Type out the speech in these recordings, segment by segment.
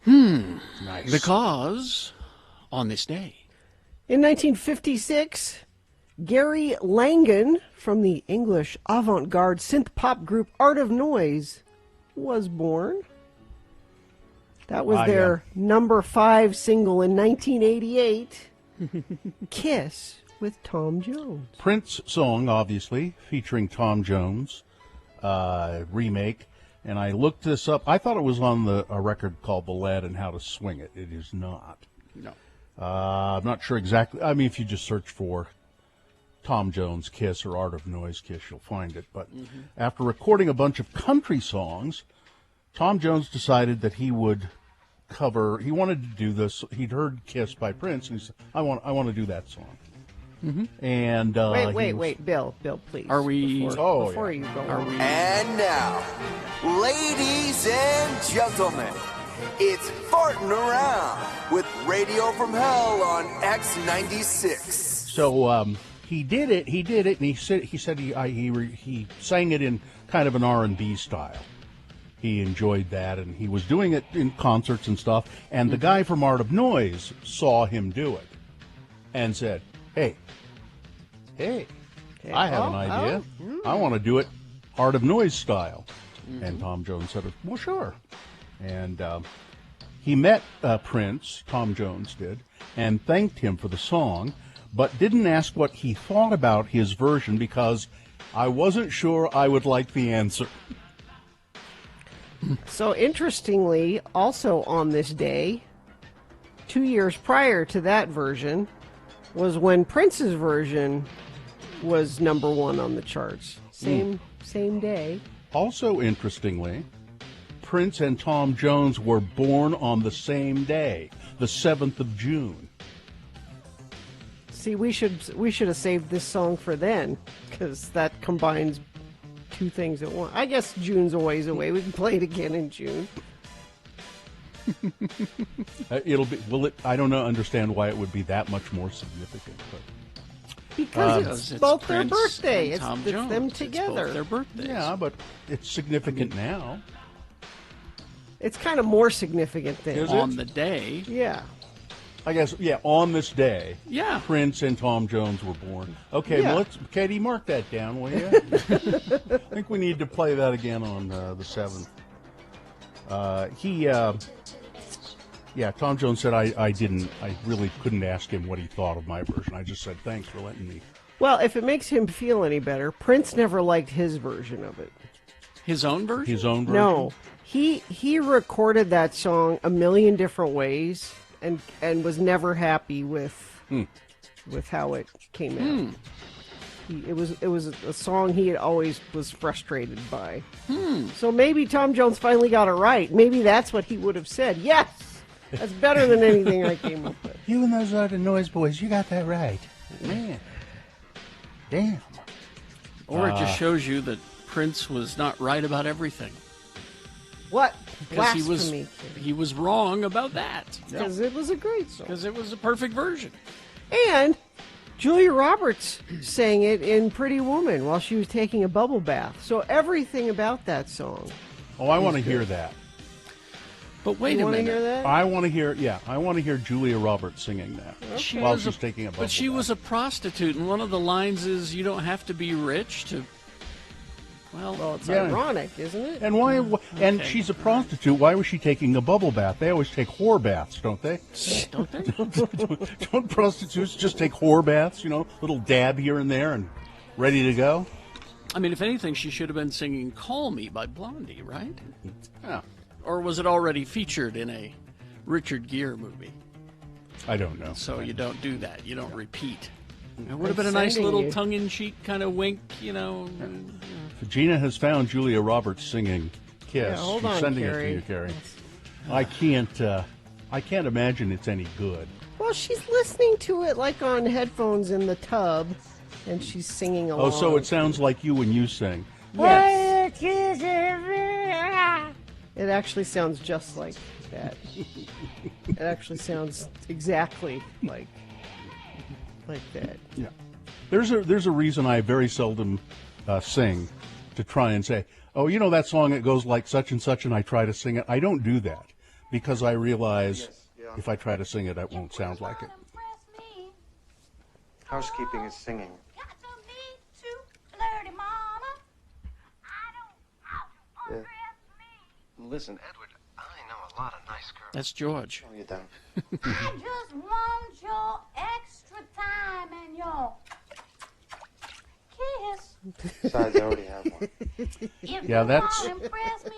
Nice. Because on this day, In 1956, Gary Langan from the English avant-garde synth-pop group Art of Noise was born. That was their number 5 single in 1988, Kiss with Tom Jones. Prince song, obviously, featuring Tom Jones, remake. And I looked this up. I thought it was on a record called The Lad and How to Swing It. It is not. no. I'm not sure exactly. I mean, if you just search for Tom Jones Kiss or Art of Noise Kiss, you'll find it. But after recording a bunch of country songs, Tom Jones decided that he would cover. He wanted to do this. He'd heard Kiss by Prince, and he said, "I want to do that song." And Wait, Bill, please. Are we- Before you go on. And now, ladies and gentlemen, it's Farting Around with Radio from Hell on X96. So he did it, and he said he sang it in kind of an R&B style. He enjoyed that, and he was doing it in concerts and stuff. And the guy from Art of Noise saw him do it, and said, "Hey, I have an idea. I want to do it Art of Noise style." And Tom Jones said, "Well, sure." And he met Prince, Tom Jones did, and thanked him for the song, but didn't ask what he thought about his version because I wasn't sure I would like the answer. So interestingly, also on this day, 2 years prior to that version, was when Prince's version was number 1 on the charts. Same day. Also, interestingly, Prince and Tom Jones were born on the same day, the 7th of June. See, we should have saved this song for then, because that combines 2 things at once. I guess June's a ways away. We can play it again in June. I don't understand why it would be that much more significant, but Because it's both their Prince birthday. and It's Tom them Jones. together. It's both their birthdays. yeah, but it's significant now. It's kind of more significant then. Is it? On the day, Yeah. I guess, yeah, on this day, yeah. Prince and Tom Jones were born. Okay, Yeah. well, Katie, mark that down, will you? I think we need to play that again on the 7th. Tom Jones said I really couldn't ask him what he thought of my version. I just said, thanks for letting me. Well, if it makes him feel any better, Prince never liked his version of it. His own version? His own version? No. He recorded that song a million different ways and was never happy with how it came out. It was a song he always was frustrated by. So maybe Tom Jones finally got it right. Maybe that's what he would have said. Yes, that's better than anything I came up with. You and those other Noise boys, you got that right. Man. Damn. Or it just shows you that Prince was not right about everything. What? Because Blasphemy. he was wrong about that. Because it was a great song. Because it was a perfect version. And Julia Roberts sang it in Pretty Woman while she was taking a bubble bath. So everything about that song. Oh, I want to hear that. But wait You a want to minute. hear that? I want to hear Julia Roberts singing that She while was she's taking a bubble But she bath. was a prostitute, and one of the lines is, "You don't have to be rich to." Well, it's Yeah. ironic, isn't it? And why? And she's a prostitute. Why was she taking a bubble bath? They always take whore baths, don't they? Don't they? Don't prostitutes just take whore baths? You know, little dab here and there, and ready to go. I mean, if anything, she should have been singing "Call Me" by Blondie, right? Yeah, Or was it already featured in a Richard Gere movie? I don't know. So you don't do that. You don't repeat. It would have been a nice sending little you. tongue-in-cheek kind of wink, you know. Gina has found Julia Roberts singing "Kiss." Yeah, hold She's on, sending Carrie. it to you, Carrie. I can't imagine it's any good. Well, she's listening to it like on headphones in the tub, and she's singing along. Oh, so it sounds like you when you sing. Yes. It actually sounds just like that. It actually sounds exactly like that. Yeah. There's a reason I very seldom sing, to try and say, oh, you know that song, it goes like such and such, and I try to sing it. I don't do that because I realize Yes, yeah. if I try to sing it, it won't sound like it. Housekeeping is singing. Yeah. Listen, Edward, I know a lot of nice girls. That's George. Oh, you don't. I just want your extra time and your kiss. Besides, I already have one. If Yeah, you that's- wanna impress me.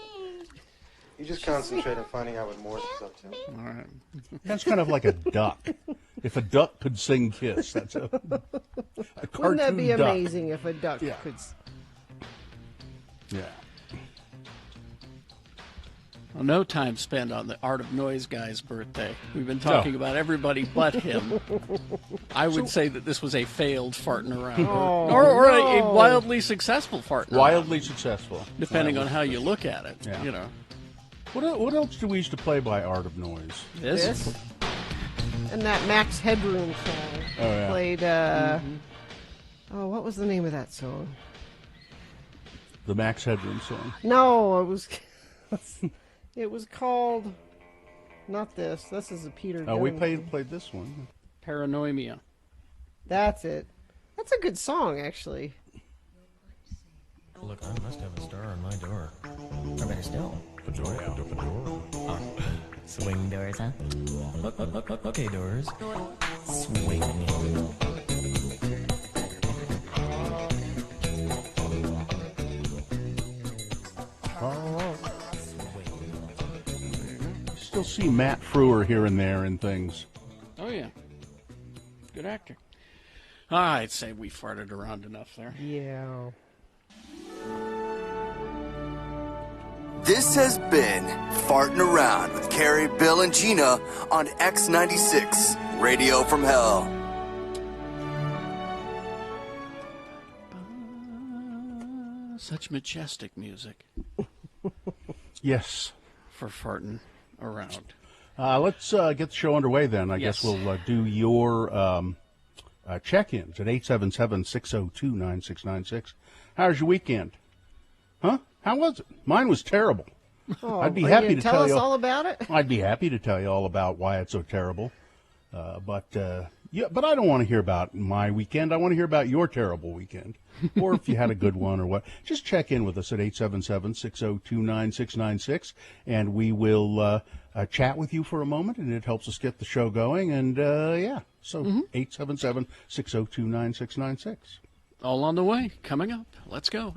You just concentrate on finding out what Morse is up to. All right. That's kind of like a duck. If a duck could sing Kiss, that's a cartoon Wouldn't that be duck. amazing if a duck Yeah. could? Yeah. Well, no time spent on the Art of Noise guy's birthday. We've been talking about everybody but him. I would say that this was a failed farting around, or a no. wildly successful farting around, Wildly successful. depending on how you look at it. Yeah. You know, What else do we used to play by Art of Noise? This and that Max Headroom song. Oh, yeah. Played. Oh, what was the name of that song? The Max Headroom song. No, it was. It was called. Not this. This is a Peter. Oh, we Gunn. played this one. paranoia. That's it. That's a good song, actually. Look, I must have a star on my door. Or better still, a door. Oh, swing doors, huh? Okay, doors. Swing. Still see Matt Frewer here and there in things. Oh yeah, good actor. I'd say we farted around enough there. Yeah. This has been Farting Around with Carrie, Bill, and Gina on X96, Radio from Hell. Such majestic music Yes. for farting around. Let's get the show underway then. I Yes. guess we'll do your check-ins at 877-602-9696. How's your weekend? Huh? How was it? Mine was terrible. Oh, I'd be are you happy gonna to tell tell us you all about it. I'd be happy to tell you all about why it's so terrible. But I don't want to hear about my weekend. I want to hear about your terrible weekend. Or if you had a good one or what. Just check in with us at 877-602-9696, and we will chat with you for a moment, and it helps us get the show going. And, so 877-602-9696. All on the way, coming up. Let's go.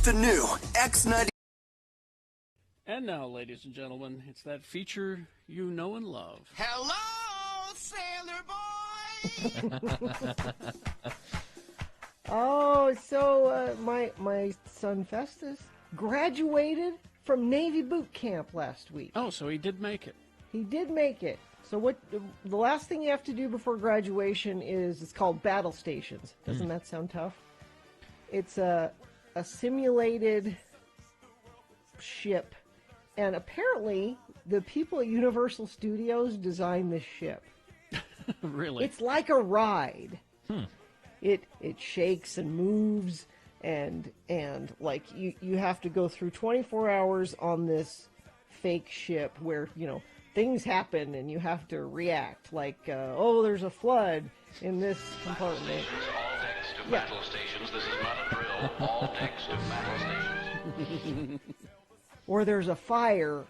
The new X90. And now, ladies and gentlemen, it's that feature you know and love. Hello, Sailor Boy! Oh, so my son Festus graduated from Navy boot camp last week. Oh, so he did make it. He did make it. So what? The last thing you have to do before graduation is it's called battle stations. Doesn't that sound tough? It's a simulated ship, and apparently the people at Universal Studios designed this ship. Really? It's like a ride. It shakes and moves, and like you have to go through 24 hours on this fake ship where things happen and you have to react. Like there's a flood in this compartment. All decks to battle stations. This is not a drill. All decks to battle stations. Or there's a fire,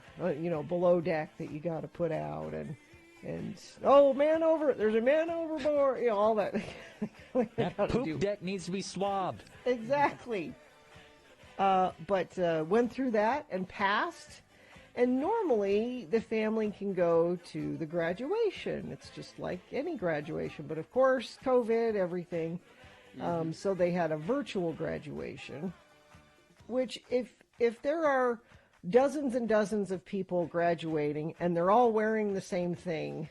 below deck that you got to put out, and there's a man overboard, all that. That poop deck needs to be swabbed. Exactly. But went through that and passed. And normally the family can go to the graduation. It's just like any graduation. But of course, COVID, everything. So they had a virtual graduation, which if there are dozens and dozens of people graduating and they're all wearing the same thing,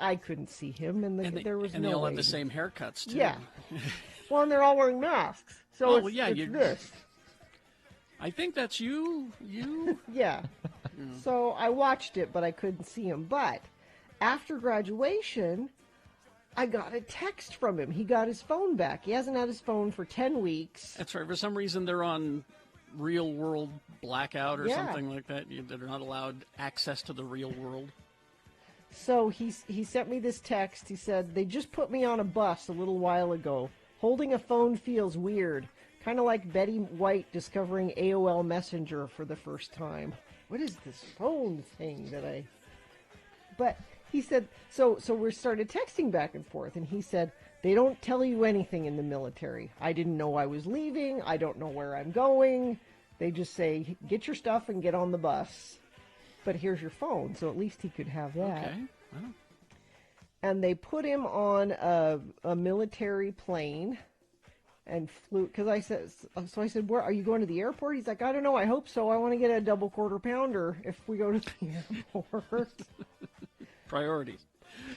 I couldn't see him, and there was and no they all way. have the same haircuts too. Yeah. Well, and they're all wearing masks. So Oh, it's, well, yeah, it's you- this. I think that's you. Yeah. So I watched it, but I couldn't see him. But after graduation, I got a text from him. He got his phone back. He hasn't had his phone for 10 weeks. That's right. For some reason, they're on real world blackout or Yeah. something like that? They're not allowed access to the real world. So he sent me this text. He said, they just put me on a bus a little while ago. Holding a phone feels weird. Kind of like Betty White discovering AOL Messenger for the first time. What is this phone thing that I... But he said, so we started texting back and forth, and he said, they don't tell you anything in the military. I didn't know I was leaving. I don't know where I'm going. They just say, get your stuff and get on the bus. But here's your phone, so at least he could have that. Okay. Well, And they put him on a military plane and flew, because I said, where are you going to the airport? He's like, I don't know, I hope so. I want to get a double quarter pounder if we go to the airport. priorities.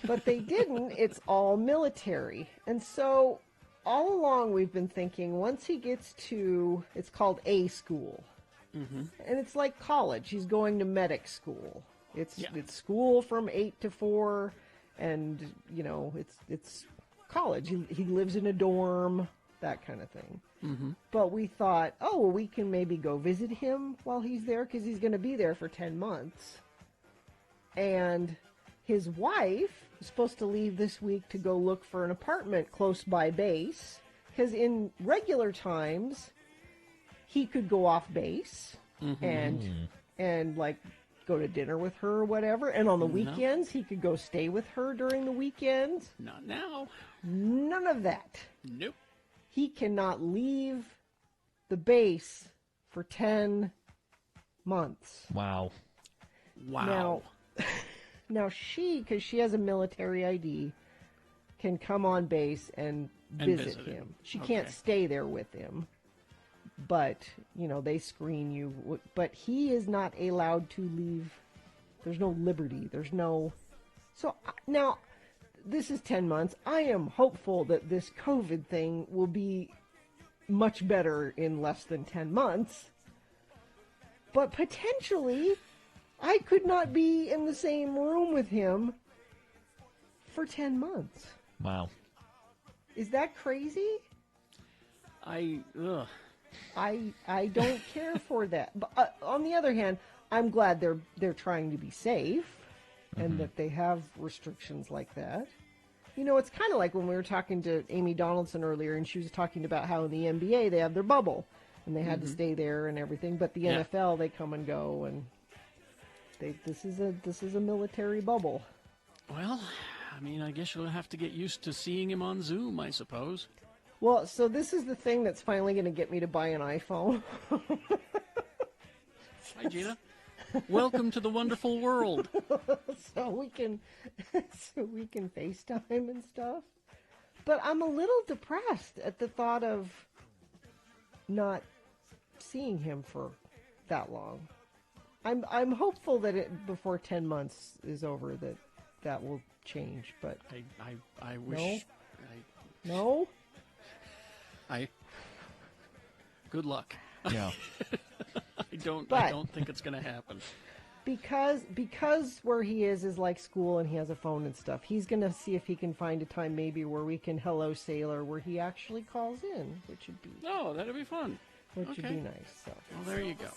But they didn't. It's all military. And so all along we've been thinking, once he gets to, it's called A school. Mm-hmm. And it's like college. He's going to medic school. It's school from 8 to 4, and it's college. He lives in a dorm, that kind of thing. Mm-hmm. But we thought, we can maybe go visit him while he's there, because he's going to be there for 10 months. And his wife is supposed to leave this week to go look for an apartment close by base, because in regular times he could go off base and like go to dinner with her or whatever, and on the weekends he could go stay with her during the weekends. Not now. None of that. Nope. He cannot leave the base for 10 months. Wow. Now she, because she has a military ID, can come on base and visit him. She can't stay there with him. But, they screen you. But he is not allowed to leave. There's no liberty. There's no... So, now, this is 10 months. I am hopeful that this COVID thing will be much better in less than 10 months. But potentially, I could not be in the same room with him for 10 months. Wow. Is that crazy? I don't care for that. But on the other hand, I'm glad they're trying to be safe and that they have restrictions like that. It's kind of like when we were talking to Amy Donaldson earlier, and she was talking about how in the NBA they have their bubble and they had to stay there and everything. But the NFL, they come and go, and this is a military bubble. Well, I guess you'll have to get used to seeing him on Zoom, I suppose. Well, so this is the thing that's finally going to get me to buy an iPhone. Hi, Gina. Welcome to the wonderful world. so we can FaceTime and stuff. But I'm a little depressed at the thought of not seeing him for that long. I'm hopeful that before 10 months is over that will change. But I wish. No. Good luck. Yeah. I don't think it's going to happen. Because where he is like school, and he has a phone and stuff, he's going to see if he can find a time maybe where we can hello sailor, where he actually calls in, which would be... Oh, that'd be fun. Which would be nice. So. Well, there you go.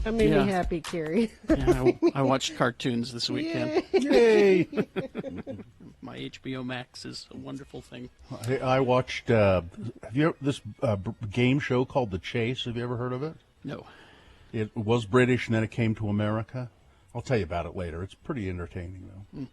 That made me happy, Carrie. I watched cartoons this weekend. Yay! My HBO Max is a wonderful thing. I watched this game show called The Chase. Have you ever heard of it? No. It was British, and then it came to America. I'll tell you about it later. It's pretty entertaining, though.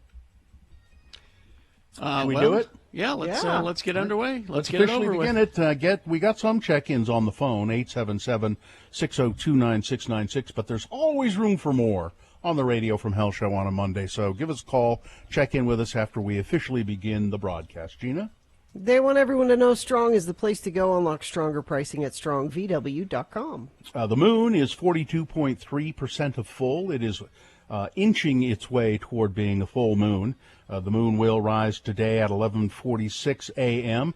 Can we do it? Yeah, let's get underway. Let's get it officially over begin with. it. We got some check-ins on the phone, 877-602-9696, but there's always room for more on the Radio from Hell show on a Monday. So give us a call, check in with us after we officially begin the broadcast. Gina? They want everyone to know Strong is the place to go. Unlock stronger pricing at strongvw.com. The moon is 42.3% of full. It is inching its way toward being a full moon. The moon will rise today at 11:46 a.m.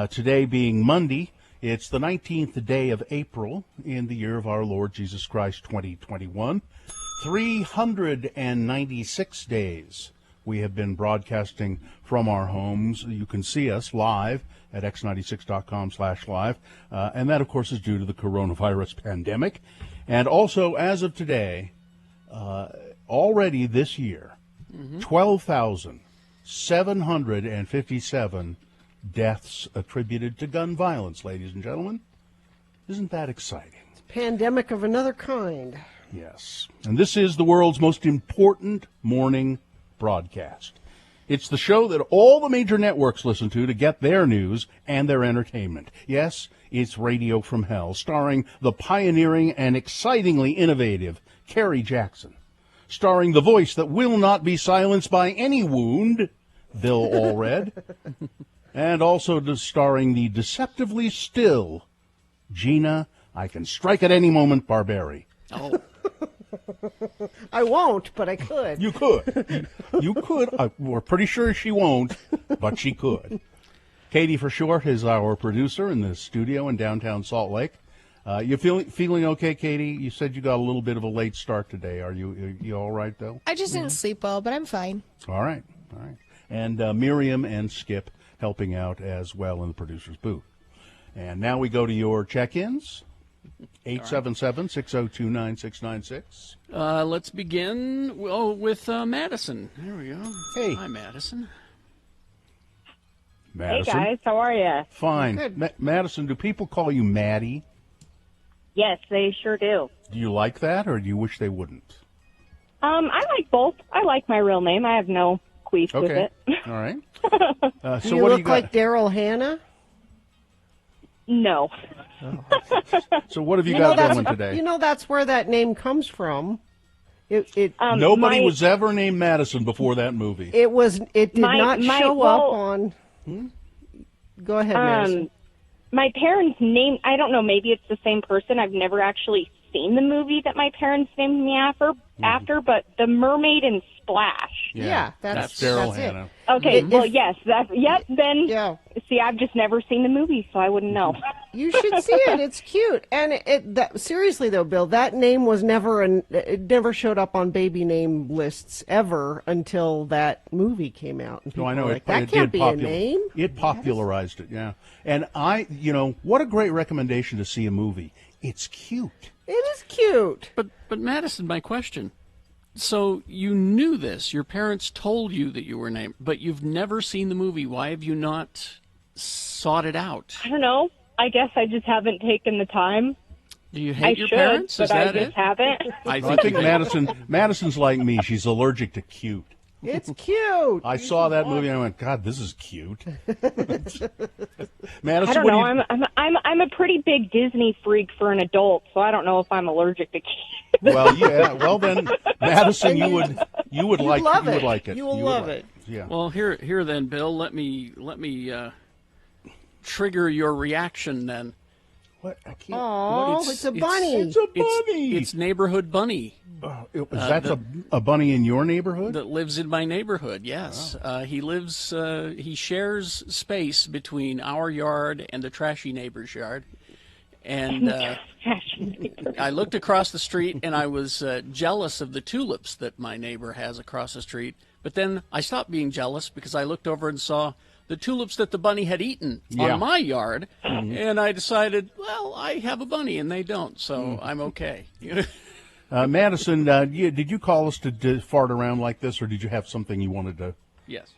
Today being Monday, it's the 19th day of April in the year of our Lord Jesus Christ, 2021. 396 days we have been broadcasting from our homes. You can see us live at x96.com/live. And that, of course, is due to the coronavirus pandemic. And also, as of today, already this year, 12,757 deaths attributed to gun violence, ladies and gentlemen. Isn't that exciting? Pandemic of another kind. Yes. And this is the world's most important morning broadcast. It's the show that all the major networks listen to get their news and their entertainment. Yes, it's Radio from Hell, starring the pioneering and excitingly innovative Carrie Jackson, starring the voice that will not be silenced by any wound, Bill Allred, and also starring the deceptively still Gina, I can strike at any moment, Barberi. Oh. I won't, but I could. You could. You could. We're pretty sure she won't, but she could. Katie, for sure, is our producer in the studio in downtown Salt Lake. You feeling okay, Katie? You said you got a little bit of a late start today. Are you all right, though? I just didn't sleep well, but I'm fine. All right. And Miriam and Skip helping out as well in the producer's booth. And now we go to your check-ins. 877-602-9696. Let's begin with Madison. There we go. Hey. Hi, Madison. Madison. Hey, guys. How are you? Fine. Good. Madison, do people call you Maddie? Yes, they sure do. Do you like that, or do you wish they wouldn't? I like both. I like my real name. I have no queef with Okay. it. All right. Do So you what do look you got? like Daryl Hannah? No. So what have you got going today? You know that's where that name comes from. Nobody was ever named Madison before that movie. It did not show up on. Go ahead, Madison. My parents named, I don't know, maybe it's the same person. I've never actually seen the movie that my parents named me after, but The Mermaid and Splash. Yeah, that's Daryl it. Hannah. Okay, yes, then, Yeah. See, I've just never seen the movie, so I wouldn't know. You should see it. It's cute. And seriously though, Bill, that name was it never showed up on baby name lists ever until that movie came out. And people I know were like, it that can't be a name. It popularized it, yeah. And what a great recommendation to see a movie. It's cute. It is cute. But Madison, my question. So you knew this. Your parents told you that you were named, but you've never seen the movie. Why have you not sought it out? I don't know. I guess I just haven't taken the time. Do you hate I your should, parents? but Is I that just it? haven't. I think Madison's like me. She's allergic to cute. It's cute. I saw that movie and I went, God, this is cute. Madison, I don't know. I'm a pretty big Disney freak for an adult, so I don't know if I'm allergic to kids. Well, yeah. Well, then, Madison, you would like it. You will love it. Yeah. Well, here then, Bill. Let me trigger your reaction then. What? I can't. Oh, it's a bunny. It's a bunny. It's neighborhood bunny. Is that a bunny in your neighborhood? That lives in my neighborhood, yes. Wow. He shares space between our yard and the trashy neighbor's yard. And I looked across the street and I was jealous of the tulips that my neighbor has across the street. But then I stopped being jealous because I looked over and saw the tulips that the bunny had eaten on my yard. Mm-hmm. And I decided, well, I have a bunny and they don't, so I'm okay. Madison, did you call us to fart around like this, or did you have something you wanted to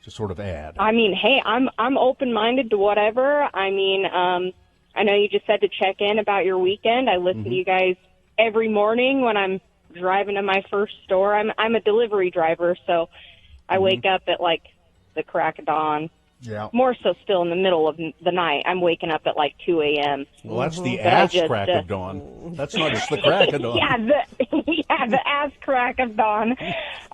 sort of add? I mean, hey, I'm open-minded to whatever. I mean, I know you just said to check in about your weekend. I listen to you guys every morning when I'm driving to my first store. I'm a delivery driver, so I wake up at like the crack of dawn. Yeah. More so still in the middle of the night. I'm waking up at like 2 a.m. Well, that's the ass crack of dawn. That's not just the crack of dawn. the ass crack of dawn.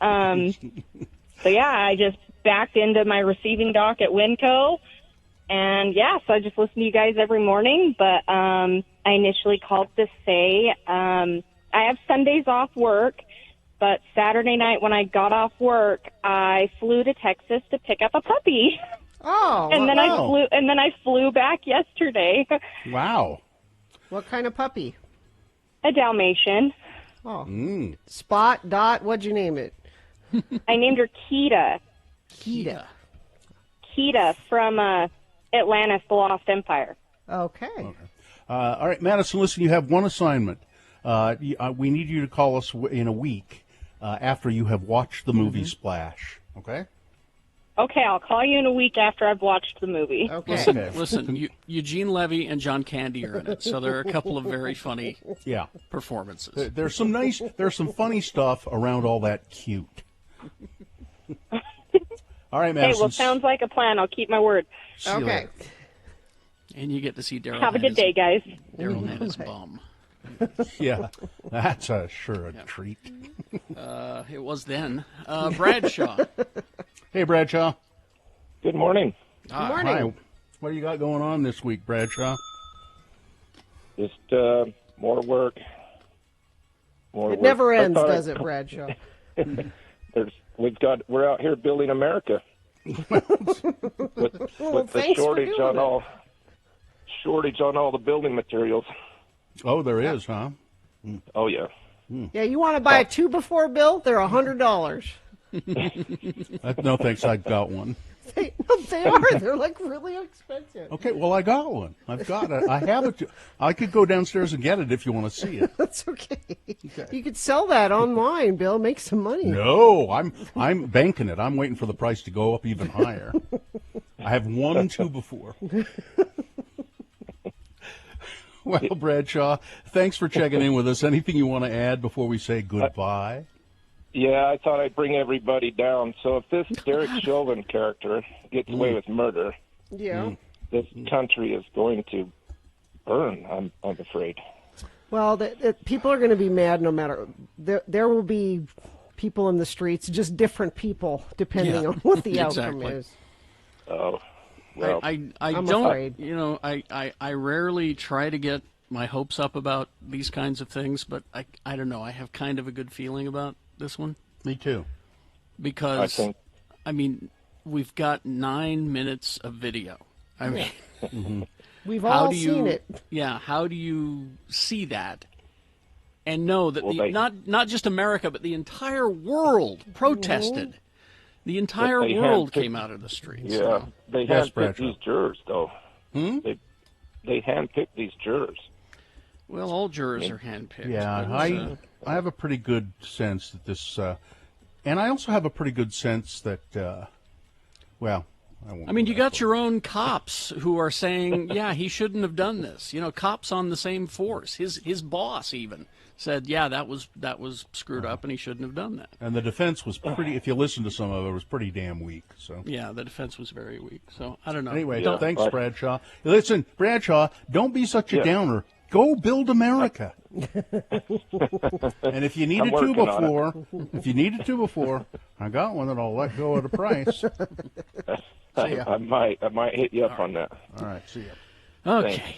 So, yeah, I just backed into my receiving dock at Winco, And yeah, so I just listen to you guys every morning. But I initially called to say I have Sundays off work, but Saturday night when I got off work, I flew to Texas to pick up a puppy. Oh, and then wow. I flew back yesterday. Wow. What kind of puppy? A Dalmatian. Oh. Spot, Dot, what'd you name it? I named her Kita. Kita. Kita from Atlantis, The Lost Empire. Okay. All right, Madison, listen, you have one assignment. We need you to call us in a week after you have watched the movie Splash, okay? Okay, I'll call you in a week after I've watched the movie. Okay. Listen, Eugene Levy and John Candy are in it, so there are a couple of very funny performances. There's some funny stuff around all that cute. All right, Madison. Hey, well, sounds like a plan. I'll keep my word. See you later. And you get to see Daryl. Have a good day, guys. Daryl had his bum. Yeah, that's sure a treat. It was then. Bradshaw. Hey, Bradshaw. Good morning. Good morning. Hi. What do you got going on this week, Bradshaw? Just more work. It never ends, does it, Bradshaw? We're out here building America with the shortage on all the building materials. Oh, there is, huh? Oh yeah. Yeah, you want to buy a 2x4, Bill? They're $100. No, thanks. I got one. They are. They're like really expensive. Okay, well, I got one. I've got it. I have it. I could go downstairs and get it if you want to see it. That's okay. You could sell that online, Bill. Make some money. No, I'm banking it. I'm waiting for the price to go up even higher. I have one 2x4. Well, Bradshaw, thanks for checking in with us. Anything you want to add before we say goodbye? Yeah, I thought I'd bring everybody down. So if this Derek Chauvin character gets away with murder, this country is going to burn, I'm afraid. Well, people are going to be mad no matter. There will be people in the streets, just different people, depending on what the outcome is. Oh. Well, I don't, afraid. I rarely try to get my hopes up about these kinds of things, but I don't know. I have kind of a good feeling about this one. Me too. Because, I mean, we've got 9 minutes of video. I mean, we've all seen it. Yeah, how do you see that and know that not just America, but the entire world protested? The entire world came out of the streets. Yeah, they handpicked these jurors, though. They handpicked these jurors. Well, all jurors are handpicked. Yeah, I have a pretty good sense that this, and I also have a pretty good sense that, well, I mean, you got your own cops who are saying, yeah, he shouldn't have done this. You know, cops on the same force. His boss even said, yeah, that was screwed up, and he shouldn't have done that. And the defense was pretty. If you listen to some of it, was pretty damn weak. So yeah, the defense was very weak. So I don't know. Anyway, thanks, Bradshaw. Listen, Bradshaw, don't be such a downer. Go build America. And if you needed to before, I got one that'll let go at a price. I might hit you up on that. All right, see ya. Okay.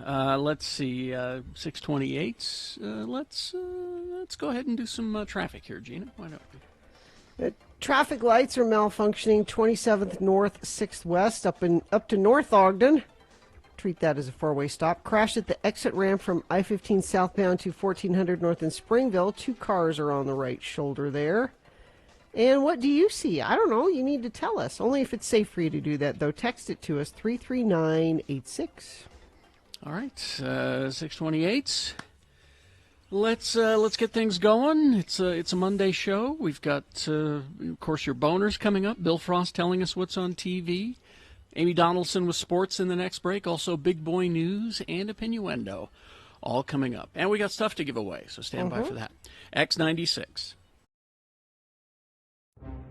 Let's see, 628. Let's go ahead and do some traffic here, Gina. Why don't we? Traffic lights are malfunctioning 27th North, 6th West, up to North Ogden. Treat that as a four-way stop. Crash at the exit ramp from I-15 southbound to 1400 North in Springville. 2 cars are on the right shoulder there. And what do you see? I don't know. You need to tell us. Only if it's safe for you to do that, though. Text it to us, 33986. All right, 628. Let's get things going. It's a Monday show. We've got, of course, your boners coming up. Bill Frost telling us what's on TV. Amy Donaldson with sports in the next break. Also, Big Boy News and Opinioendo, all coming up. And we got stuff to give away, so stand by for that. X96.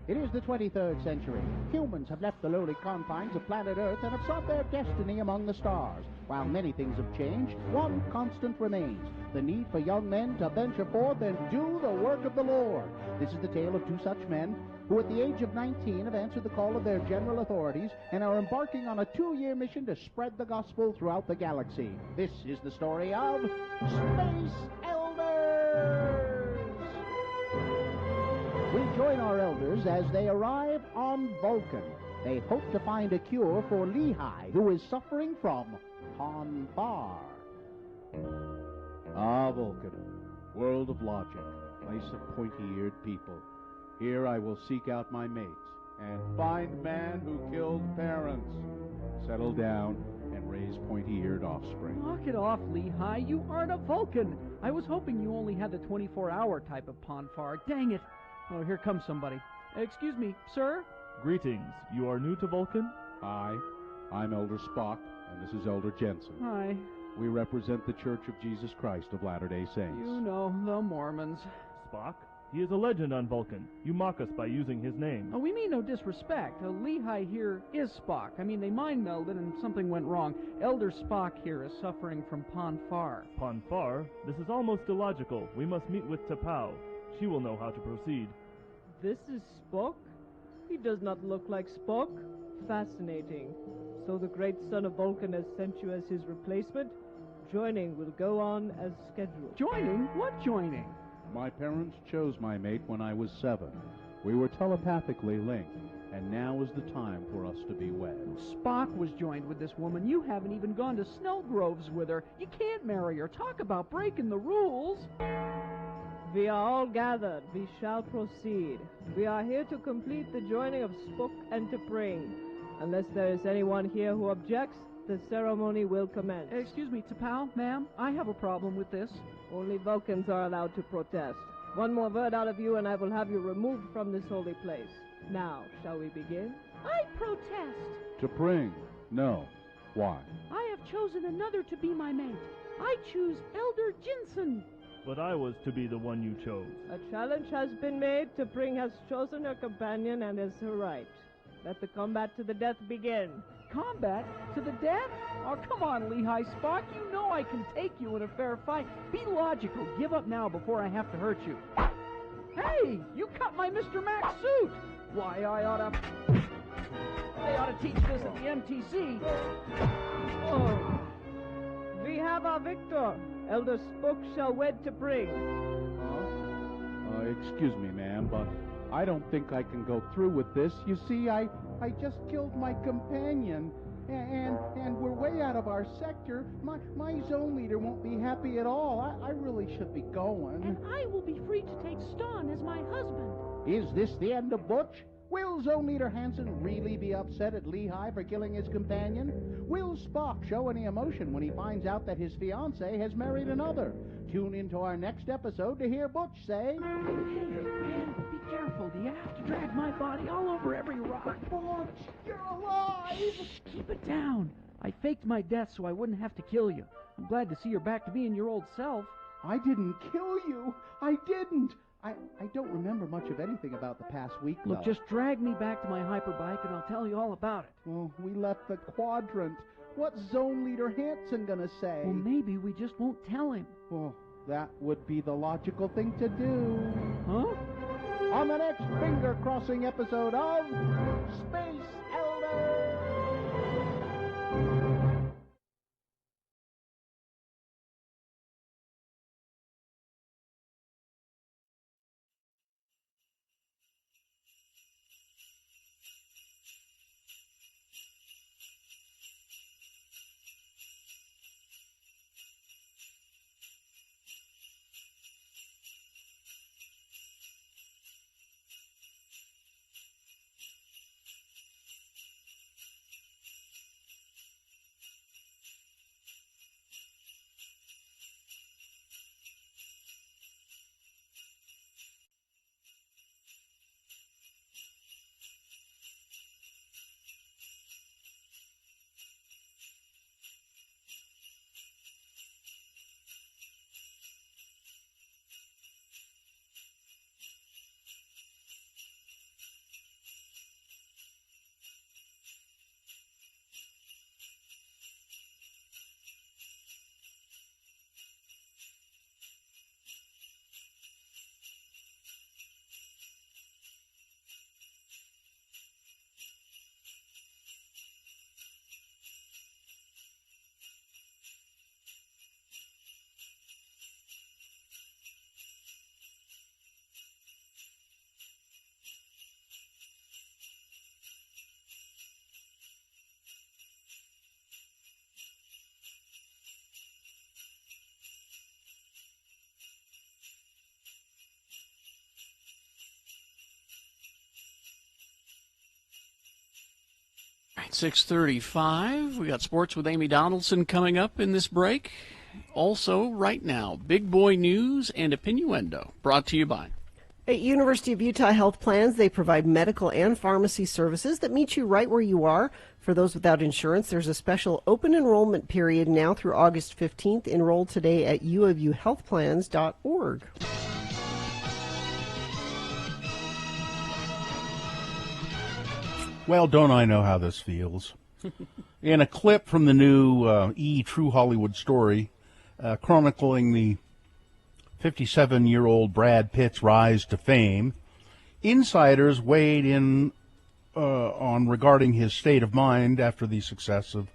It is the 23rd century. Humans have left the lowly confines of planet Earth and have sought their destiny among the stars. While many things have changed, one constant remains: the need for young men to venture forth and do the work of the Lord. This is the tale of two such men who at the age of 19 have answered the call of their general authorities and are embarking on a 2-year mission to spread the gospel throughout the galaxy. This is the story of Space Elders! We join our elders as they arrive on Vulcan. They hope to find a cure for Lehi, who is suffering from Ponfar. Ah, Vulcan, world of logic, place of pointy-eared people. Here I will seek out my mate and find man who killed parents. Settle down and raise pointy-eared offspring. Knock it off, Lehi. You aren't a Vulcan. I was hoping you only had the 24-hour type of Ponfar. Dang it. Oh, here comes somebody. Excuse me, sir? Greetings. You are new to Vulcan? Hi, I'm Elder Spock, and this is Elder Jensen. Hi. We represent the Church of Jesus Christ of Latter-day Saints. You know, the Mormons. Spock? He is a legend on Vulcan. You mock us by using his name. Oh, we mean no disrespect. Lehi here is Spock. I mean, they mind-melded and something went wrong. Elder Spock here is suffering from Ponfar. Ponfar? This is almost illogical. We must meet with T'Pau. She will know how to proceed. This is Spock? He does not look like Spock. Fascinating. So the great son of Vulcan has sent you as his replacement? Joining will go on as scheduled. Joining? What joining? My parents chose my mate when I was 7. We were telepathically linked, and now is the time for us to be wed. Spock was joined with this woman. You haven't even gone to Snellgroves with her. You can't marry her. Talk about breaking the rules. We are all gathered. We shall proceed. We are here to complete the joining of Spock and T'Pring. Unless there is anyone here who objects, the ceremony will commence. Excuse me, T'Pau, ma'am, I have a problem with this. Only Vulcans are allowed to protest. One more word out of you and I will have you removed from this holy place. Now, shall we begin? I protest. T'Pring, no. Why? I have chosen another to be my mate. I choose Elder Jensen. But I was to be the one you chose. A challenge has been made. T'Pring has chosen her companion and is her right. Let the combat to the death begin. Combat? To the death? Oh, come on, Lehi Spock. You know I can take you in a fair fight. Be logical. Give up now before I have to hurt you. Hey, you cut my Mr. Max suit. Why, they ought to teach this at the MTC. Oh. We have our victor. Elder Spock shall wed T'Pring. Excuse me, ma'am, but I don't think I can go through with this. You see, I just killed my companion, and we're way out of our sector. My zone leader won't be happy at all. I really should be going. And I will be free to take Ston as my husband. Is this the end of Butch? Will Zone Leader Hansen really be upset at Lehi for killing his companion? Will Spock show any emotion when he finds out that his fiancée has married another? Tune into our next episode to hear Butch say... Hey, man, be careful. Do you have to drag my body all over every rock? Butch, you're alive! Shh, keep it down. I faked my death so I wouldn't have to kill you. I'm glad to see you're back to being your old self. I didn't kill you. I didn't. I don't remember much of anything about the past week, Look, though. just drag me back to my hyperbike and I'll tell you all about it. Well, we left the quadrant. What's Zone Leader Hansen gonna say? Well, maybe we just won't tell him. Well, that would be the logical thing to do. Huh? On the next finger-crossing episode of Space Elders! 6:35. We got sports with Amy Donaldson coming up in this break. Also, right now, Big Boy News and Opinioendo, brought to you by. At University of Utah Health Plans, they provide medical and pharmacy services that meet you right where you are. For those without insurance, there's a special open enrollment period now through August 15th. Enroll today at uofuhealthplans.org. Well, don't I know how this feels? In a clip from the new True Hollywood Story, chronicling the 57-year-old Brad Pitt's rise to fame, insiders weighed in on regarding his state of mind after the success of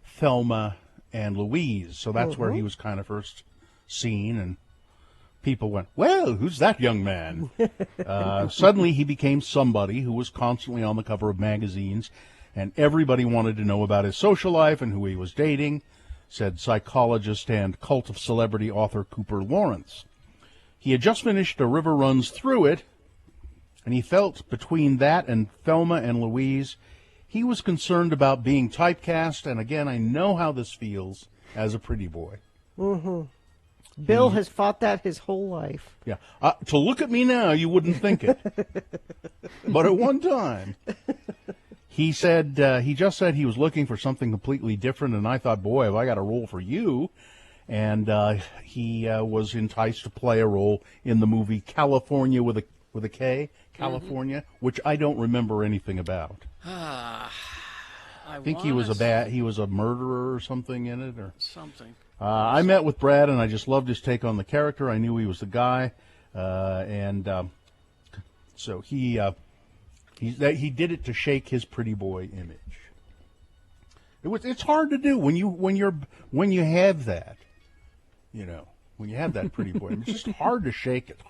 Thelma and Louise. So that's where he was kind of first seen, and people went, well, who's that young man? Suddenly he became somebody who was constantly on the cover of magazines, and everybody wanted to know about his social life and who he was dating, said psychologist and cult of celebrity author Cooper Lawrence. He had just finished A River Runs Through It, and he felt between that and Thelma and Louise, he was concerned about being typecast, and again, I know how this feels as a pretty boy. Mm-hmm. Bill has fought that his whole life. Yeah. To look at me now, you wouldn't think it. But at one time, he said, he just said he was looking for something completely different, and I thought, boy, have I got a role for you. And he was enticed to play a role in the movie California with a K, California, which I don't remember anything about. I think he was a murderer or something in it, or something. I met with Brad, and I just loved his take on the character. I knew he was the guy, so he did it to shake his pretty boy image. It's hard to do when you have that, when you have that pretty boy. It's just hard to shake it.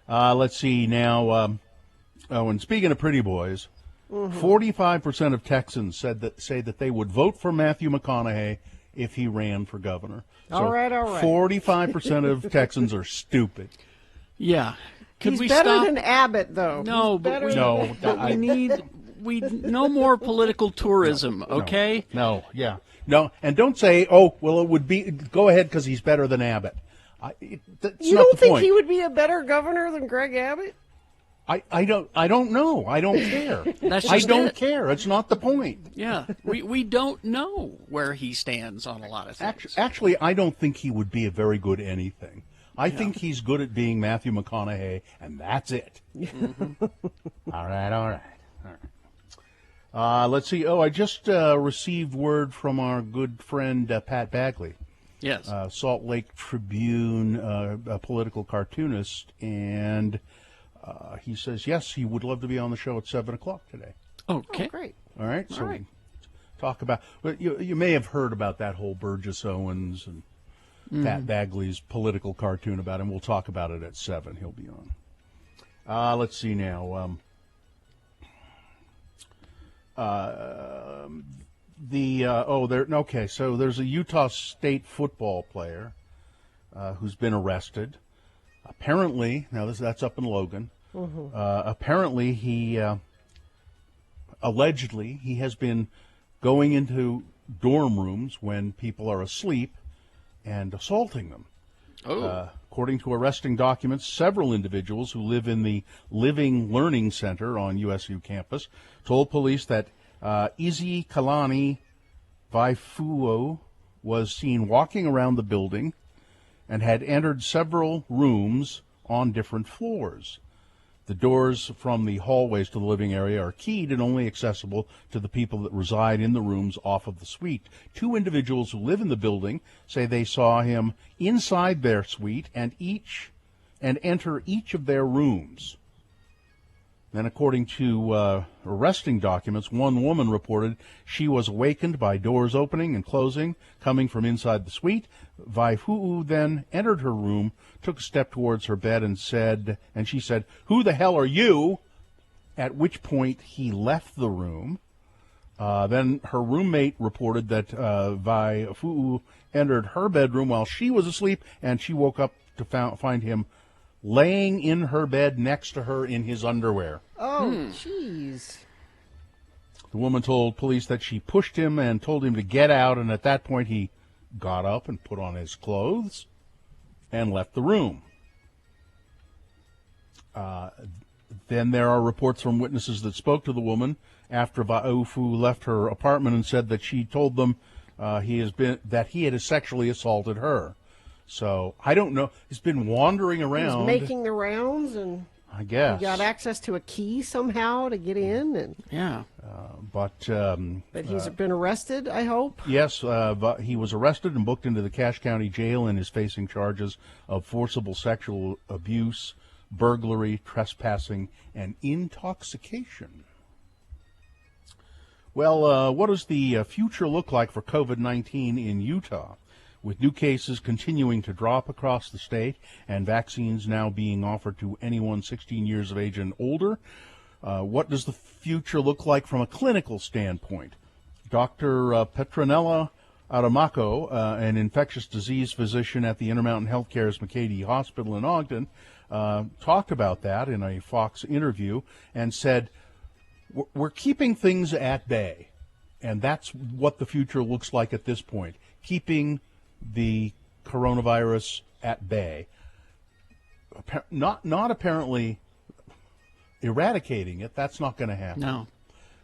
Let's see now. And speaking of pretty boys, 45% of Texans say that they would vote for Matthew McConaughey if he ran for governor. All right. 45% of Texans are stupid. Yeah. He's better than Abbott, though. No, but we need no more political tourism, okay? No, and don't say, oh, well, it would be, go ahead because he's better than Abbott. You don't think he would be a better governor than Greg Abbott? I don't know. I don't care. I don't care. It's not the point. Yeah. We don't know where he stands on a lot of things. Actually, I don't think he would be a very good anything. I think he's good at being Matthew McConaughey, and that's it. All right. Let's see. Oh, I just received word from our good friend Pat Bagley. Yes. Salt Lake Tribune, a political cartoonist, and he says, yes, he would love to be on the show at 7 o'clock today. Okay. Oh, great. All right. So we talk about, you may have heard about that whole Burgess Owens and Pat Bagley's political cartoon about him. We'll talk about it at 7. He'll be on. Let's see now. So there's a Utah State football player who's been arrested. Apparently, now that's up in Logan. Apparently, allegedly he has been going into dorm rooms when people are asleep and assaulting them. According to arresting documents, several individuals who live in the Living Learning Center on USU campus told police that Izzy Kalani Vaifuo was seen walking around the building and had entered several rooms on different floors. The doors from the hallways to the living area are keyed and only accessible to the people that reside in the rooms off of the suite. 2 individuals who live in the building say they saw him inside their suite and enter each of their rooms. Then, according to arresting documents, one woman reported she was awakened by doors opening and closing coming from inside the suite. Vaifu'u then entered her room, took a step towards her bed, and she said, "Who the hell are you?" At which point he left the room. Then her roommate reported that Vaifu'u entered her bedroom while she was asleep, and she woke up to find him laying in her bed next to her in his underwear. Oh, jeez. The woman told police that she pushed him and told him to get out, and at that point he got up and put on his clothes and left the room. Then there are reports from witnesses that spoke to the woman after Vaofu left her apartment and said that she told them he had sexually assaulted her. So I don't know. He's been wandering around. He's making the rounds, and I guess he got access to a key somehow to get in. And yeah, but he's been arrested, I hope. Yes, he was arrested and booked into the Cache County Jail and is facing charges of forcible sexual abuse, burglary, trespassing, and intoxication. Well, what does the future look like for COVID-19 in Utah? With new cases continuing to drop across the state and vaccines now being offered to anyone 16 years of age and older, what does the future look like from a clinical standpoint? Dr. Petronella Adamaco, an infectious disease physician at the Intermountain Healthcare's McCady Hospital in Ogden, talked about that in a Fox interview and said, we're keeping things at bay, and that's what the future looks like at this point, keeping the coronavirus at bay. Not apparently eradicating it. That's not going to happen. No.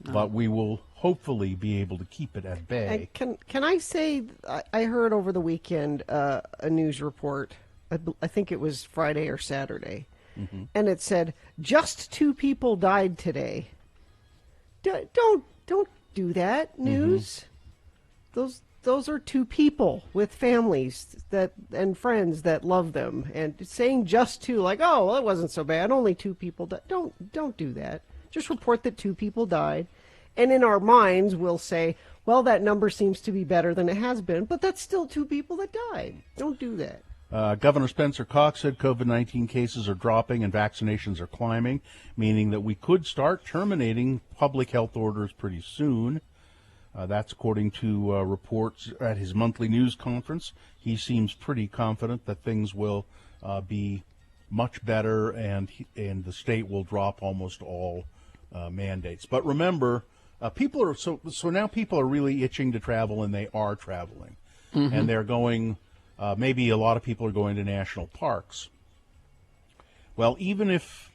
But we will hopefully be able to keep it at bay. And can I say, I heard over the weekend a news report, I think it was Friday or Saturday, and it said, just 2 people died today. Don't do that, news. Those are 2 people with families and friends that love them, and saying just 2, like, oh, well, it wasn't so bad, only 2 people died. Don't do that. Just report that 2 people died, and in our minds we'll say, well, that number seems to be better than it has been, but that's still 2 people that died. Don't do that. Governor Spencer Cox said COVID-19 cases are dropping and vaccinations are climbing, meaning that we could start terminating public health orders pretty soon. That's according to reports at his monthly news conference. He seems pretty confident that things will be much better and the state will drop almost all mandates. But remember, people are so now people are really itching to travel, and they are traveling, and they're going. Maybe a lot of people are going to national parks. Well, even if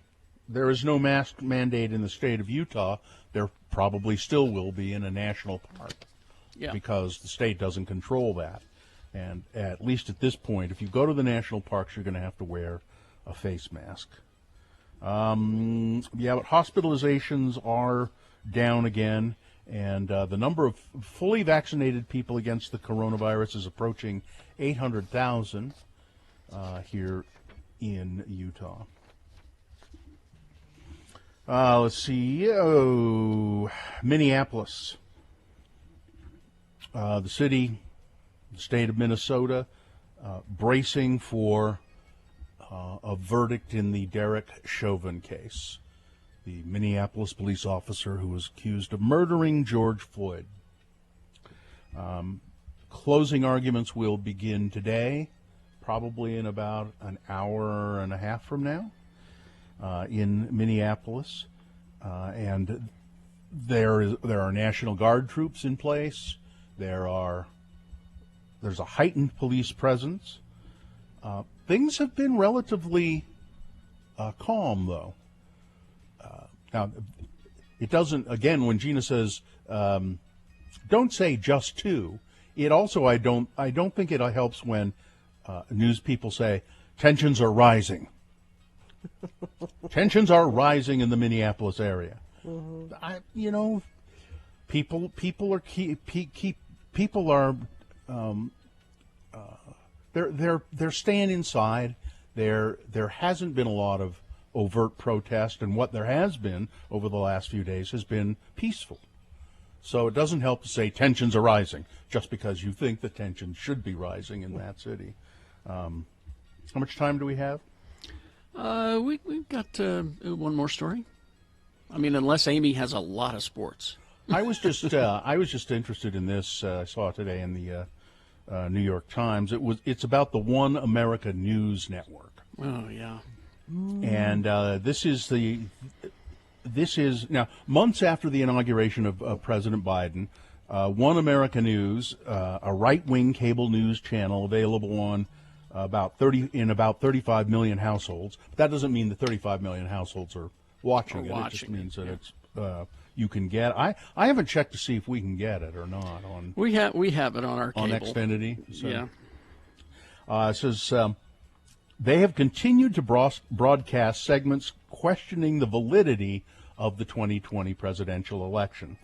there is no mask mandate in the state of Utah, there probably still will be in a national park, because the state doesn't control that. And at least at this point, if you go to the national parks, you're going to have to wear a face mask. But hospitalizations are down again, and the number of fully vaccinated people against the coronavirus is approaching 800,000 here in Utah. Let's see. Minneapolis. The city, the state of Minnesota, bracing for a verdict in the Derek Chauvin case, the Minneapolis police officer who was accused of murdering George Floyd. Closing arguments will begin today, probably in about an hour and a half from now, in Minneapolis, and there are National Guard troops in place. There's a heightened police presence. Things have been relatively calm, though. Now, it doesn't. Again, when Gina says, "Don't say just 2," it also I don't think it helps when news people say tensions are rising. Tensions are rising in the Minneapolis area. People are they're staying inside. There hasn't been a lot of overt protest, and what there has been over the last few days has been peaceful. So it doesn't help to say tensions are rising just because you think the tensions should be rising in that city. How much time do we have? We've got one more story. I mean, unless Amy has a lot of sports. I was just interested in this. I saw it today in the New York Times. It's about the One America News Network. Oh yeah. And this is this is now months after the inauguration of President Biden. One America News, a right-wing cable news channel available on about 35 million households. But that doesn't mean the 35 million households are watching it. It just means that it's you can get. I haven't checked to see if we can get it or not on. We have it on our cable. On Xfinity. So, yeah. It says they have continued to broadcast segments questioning the validity of the 2020 presidential election.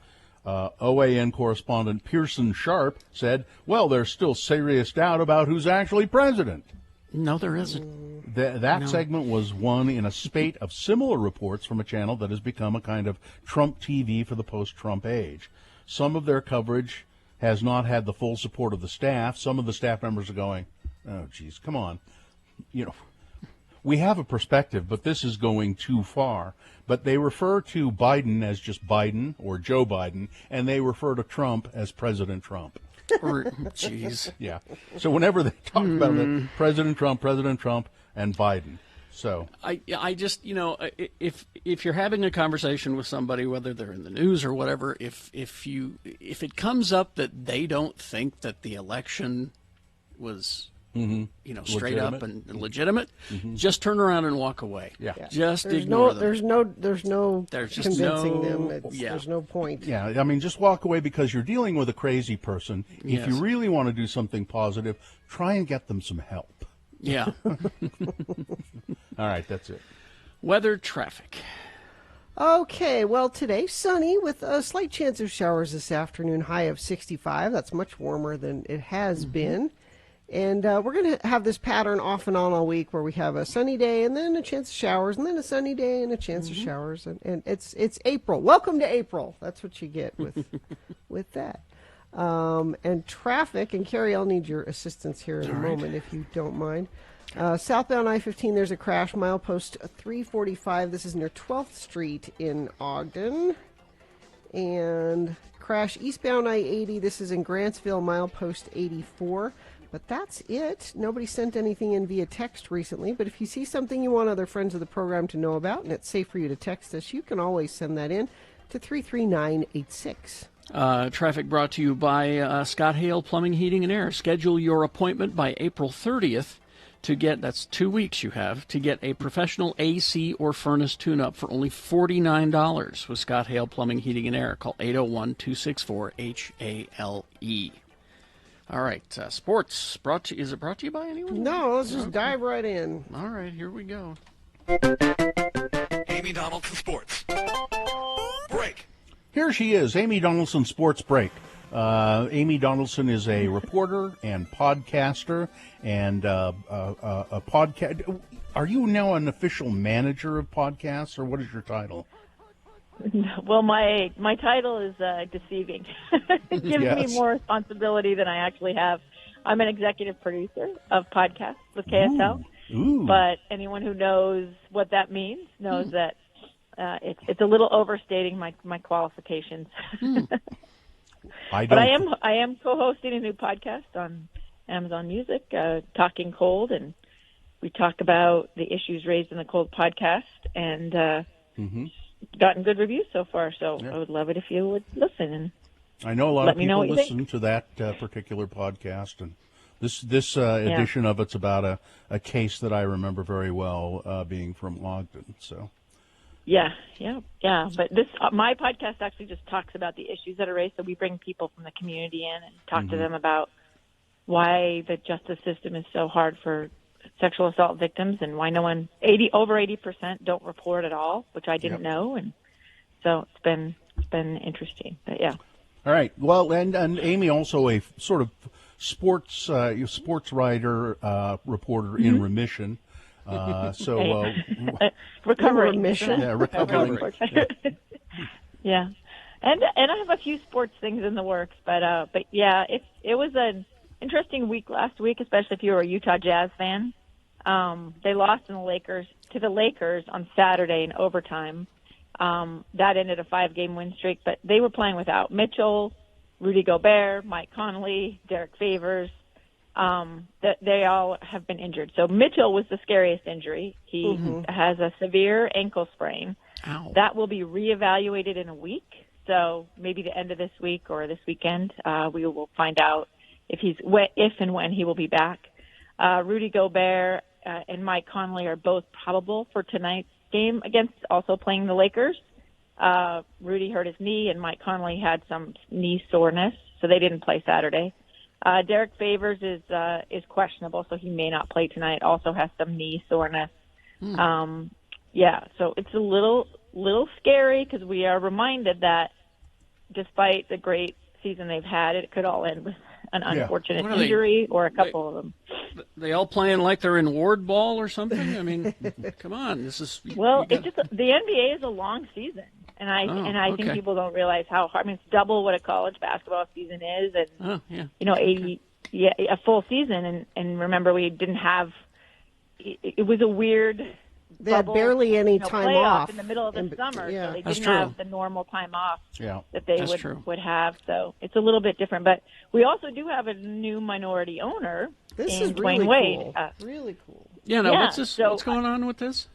OAN correspondent Pearson Sharp said, well, there's still serious doubt about who's actually president. No, there isn't. That segment was one in a spate of similar reports from a channel that has become a kind of Trump TV for the post-Trump age. Some of their coverage has not had the full support of the staff. Some of the staff members are going, oh, geez, come on. You know, we have a perspective, but this is going too far. But they refer to Biden as just Biden or Joe Biden, and they refer to Trump as President Trump. Jeez. Yeah. So whenever they talk about it, President Trump, and Biden. So I just, you know, if you're having a conversation with somebody, whether they're in the news or whatever, if it comes up that they don't think that the election was you know, straight legitimate. up and legitimate, just turn around and walk away. Yeah. Just There's ignore them. There's no just convincing no- them. yeah. There's no point. Yeah, I mean, just walk away because you're dealing with a crazy person. Yes. If you really want to do something positive, try and get them some help. Yeah. All right, that's it. Weather, traffic. Okay, well, today, sunny with a slight chance of showers this afternoon, high of 65. That's much warmer than it has been. And we're going to have this pattern off and on all week where we have a sunny day and then a chance of showers and then a sunny day and a chance of showers. And it's April. Welcome to April. That's what you get with that. And traffic, and Carrie, I'll need your assistance here in a moment if you don't mind. Southbound I-15, there's a crash, milepost 345. This is near 12th Street in Ogden. And crash eastbound I-80. This is in Grantsville, milepost 84. But that's it. Nobody sent anything in via text recently. But if you see something you want other friends of the program to know about, and it's safe for you to text us, you can always send that in to 33986. Traffic brought to you by Scott Hale Plumbing, Heating, and Air. Schedule your appointment by April 30th to get, that's 2 weeks you have, to get a professional AC or furnace tune-up for only $49 with Scott Hale Plumbing, Heating, and Air. Call 801-264-HALE. All right, sports. Is it brought to you by anyone? No, let's just dive right in. All right, here we go. Amy Donaldson Sports. Break. Here she is, Amy Donaldson Sports Break. Amy Donaldson is a reporter and podcaster and a podcast. Are you now an official manager of podcasts, or what is your title? Well, my title is deceiving. It gives me more responsibility than I actually have. I'm an executive producer of podcasts with KSL. Ooh. But anyone who knows what that means knows that it's a little overstating my qualifications. But I am co-hosting a new podcast on Amazon Music, Talking Cold, and we talk about the issues raised in the Cold podcast, and gotten good reviews so far. So I would love it if you would listen. And I know a lot let of me know people what you listen think. to that particular podcast, and this edition of it's about a case that I remember very well, being from Ogden. So. Yeah. But this my podcast actually just talks about the issues that are raised. So we bring people from the community in and talk to them about why the justice system is so hard for sexual assault victims and why over 80% don't report at all, which I didn't know. And so it's been interesting. But yeah. All right. Well, and Amy also a sort of sports writer, reporter in remission. Recovering. Remission. Yeah, recovering. Yeah. And I have a few sports things in the works, but yeah, it was an interesting week last week, especially if you were a Utah Jazz fan. They lost to the Lakers on Saturday in overtime. That ended a 5-game win streak, but they were playing without Mitchell, Rudy Gobert, Mike Conley, Derek Favors. They all have been injured. So Mitchell was the scariest injury. He has a severe ankle sprain. Ow. That will be reevaluated in a week. So maybe the end of this week or this weekend, we will find out if and when he will be back. Rudy Gobert and Mike Conley are both probable for tonight's game against also playing the Lakers. Rudy hurt his knee, and Mike Conley had some knee soreness, so they didn't play Saturday. Derek Favors is questionable, so he may not play tonight. Also has some knee soreness. So it's a little scary because we are reminded that despite the great season they've had, it could all end with an unfortunate injury or a couple of them. They all playing like they're in ward ball or something? I mean, come on, this is it's just the NBA is a long season, and I think people don't realize how hard. I mean, it's double what a college basketball season is, and 80 a full season. And remember, we didn't have. It was a weird. They had barely any time off in the middle of the summer, so they didn't true. have the normal time off that they That's would have. So it's a little bit different. But we also do have a new minority owner. This in is really Dwayne Wade. Cool. Really cool. Yeah. Now, what's going on with this?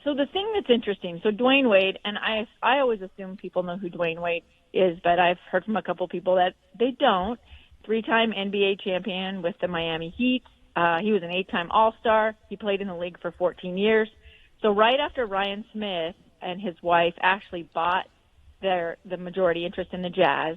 So the thing that's interesting, so Dwayne Wade, and I always assume people know who Dwayne Wade is, but I've heard from a couple people that they don't. 3-time NBA champion with the Miami Heat. He was an 8-time All-Star. He played in the league for 14 years. So right after Ryan Smith and his wife actually bought the majority interest in the Jazz,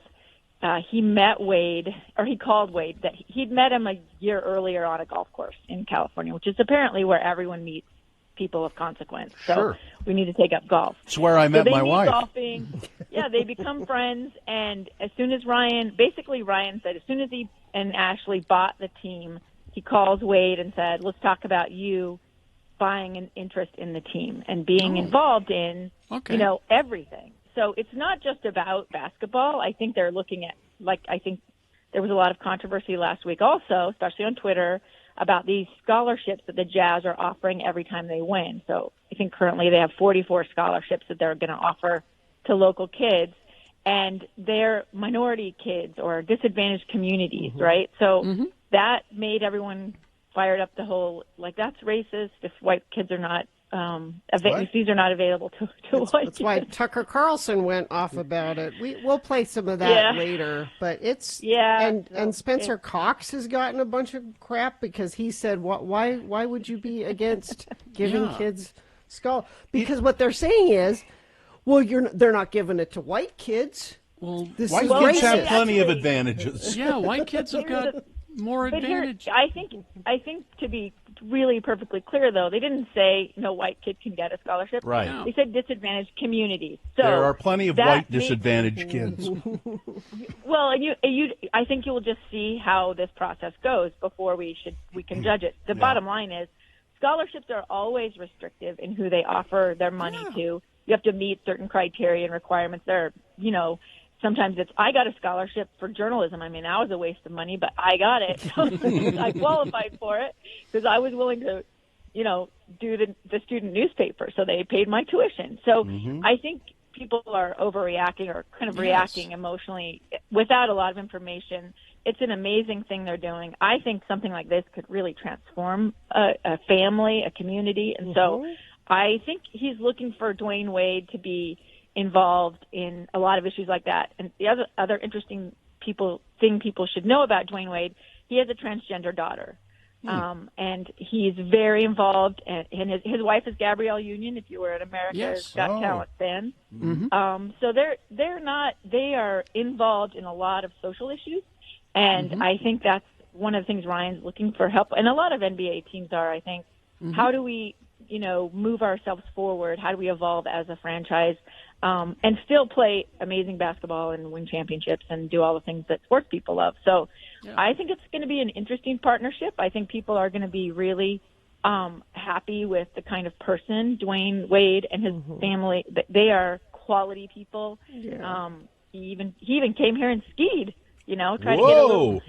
he met Wade, or he called Wade, that he'd met him a year earlier on a golf course in California, which is apparently where everyone meets people of consequence. So we need to take up golf. It's where I met my wife. Golfing. Yeah, they become friends, and as soon as Ryan said, as soon as he and Ashley bought the team, he calls Wade and said, let's talk about you buying an interest in the team and being involved in, everything. So it's not just about basketball. I think they're looking at, I think there was a lot of controversy last week also, especially on Twitter, about these scholarships that the Jazz are offering every time they win. So I think currently they have 44 scholarships that they're going to offer to local kids. And they're minority kids or disadvantaged communities, right? So that made everyone fired up the whole, that's racist if white kids are not, fees are not available to white kids. That's why Tucker Carlson went off about it. We'll play some of that later, but it's and Spencer Cox has gotten a bunch of crap because he said, why would you be against giving kids scholarship? Because what they're saying is, they're not giving it to white kids. Well, white kids have plenty of advantages. Yeah, white kids have got more advantage. I think to be really perfectly clear, though, they didn't say no white kid can get a scholarship. Right. No. They said disadvantaged communities. So there are plenty of white disadvantaged kids. Well, I think you will just see how this process goes before we can judge it. The bottom line is scholarships are always restrictive in who they offer their money to. You have to meet certain criteria and requirements. Sometimes I got a scholarship for journalism. I mean, that was a waste of money, but I got it. I qualified for it because I was willing to, do the student newspaper. So they paid my tuition. So I think people are overreacting or kind of reacting emotionally without a lot of information. It's an amazing thing they're doing. I think something like this could really transform a family, a community. And so I think he's looking for Dwayne Wade to be involved in a lot of issues like that. And the other interesting thing people should know about Dwayne Wade, he has a transgender daughter. And he's very involved, and his wife is Gabrielle Union, if you were an America's Got Talent fan. So they are involved in a lot of social issues, and I think that's one of the things Ryan's looking for help, and a lot of NBA teams are, I think. How do we, move ourselves forward? How do we evolve as a franchise? And still play amazing basketball and win championships and do all the things that sports people love. So I think it's going to be an interesting partnership. I think people are going to be really happy with the kind of person Dwayne Wade and his family. They are quality people. Yeah. He even came here and skied. Try to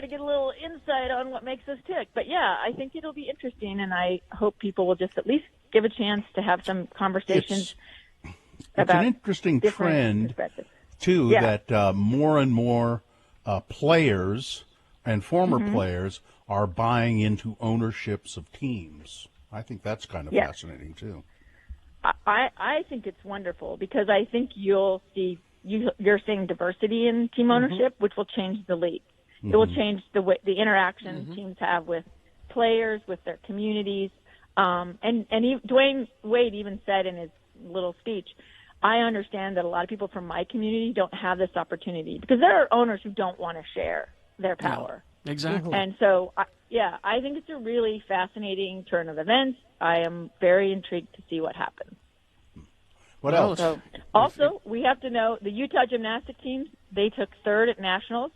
get a little insight on what makes us tick. But I think it'll be interesting, and I hope people will just at least give a chance to have some conversations. It's an interesting trend, too, that more and more players and former players are buying into ownerships of teams. I think that's kind of fascinating, too. I think it's wonderful because I think you're seeing diversity in team ownership, which will change the league. It will change the interactions teams have with players, with their communities. Dwayne Wade even said in his little speech, I understand that a lot of people from my community don't have this opportunity because there are owners who don't want to share their power. Yeah, exactly. And so, I think it's a really fascinating turn of events. I am very intrigued to see what happens. What else? So, also, we have to know the Utah gymnastic teams, they took third at nationals.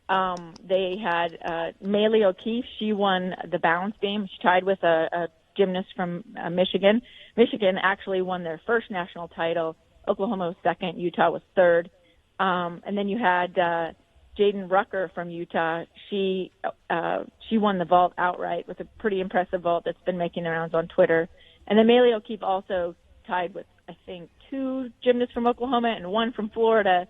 They had Maylee O'Keefe. She won the balance beam. She tied with a gymnast from Michigan. Michigan actually won their first national title. Oklahoma was second. Utah was third. And then you had Jaden Rucker from Utah. She won the vault outright with a pretty impressive vault that's been making the rounds on Twitter. And then Maylee O'Keefe also tied with, I think, 2 gymnasts from Oklahoma and 1 from Florida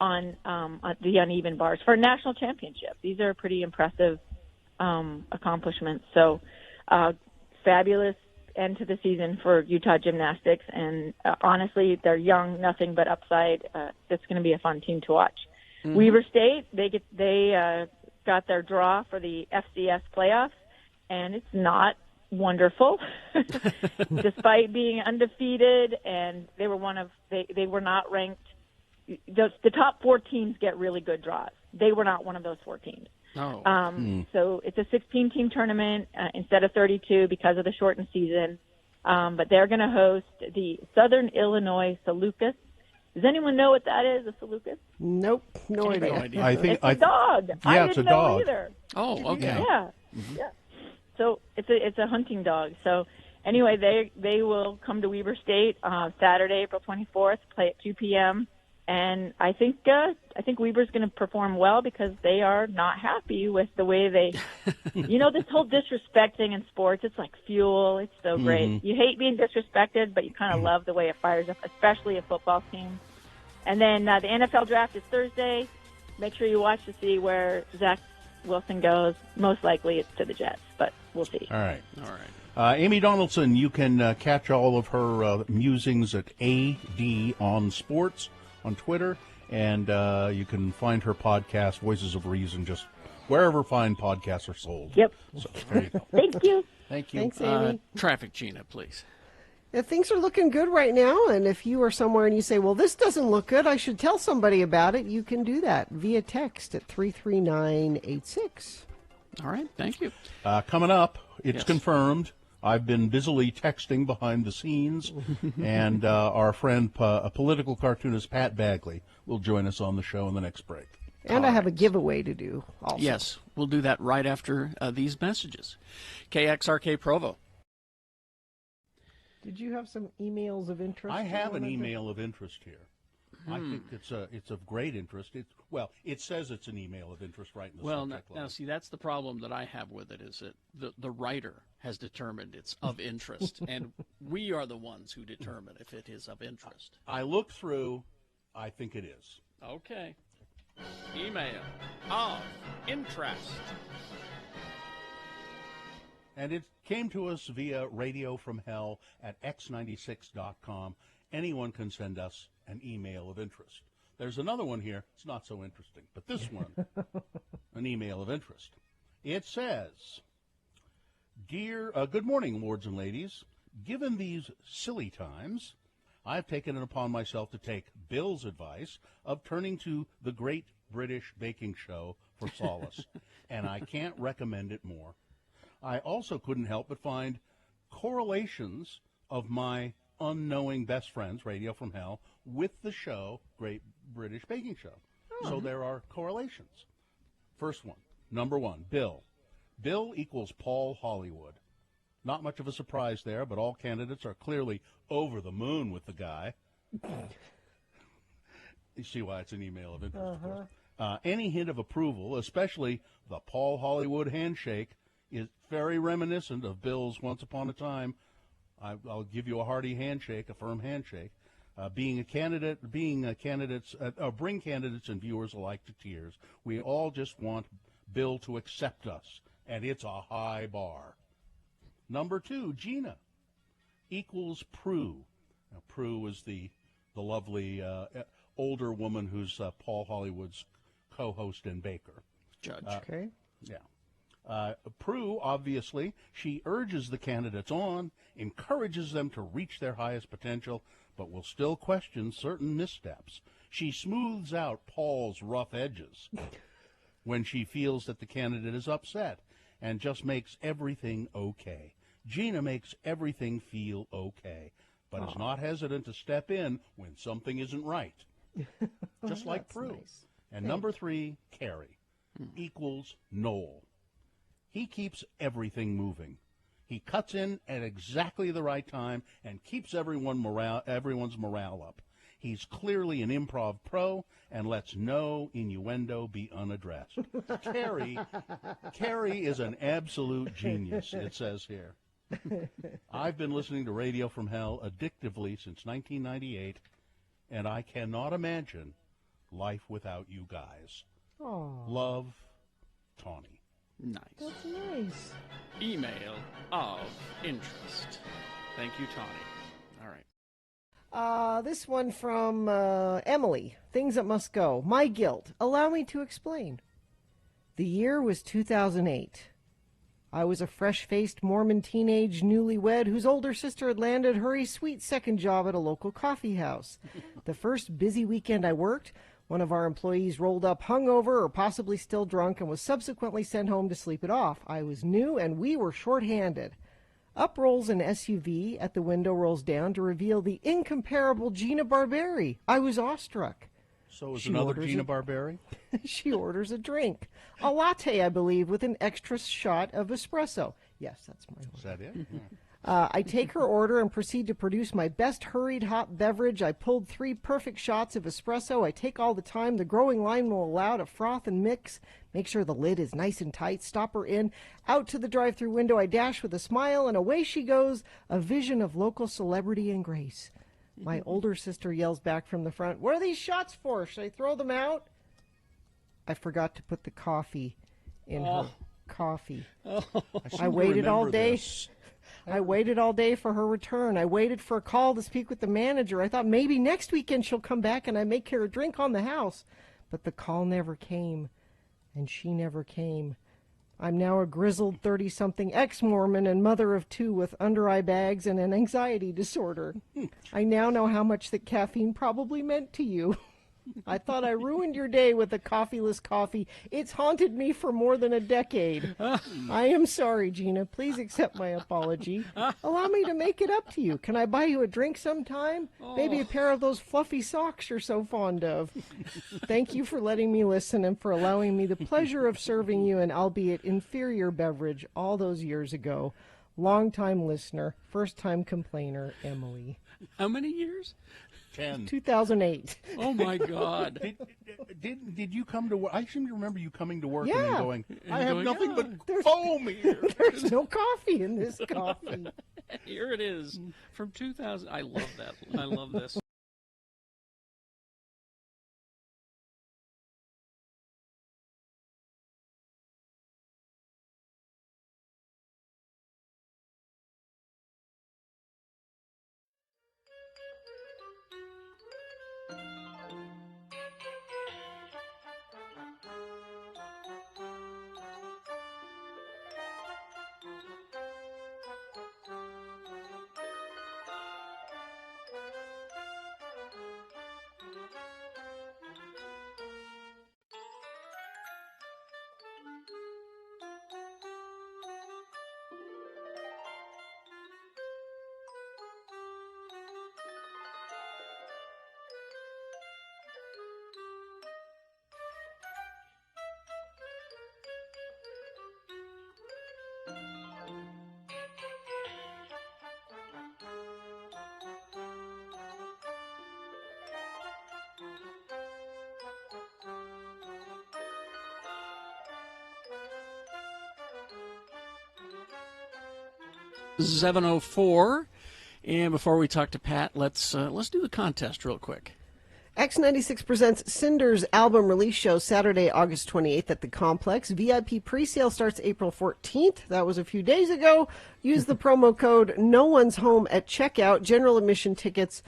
on the uneven bars for a national championship. These are pretty impressive accomplishments. So fabulous end to the season for Utah gymnastics. And honestly, they're young, nothing but upside. It's going to be a fun team to watch. Weber State, they got their draw for the FCS playoffs, and it's not wonderful, despite being undefeated. And they were they were not ranked. The top 4 teams get really good draws. They were not one of those 4 teams. Oh. So it's a 16-team tournament instead of 32 because of the shortened season. But they're going to host the Southern Illinois Salukis. Does anyone know what that is, a Salukis? Nope, no idea. I think it's a dog. I it's didn't a know dog. either. Oh, okay. Yeah. Yeah. So it's a hunting dog. So anyway, they will come to Weber State Saturday, April 24th, play at 2 p.m. And I think Weber's going to perform well because they are not happy with the way they, this whole disrespecting in sports. It's like fuel. It's so great. You hate being disrespected, but you kind of love the way it fires up, especially a football team. And then the NFL draft is Thursday. Make sure you watch to see where Zach Wilson goes. Most likely it's to the Jets, but we'll see. All right. Amy Donaldson, you can catch all of her musings at AD on Sports on Twitter, and you can find her podcast, Voices of Reason, just wherever fine podcasts are sold. Yep. So, there you go. Thank you. Thank you. Thanks, Amy. Traffic, Gina, please. Yeah, things are looking good right now, and if you are somewhere and you say, well, this doesn't look good, I should tell somebody about it, you can do that via text at 33986. All right, thank you. Coming up, it's Yes. confirmed. I've been busily texting behind the scenes, and our friend, political cartoonist Pat Bagley, will join us on the show in the next break. And I have a giveaway to do also. Yes, we'll do that right after these messages. KXRK Provo. Did you have some emails of interest? I you have an wanted to- email of interest here. I think it's of great interest. It says it's an email of interest right in the subject line. Now, see, that's the problem that I have with it is that the writer has determined it's of interest, and we are the ones who determine if it is of interest. I looked through. I think it is. Okay. Email of interest. And it came to us via Radio from Hell at x96.com. Anyone can send us an email of interest. There's another one here. It's not so interesting, but this one, an email of interest. It says, Dear, good morning, lords and ladies. Given these silly times, I've taken it upon myself to take Bill's advice of turning to the Great British Baking Show for solace, and I can't recommend it more. I also couldn't help but find correlations of my unknowing best friends, Radio from Hell, with the show Great British Baking Show. So there are correlations. First one, number 1, Bill. Bill equals Paul Hollywood. Not much of a surprise there, but all candidates are clearly over the moon with the guy. You see why it's an email of interest, of course. Any hint of approval, especially the Paul Hollywood handshake, is very reminiscent of Bill's Once Upon a Time. I'll give you a hearty handshake, a firm handshake. Bring candidates and viewers alike to tears. We all just want Bill to accept us, and it's a high bar. Number 2, Gina equals Prue. Now, Prue was the lovely older woman who's Paul Hollywood's co-host and baker. Judge. Okay. Yeah. Prue, obviously, she urges the candidates on, encourages them to reach their highest potential, but will still question certain missteps. She smooths out Paul's rough edges when she feels that the candidate is upset and just makes everything okay. Gina makes everything feel okay, but is not hesitant to step in when something isn't right. Just like That's Prue. nice. And number 3, Carrie, equals Noel. He keeps everything moving. He cuts in at exactly the right time and keeps everyone's morale up. He's clearly an improv pro and lets no innuendo be unaddressed. Carrie is an absolute genius, it says here. I've been listening to Radio from Hell addictively since 1998, and I cannot imagine life without you guys. Aww. Love, Tawny. Nice. That's nice. Email of interest. Thank you, Tawny. All right. This one from Emily. Things that must go. My guilt. Allow me to explain. The year was 2008. I was a fresh-faced Mormon teenage newlywed whose older sister had landed her a sweet second job at a local coffee house. The first busy weekend I worked, one of our employees rolled up hungover or possibly still drunk and was subsequently sent home to sleep it off. I was new and we were short-handed. Up rolls an SUV, at the window rolls down to reveal the incomparable Gina Barberi. I was awestruck. So is She another orders Gina a- Barberi? She orders a drink. A latte, I believe, with an extra shot of espresso. Yes, that's my order. Is that it? Yeah. I take her order and proceed to produce my best hurried hot beverage. I pulled 3 perfect shots of espresso. I take all the time the growing line will allow to froth and mix. Make sure the lid is nice and tight. Stop her in. Out to the drive-thru window I dash with a smile, and away she goes, a vision of local celebrity and grace. My older sister yells back from the front, "What are these shots for? Should I throw them out?" I forgot to put the coffee in her coffee. I waited all day. I waited all day for her return. I waited for a call to speak with the manager. I thought maybe next weekend she'll come back and I make her a drink on the house. But the call never came, and she never came. I'm now a grizzled 30-something ex-Mormon and mother of 2 with under-eye bags and an anxiety disorder. I now know how much that caffeine probably meant to you. I thought I ruined your day with a coffeeless coffee. It's haunted me for more than a decade. I am sorry, Gina. Please accept my apology. Allow me to make it up to you. Can I buy you a drink sometime? Maybe a pair of those fluffy socks you're so fond of. Thank you for letting me listen and for allowing me the pleasure of serving you an albeit inferior beverage all those years ago. Long-time listener, first-time complainer, Emily. How many years? 10. 2008. Oh, my God. Did you come to work? I seem to remember you coming to work and Yeah. then going, I have going, nothing "Ah, but foam here. There's no coffee in this coffee. Here it is from 2000. I love that. I love this. .704, and before we talk to Pat, let's do the contest real quick. X96 presents Cinder's album release show Saturday, August 28th at the Complex. VIP pre-sale starts April 14th. That was a few days ago. Use the promo code No One's Home at checkout. General admission tickets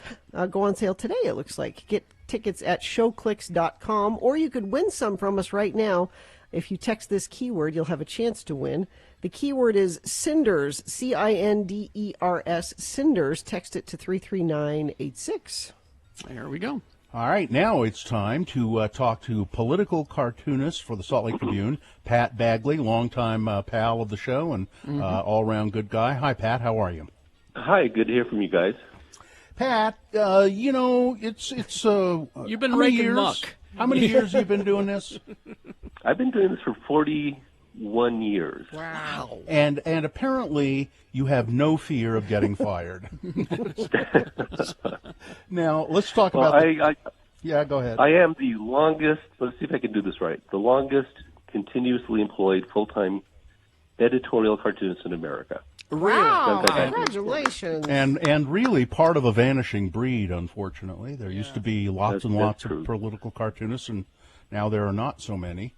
go on sale today, it looks like. Get tickets at showclicks.com, or you could win some from us right now. If you text this keyword, you'll have a chance to win. The keyword is Cinders, C-I-N-D-E-R-S, Cinders. Text it to 33986. There we go. All right, now it's time to talk to political cartoonist for the Salt Lake Tribune, Pat Bagley, longtime pal of the show and all-around good guy. Hi, Pat. How are you? Hi. Good to hear from you guys. Pat, it's you've been how many raking years? muck. How many years have you been doing this? I've been doing this for 41 years. Wow. And apparently you have no fear of getting fired. Now, let's talk about... Yeah, go ahead. I am the longest, let's see if I can do this right, the longest continuously employed full-time editorial cartoonist in America. Wow, congratulations. And really part of a vanishing breed, unfortunately. There used to be lots and lots of political cartoonists, and now there are not so many.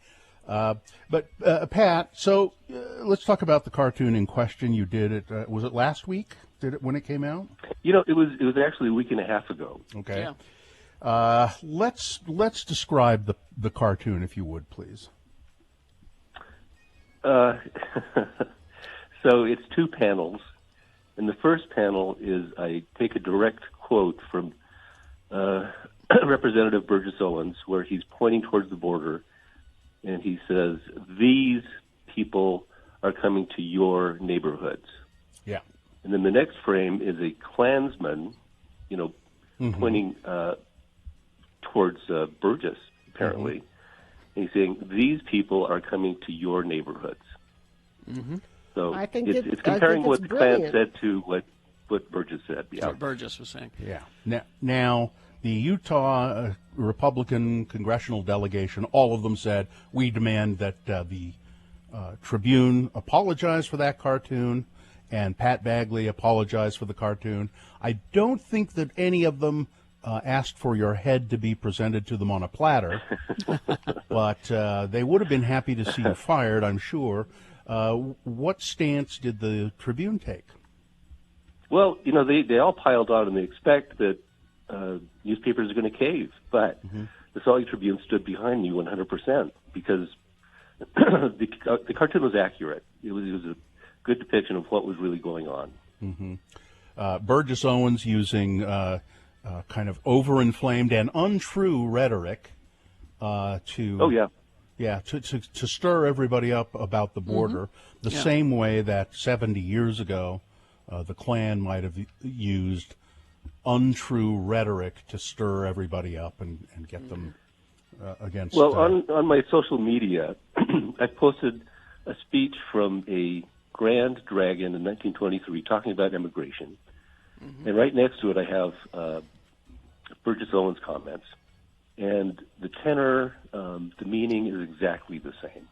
But Pat, so let's talk about the cartoon in question. You did it, was it last week? Did it when it came out? You know, it was actually a week and a half ago. Okay. Let's describe the cartoon, if you would, please. So it's two panels, and the first panel is I take a direct quote from Representative Burgess Owens, where he's pointing towards the border, and he says, "These people are coming to your neighborhoods." Yeah. And then the next frame is a Klansman, pointing towards Burgess, apparently. And he's saying, "These people are coming to your neighborhoods." Mm-hmm. So I think it's comparing what the Klan said to what Burgess said. Yeah. What Burgess was saying. Yeah. Now the Utah Republican congressional delegation, all of them said, we demand that the Tribune apologize for that cartoon and Pat Bagley apologize for the cartoon. I don't think that any of them asked for your head to be presented to them on a platter, but they would have been happy to see you fired, I'm sure. What stance did the Tribune take? Well, they all piled on, and they expect that newspapers are going to cave. But the Salt Lake Tribune stood behind me 100% because the cartoon was accurate. It was a good depiction of what was really going on. Burgess Owens using kind of overinflamed and untrue rhetoric to stir everybody up about the border, the same way that 70 years ago the Klan might have used untrue rhetoric to stir everybody up and get them against... Well, on my social media, I posted a speech from a Grand Dragon in 1923 talking about immigration. And right next to it I have Burgess Owens' comments. And the tenor, the meaning is exactly the same.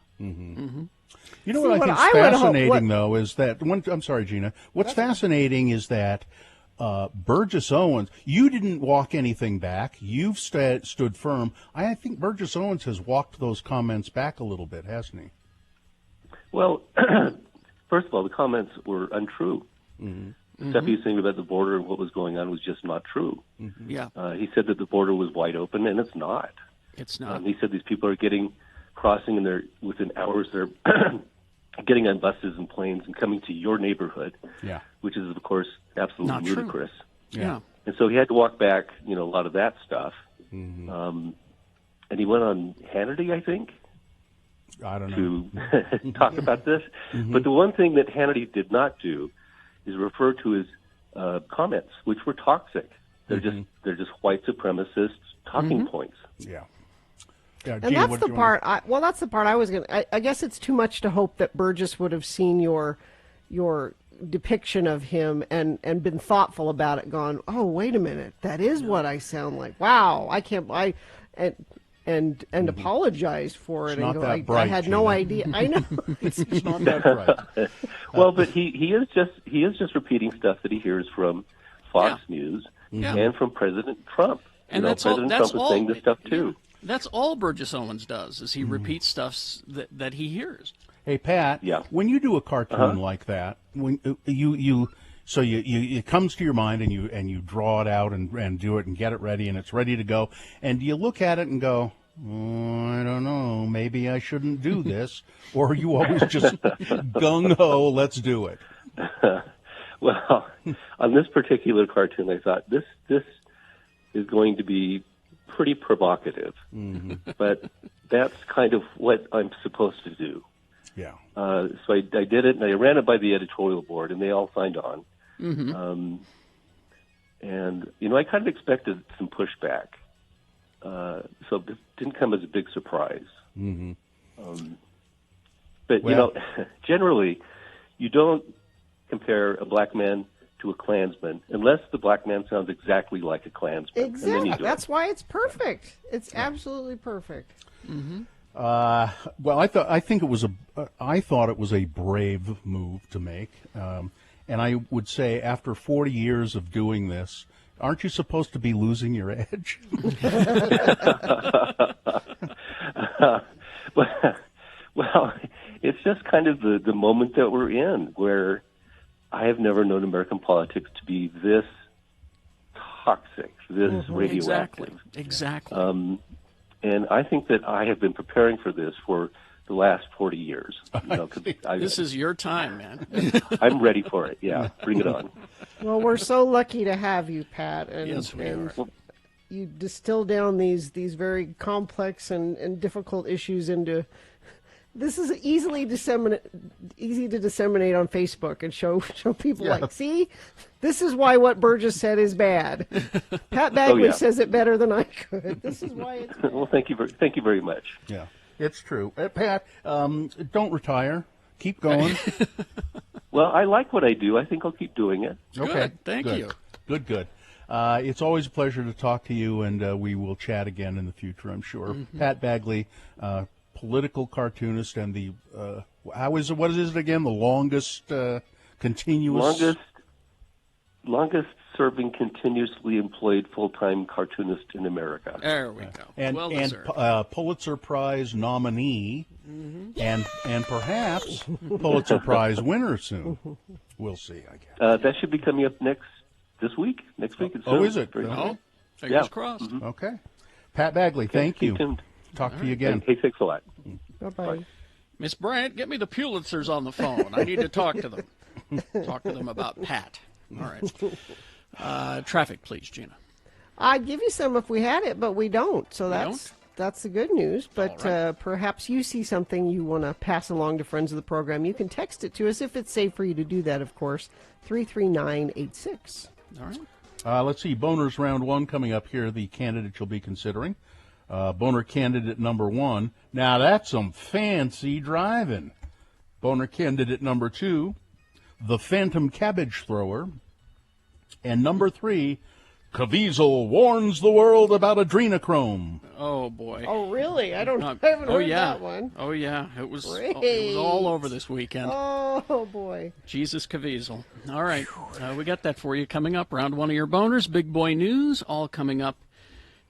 You know what I think is fascinating, though, is that... I'm sorry, Gina. What's fascinating is that Burgess Owens, you didn't walk anything back. You've stood firm. I think Burgess Owens has walked those comments back a little bit, hasn't he? Well, first of all, the comments were untrue. Stuff he was saying about the border and what was going on was just not true. Yeah. He said that the border was wide open, and it's not. It's not. He said these people are crossing, and they're within hours they're getting on buses and planes and coming to your neighborhood. Yeah. Which is, of course, absolutely Not ludicrous. True. Yeah. And so he had to walk back, a lot of that stuff. And he went on Hannity, I think. I don't know. To talk about this. But the one thing that Hannity did not do is refer to his comments, which were toxic. They're just white supremacist talking points. Yeah. And that's the part. That's the part I was going to. I guess it's too much to hope that Burgess would have seen your depiction of him and been thoughtful about it. Gone. Oh, wait a minute. That is what I sound like. Wow. I can't. And apologize for it. It's not and go, that bright, I had no idea. I know. It's not that bright. Well, but he is just repeating stuff that he hears from Fox News and from President Trump. And President Trump was saying this stuff too. That's all Burgess Owens does, is he repeats stuff that he hears. Hey, Pat, when you do a cartoon like that, when you it comes to your mind and you draw it out and do it and get it ready and it's ready to go, and you look at it and go, I don't know, maybe I shouldn't do this, or you always just gung-ho, let's do it? Well, on this particular cartoon, I thought this is going to be pretty provocative, but that's kind of what I'm supposed to do. Yeah. So I did it, and I ran it by the editorial board, and they all signed on. And, I kind of expected some pushback. So it didn't come as a big surprise. But, generally, you don't compare a black man to a Klansman unless the black man sounds exactly like a Klansman. Exactly. That's why it's perfect. It's absolutely perfect. Well, I thought it was a brave move to make, and I would say after 40 years of doing this, aren't you supposed to be losing your edge? Well, it's just kind of the moment that we're in, where I have never known American politics to be this toxic, this radioactive. Exactly. And I think that I have been preparing for this for the last 40 years. This is your time, man. I'm ready for it. Yeah, bring it on. Well, we're so lucky to have you, Pat. And, yes, we are. You distill down these very complex and difficult issues into. This is easy to disseminate on Facebook and show people like, see, this is why what Burgess said is bad. Pat Bagley says it better than I could. This is why it's bad. Well, thank you very much. Yeah, it's true. Pat, don't retire. Keep going. Well, I like what I do. I think I'll keep doing it. Okay, good. Thank you. Good. It's always a pleasure to talk to you, and we will chat again in the future, I'm sure. Pat Bagley, political cartoonist, and the what is it again? The longest continuous longest serving continuously employed full-time cartoonist in America. There we go. And well and deserved. Pulitzer Prize nominee, and perhaps Pulitzer Prize winner soon. We'll see, I guess. That should be coming up this week. Next week. Is it? Fingers crossed. Okay. Pat Bagley, thank you. Tuned. Talk to you again. Hey, thanks a lot. Bye-bye. Miss Bryant, get me the Pulitzers on the phone. I need to talk to them. Talk to them about Pat. All right. Traffic, please, Gina. I'd give you some if we had it, but we don't. So that's the good news. But right. Perhaps you see something you want to pass along to friends of the program. You can text it to us if it's safe for you to do that, of course. 33986. All right. Let's see. Boners round one coming up here. The candidate you'll be considering. Boner candidate number 1. Now that's some fancy driving. Boner candidate number 2, the Phantom Cabbage Thrower. And number 3, Caviezel warns the world about adrenochrome. Oh, boy. Oh, really? I haven't heard that one. Oh, yeah. It was Great. all over this weekend. Oh, boy. Jesus Caviezel. All right. We got that for you coming up. Round one of your boners. Big boy news. All coming up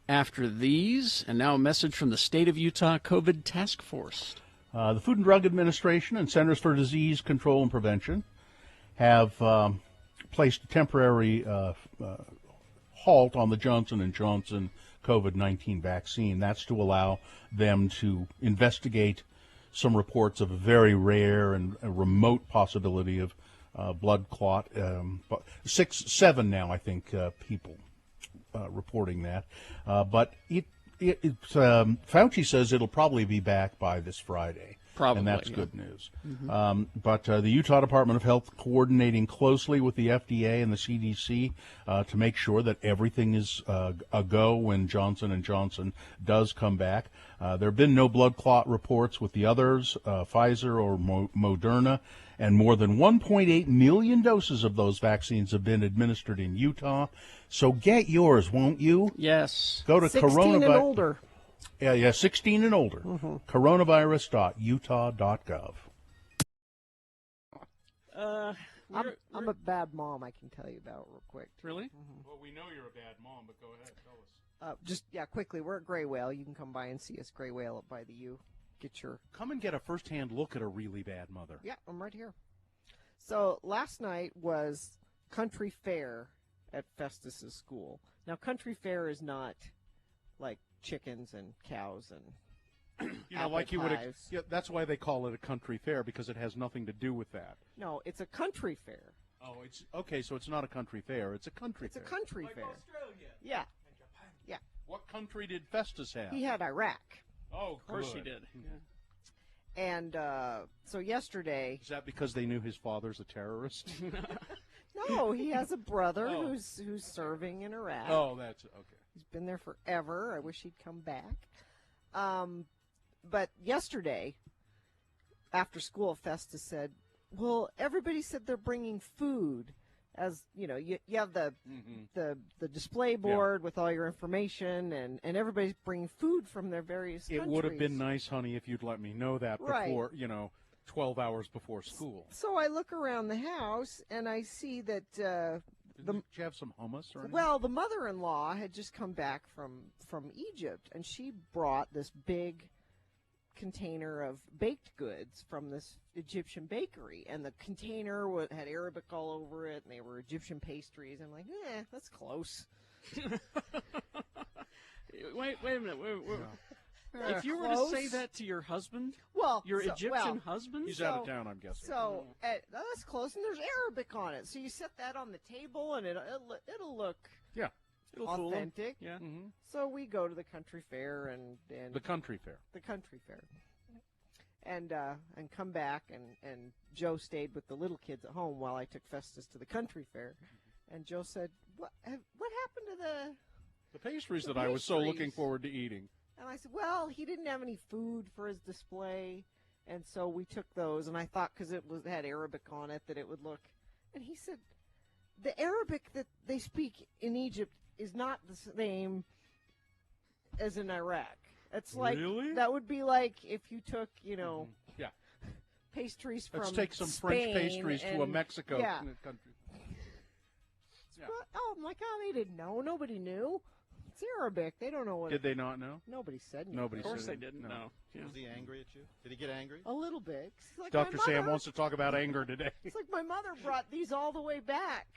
after these. And now a message from the State of Utah COVID Task Force. The Food and Drug Administration and Centers for Disease Control and Prevention have placed a temporary halt on the Johnson & Johnson COVID-19 vaccine. That's to allow them to investigate some reports of a very rare and a remote possibility of blood clot. 7 now, I think, people reporting that. But Fauci says it'll probably be back by this Friday. Probably, and that's yeah. good news. Mm-hmm. But the Utah Department of Health coordinating closely with the FDA and the CDC to make sure that everything is a go when Johnson & Johnson does come back. There have been no blood clot reports with the others, Pfizer or Moderna, and more than 1.8 million doses of those vaccines have been administered in Utah. So get yours, won't you? Yes. Go to 16 and older. Yeah, 16 and older. Mm-hmm. Coronavirus.utah.gov. I'm a bad mom, I can tell you about real quick. Really? Mm-hmm. Well, we know you're a bad mom, but go ahead, tell us. Quickly, we're at Gray Whale. You can come by and see us, Gray Whale up by the U. Come and get a first-hand look at a really bad mother. Yeah, I'm right here. So last night was country fair at Festus's school. Now, country fair is not like chickens and cows and like you would. Yeah, that's why they call it a country fair, because it has nothing to do with that. No, it's a country fair. Oh, it's okay. So it's not a country fair. It's a country fair. It's a country fair. Australia. Yeah. Yeah. What country did Festus have? He had Iraq. Oh, of course good. he did. Yeah. And so yesterday. Is that because they knew his father's a terrorist? No, he has a brother who's serving in Iraq. Oh, that's okay. He's been there forever. I wish he'd come back. But yesterday, after school, Festus said, "Well, everybody said they're bringing food." As you know, you have the display board with all your information, and everybody's bringing food from their various countries. It would have been nice, honey, if you'd let me know that before, 12 hours before school. So I look around the house, and I see that Did you have some hummus or anything? Well, the mother-in-law had just come back from Egypt, and she brought this big container of baked goods from this Egyptian bakery, and the container had Arabic all over it, and they were Egyptian pastries. I'm like, that's close. Wait a minute. If you were to say that to your husband, your Egyptian husband, he's out of town, I'm guessing. So that's close, and there's Arabic on it. So you set that on the table, and it'll look it'll authentic. Yeah. Mm-hmm. So we go to the country fair and the country fair. The country fair. And come back, and Joe stayed with the little kids at home while I took Festus to the country fair. And Joe said, "What happened to the pastries that I was so looking forward to eating?" And I said, "Well, he didn't have any food for his display, and so we took those. And I thought because it had Arabic on it that it would look." And he said, "The Arabic that they speak in Egypt is not the same as in Iraq. It's like that would be like if you took, pastries from Let's take some Spain French pastries to a Mexico country." Yeah. I'm like, they didn't know. Nobody knew. It's Arabic. They don't know what. Did they not know? Nobody said anything. Nobody. Of course said they didn't know. Yeah. Was he angry at you? Did he get angry? A little bit. Like, Dr. Sam wants to talk about anger today. It's like my mother brought these all the way back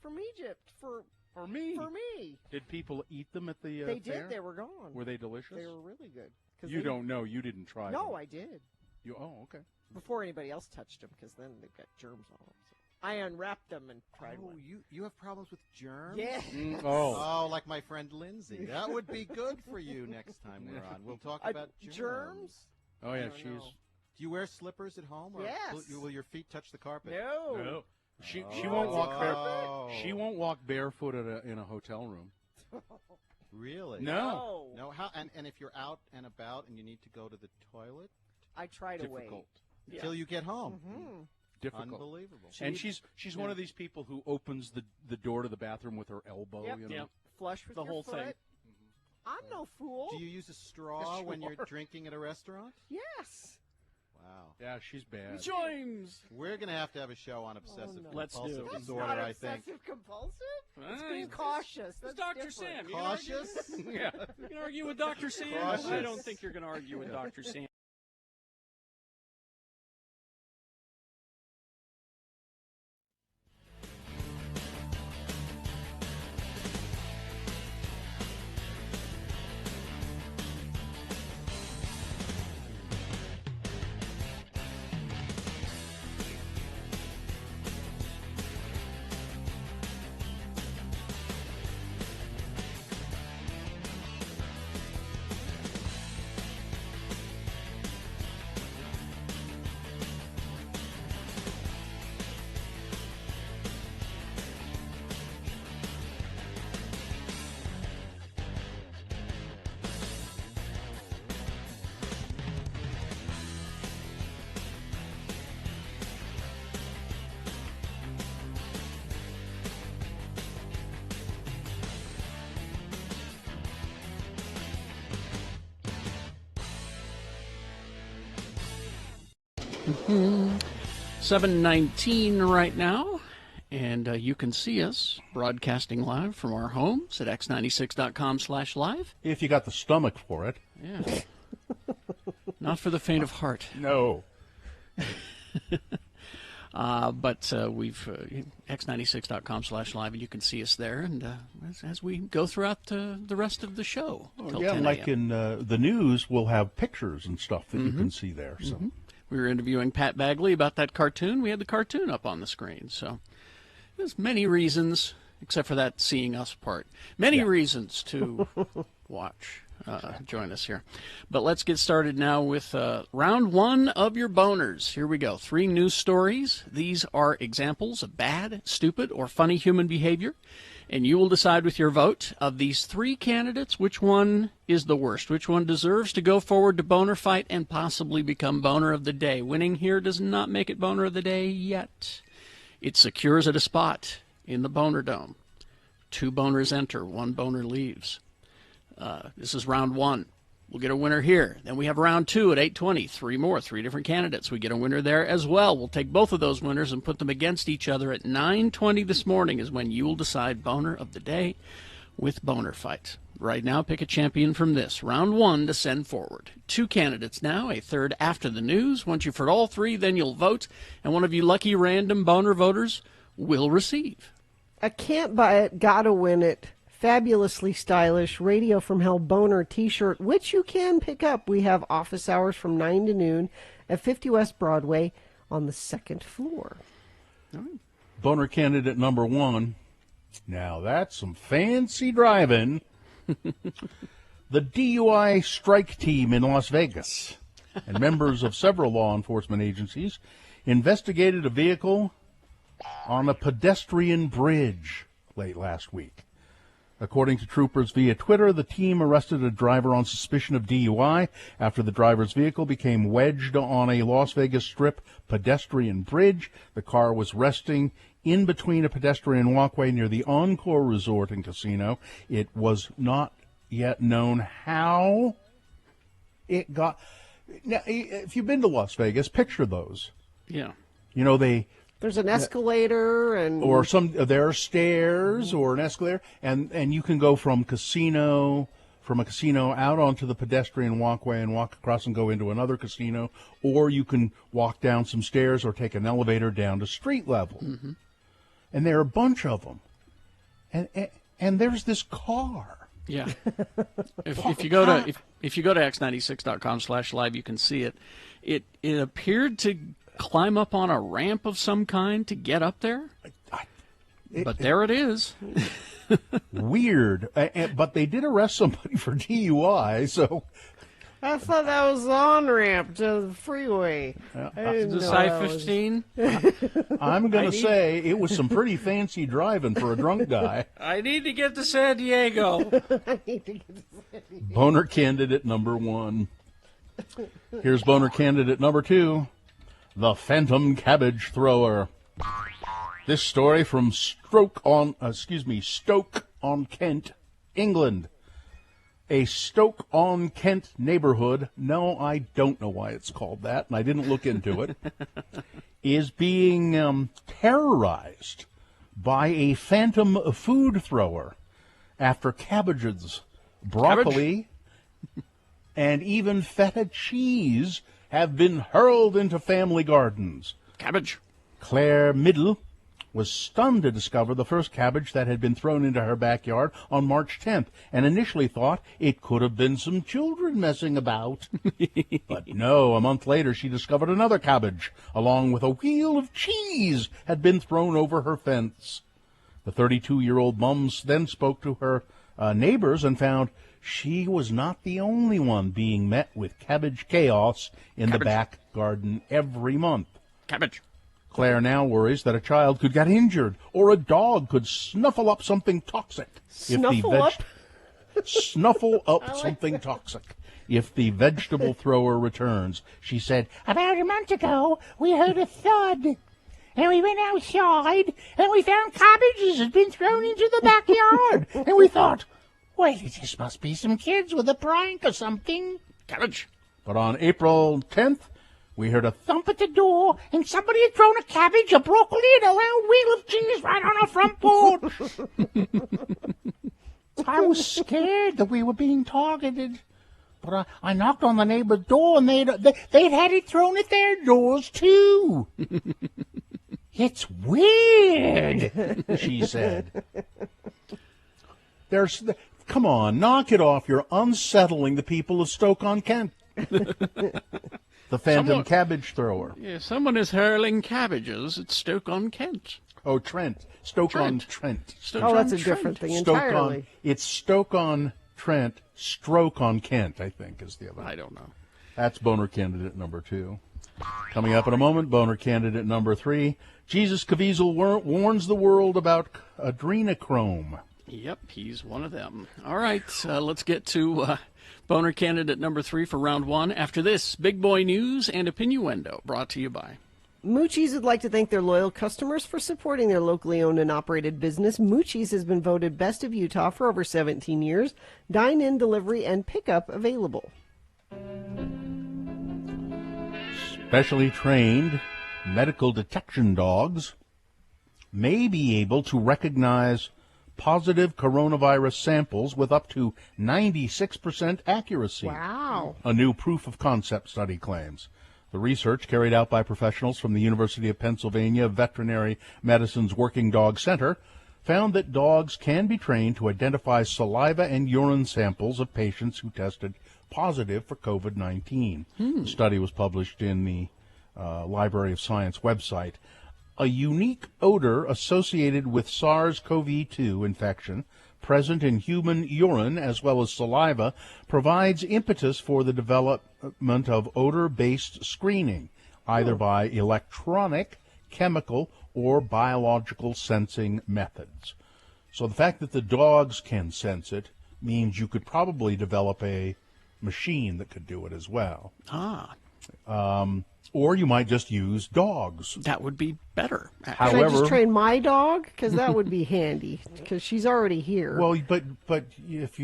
from Egypt for me. For me. Did people eat them at the They fair? did. They were gone. Were they delicious? They were really good. You don't know. You didn't try them. No, I did. Okay. Before anybody else touched them, because then they've got germs on them. So I unwrapped them and tried one. You have problems with germs? Yeah. Oh, like my friend Lindsay. That would be good for you next time we're on. We'll talk about germs. Oh, yeah, Do you wear slippers at home? Or yes. Will your feet touch the carpet? No. She won't walk barefoot. She won't walk barefoot in a hotel room. Really? No. No. How? And if you're out and about and you need to go to the toilet, I try to wait till you get home. Mm-hmm. Difficult. Unbelievable. And she's one of these people who opens the door to the bathroom with her elbow. Yep. Flush with the your whole foot. thing. I'm no fool. Do you use a straw when you're drinking at a restaurant? Yes. Wow. Yeah, she's bad. James! We're going to have a show on obsessive compulsive That's disorder, not I think. Obsessive compulsive? It's being cautious. That's Dr. different. Sam. Cautious? You can argue with Dr. Sam? Cautious. I don't think you're going to argue with Dr. Sam. Mm-hmm. 7:19 right now, And you can see us broadcasting live from our homes at x96.com/live. If you got the stomach for it. Yeah. Not for the faint of heart. No. But we've x96.com/live, and you can see us there. And as we go throughout the rest of the show, till 10 like a.m. in the news, we'll have pictures and stuff that you can see there. So we were interviewing Pat Bagley about that cartoon. We had the cartoon up on the screen. So there's many reasons, except for that seeing us part. Many reasons to watch. Join us here. But let's get started now with round one of your boners. Here we go. 3 news stories. These are examples of bad, stupid, or funny human behavior. And you will decide with your vote of these 3 candidates which one is the worst, which one deserves to go forward to boner fight and possibly become boner of the day. Winning here does not make it boner of the day yet. It secures it a spot in the Boner Dome. 2 boners enter, 1 boner leaves. This is round 1. We'll get a winner here. Then we have round 2 at 8:20. 3 more, 3 different candidates. We get a winner there as well. We'll take both of those winners and put them against each other at 9:20 this morning is when you will decide boner of the day with Boner Fight. Right now, pick a champion from this. Round 1 to send forward. 2 candidates now, a third after the news. Once you've heard all 3, then you'll vote, and one of you lucky random boner voters will receive. I can't buy it, gotta win it. Fabulously stylish Radio from Hell Boner t-shirt, which you can pick up. We have office hours from 9 to noon at 50 West Broadway on the 2nd floor. Boner candidate number 1. Now that's some fancy driving. The DUI strike team in Las Vegas and members of several law enforcement agencies investigated a vehicle on a pedestrian bridge late last week. According to troopers via Twitter, the team arrested a driver on suspicion of DUI after the driver's vehicle became wedged on a Las Vegas Strip pedestrian bridge. The car was resting in between a pedestrian walkway near the Encore Resort and Casino. It was not yet known how it got... Now, if you've been to Las Vegas, picture those. Yeah. You know, there's an escalator or there are stairs or an escalator, and you can go from a casino out onto the pedestrian walkway and walk across and go into another casino, or you can walk down some stairs or take an elevator down to street level. Mm-hmm. And there are a bunch of them, and there's this car. Yeah. If you go to x96.com/live, you can see it. It appeared to climb up on a ramp of some kind to get up there, but there it is. Weird, but they did arrest somebody for DUI, so... I thought that was the on-ramp to the freeway. This I-15? I'm going to say it was some pretty fancy driving for a drunk guy. I need to get to San Diego. Boner candidate number 1. Here's boner candidate number 2. The Phantom Cabbage Thrower. This story from Stoke-on-Kent, England. A Stoke-on-Kent neighborhood, no, I don't know why it's called that, and I didn't look into it, is being terrorized by a phantom food thrower after cabbages, broccoli, and even feta cheese have been hurled into family gardens. Cabbage. Claire Middle was stunned to discover the first cabbage that had been thrown into her backyard on March 10th and initially thought it could have been some children messing about. But no, a month later she discovered another cabbage, along with a wheel of cheese, had been thrown over her fence. The 32-year-old mom then spoke to her neighbors and found she was not the only one being met with cabbage chaos in the back garden every month. Cabbage. Claire now worries that a child could get injured or a dog could snuffle up something toxic. Snuffle up something toxic if the vegetable thrower returns. She said, "About a month ago, we heard a thud, and we went outside, and we found cabbages had been thrown into the backyard, and we thought, well, this must be some kids with a prank or something." Cabbage. But on April 10th, We heard a thump at the door, and somebody had thrown a cabbage, a broccoli, and a little wheel of cheese right on our front porch. I was scared that we were being targeted. But I knocked on the neighbor's door, and they'd had it thrown at their doors, too. It's weird, she said. Come on, knock it off. You're unsettling the people of Stoke-on-Kent. The phantom cabbage thrower. Yeah, someone is hurling cabbages at Stoke-on-Kent. Oh, Trent. Stoke-on-Trent. That's a different thing entirely. It's Stoke-on-Trent, Stroke-on-Kent, I think, is the other. I don't know. That's boner candidate number 2. Coming up in a moment, boner candidate number 3. Jesus Caviezel warns the world about adrenochrome. Yep, he's one of them. All right, let's get to boner candidate number 3 for round 1. After this, Big Boy News and Opinioendo, brought to you by Moochie's would like to thank their loyal customers for supporting their locally owned and operated business. Moochie's has been voted Best of Utah for over 17 years. Dine-in, delivery, and pickup available. Specially trained medical detection dogs may be able to recognize positive coronavirus samples with up to 96% accuracy. Wow. A new proof of concept study claims. The research, carried out by professionals from the University of Pennsylvania Veterinary Medicine's Working Dog Center, found that dogs can be trained to identify saliva and urine samples of patients who tested positive for COVID-19. The study was published in the Library of Science website. A unique odor associated with SARS-CoV-2 infection present in human urine as well as saliva provides impetus for the development of odor-based screening, either by electronic, chemical, or biological sensing methods. So the fact that the dogs can sense it means you could probably develop a machine that could do it as well. Or you might just use dogs. That would be better. However, should I just train my dog? Because that would be handy. Because she's already here. Well, but if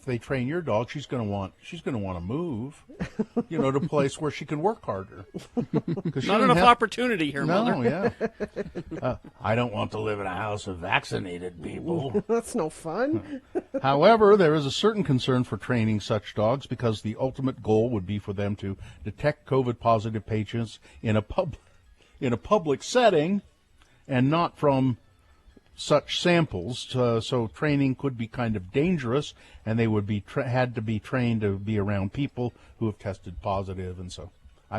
they train your dog, she's going to want to move, to a place where she can work harder. Not enough opportunity here, Mother. No, yeah. I don't want to live in a house of vaccinated people. That's no fun. However, there is a certain concern for training such dogs because the ultimate goal would be for them to detect COVID-positive patients in a public setting and not from such samples. So training could be kind of dangerous, and they would be had to be trained to be around people who have tested positive, and so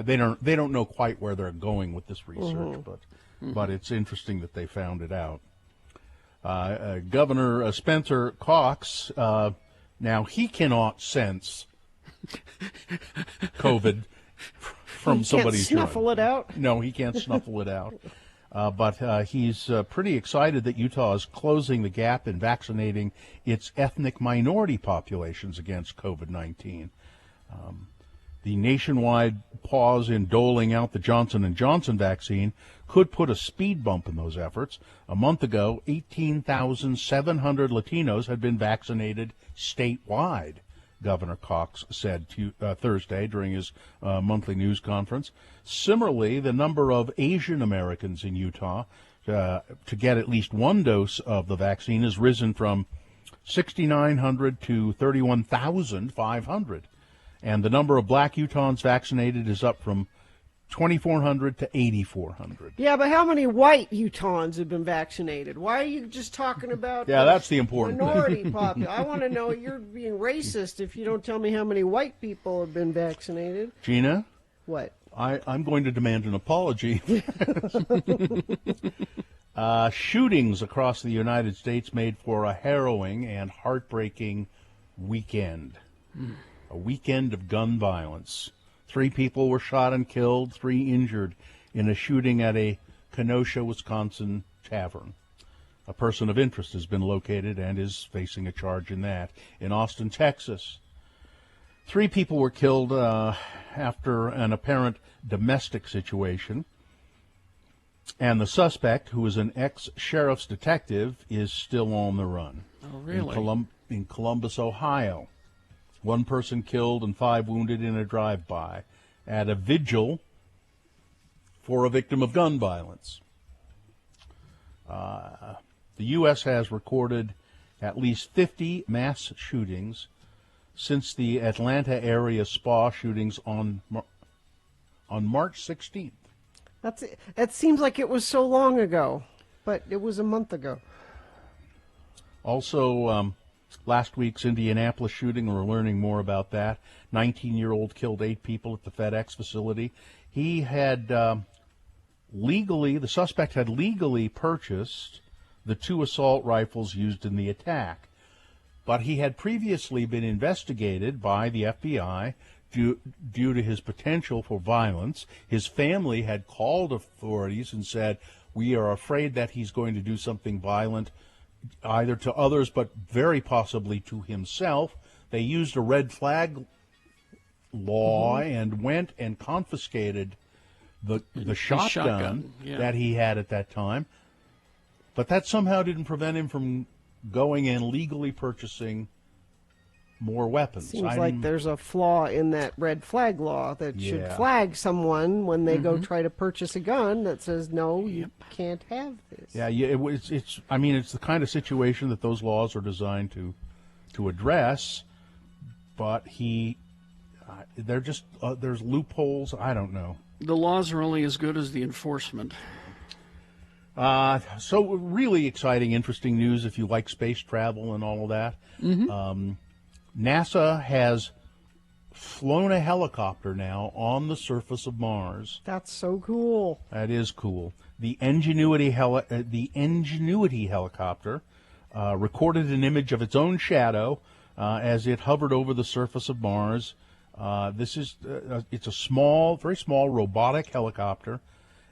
they don't know quite where they're going with this research, but it's interesting that they found it out. Governor Spencer Cox, now he cannot sense COVID from somebody's urine. He can't snuffle it out? No, he can't snuffle it out. But he's pretty excited that Utah is closing the gap in vaccinating its ethnic minority populations against COVID-19. The nationwide pause in doling out the Johnson & Johnson vaccine could put a speed bump in those efforts. A month ago, 18,700 Latinos had been vaccinated statewide, Governor Cox said Thursday during his monthly news conference. Similarly, the number of Asian Americans in Utah to get at least one dose of the vaccine has risen from 6,900 to 31,500. And the number of black Utahns vaccinated is up from 2,400 to 8,400. Yeah, but how many white Utahns have been vaccinated? Why are you just talking about that's the important minority thing. population? I want to know you're being racist if you don't tell me how many white people have been vaccinated. Gina? What? I'm going to demand an apology. Shootings across the United States made for a harrowing and heartbreaking weekend. A weekend of gun violence. 3 people were shot and killed, 3 injured in a shooting at a Kenosha, Wisconsin tavern. A person of interest has been located and is facing a charge in that. In Austin, Texas, 3 people were killed after an apparent domestic situation. And the suspect, who is an ex-sheriff's detective, is still on the run. Oh, really? In Columbus, Ohio. 1 person killed and 5 wounded in a drive-by at a vigil for a victim of gun violence. The U.S. has recorded at least 50 mass shootings since the Atlanta area spa shootings on March 16th. That seems like it was so long ago, but it was a month ago. Also, last week's Indianapolis shooting, we're learning more about that. 19-year-old killed 8 people at the FedEx facility. He had the suspect had legally purchased the 2 assault rifles used in the attack, but he had previously been investigated by the FBI due to his potential for violence. His family had called authorities and said, "We are afraid that he's going to do something violent, either to others, but very possibly to himself." They used a red flag law and went and confiscated the shotgun that he had at that time. But that somehow didn't prevent him from going and legally purchasing more weapons. Seems like there's a flaw in that red flag law that should flag someone when they go try to purchase a gun that says, no, you can't have this. Yeah, it's the kind of situation that those laws are designed to address, but there's loopholes. I don't know. The laws are only as good as the enforcement. So really exciting, interesting news if you like space travel and all of that. NASA has flown a helicopter now on the surface of Mars. That's so cool. That is cool. The Ingenuity helicopter recorded an image of its own shadow as it hovered over the surface of Mars. It's a very small robotic helicopter,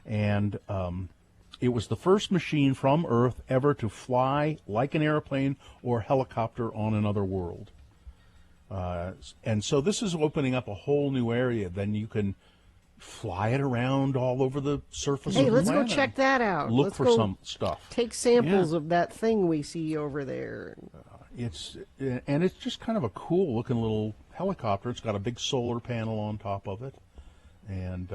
and it was the first machine from Earth ever to fly like an airplane or helicopter on another world. And so this is opening up a whole new area. Then you can fly it around all over the surface of the planet. Hey, let's go check that out. Let's go some stuff. Take samples of that thing we see over there. It's just kind of a cool looking little helicopter. It's got a big solar panel on top of it, and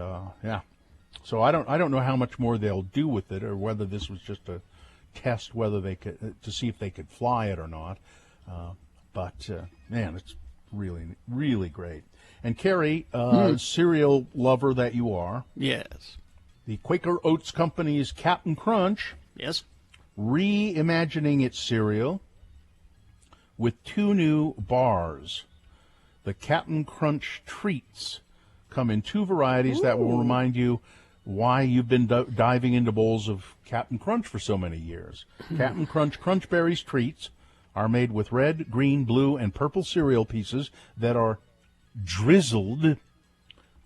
so I don't know how much more they'll do with it, or whether this was just a test whether they could to see if they could fly it or not. But man, it's really, really great. And Carrie, cereal lover that you are, yes, the Quaker Oats Company's Captain Crunch, yes, reimagining its cereal with 2 new bars. The Captain Crunch Treats come in 2 varieties that will remind you why you've been diving into bowls of Captain Crunch for so many years. Captain Crunch Crunch Berries Treats are made with red, green, blue, and purple cereal pieces that are drizzled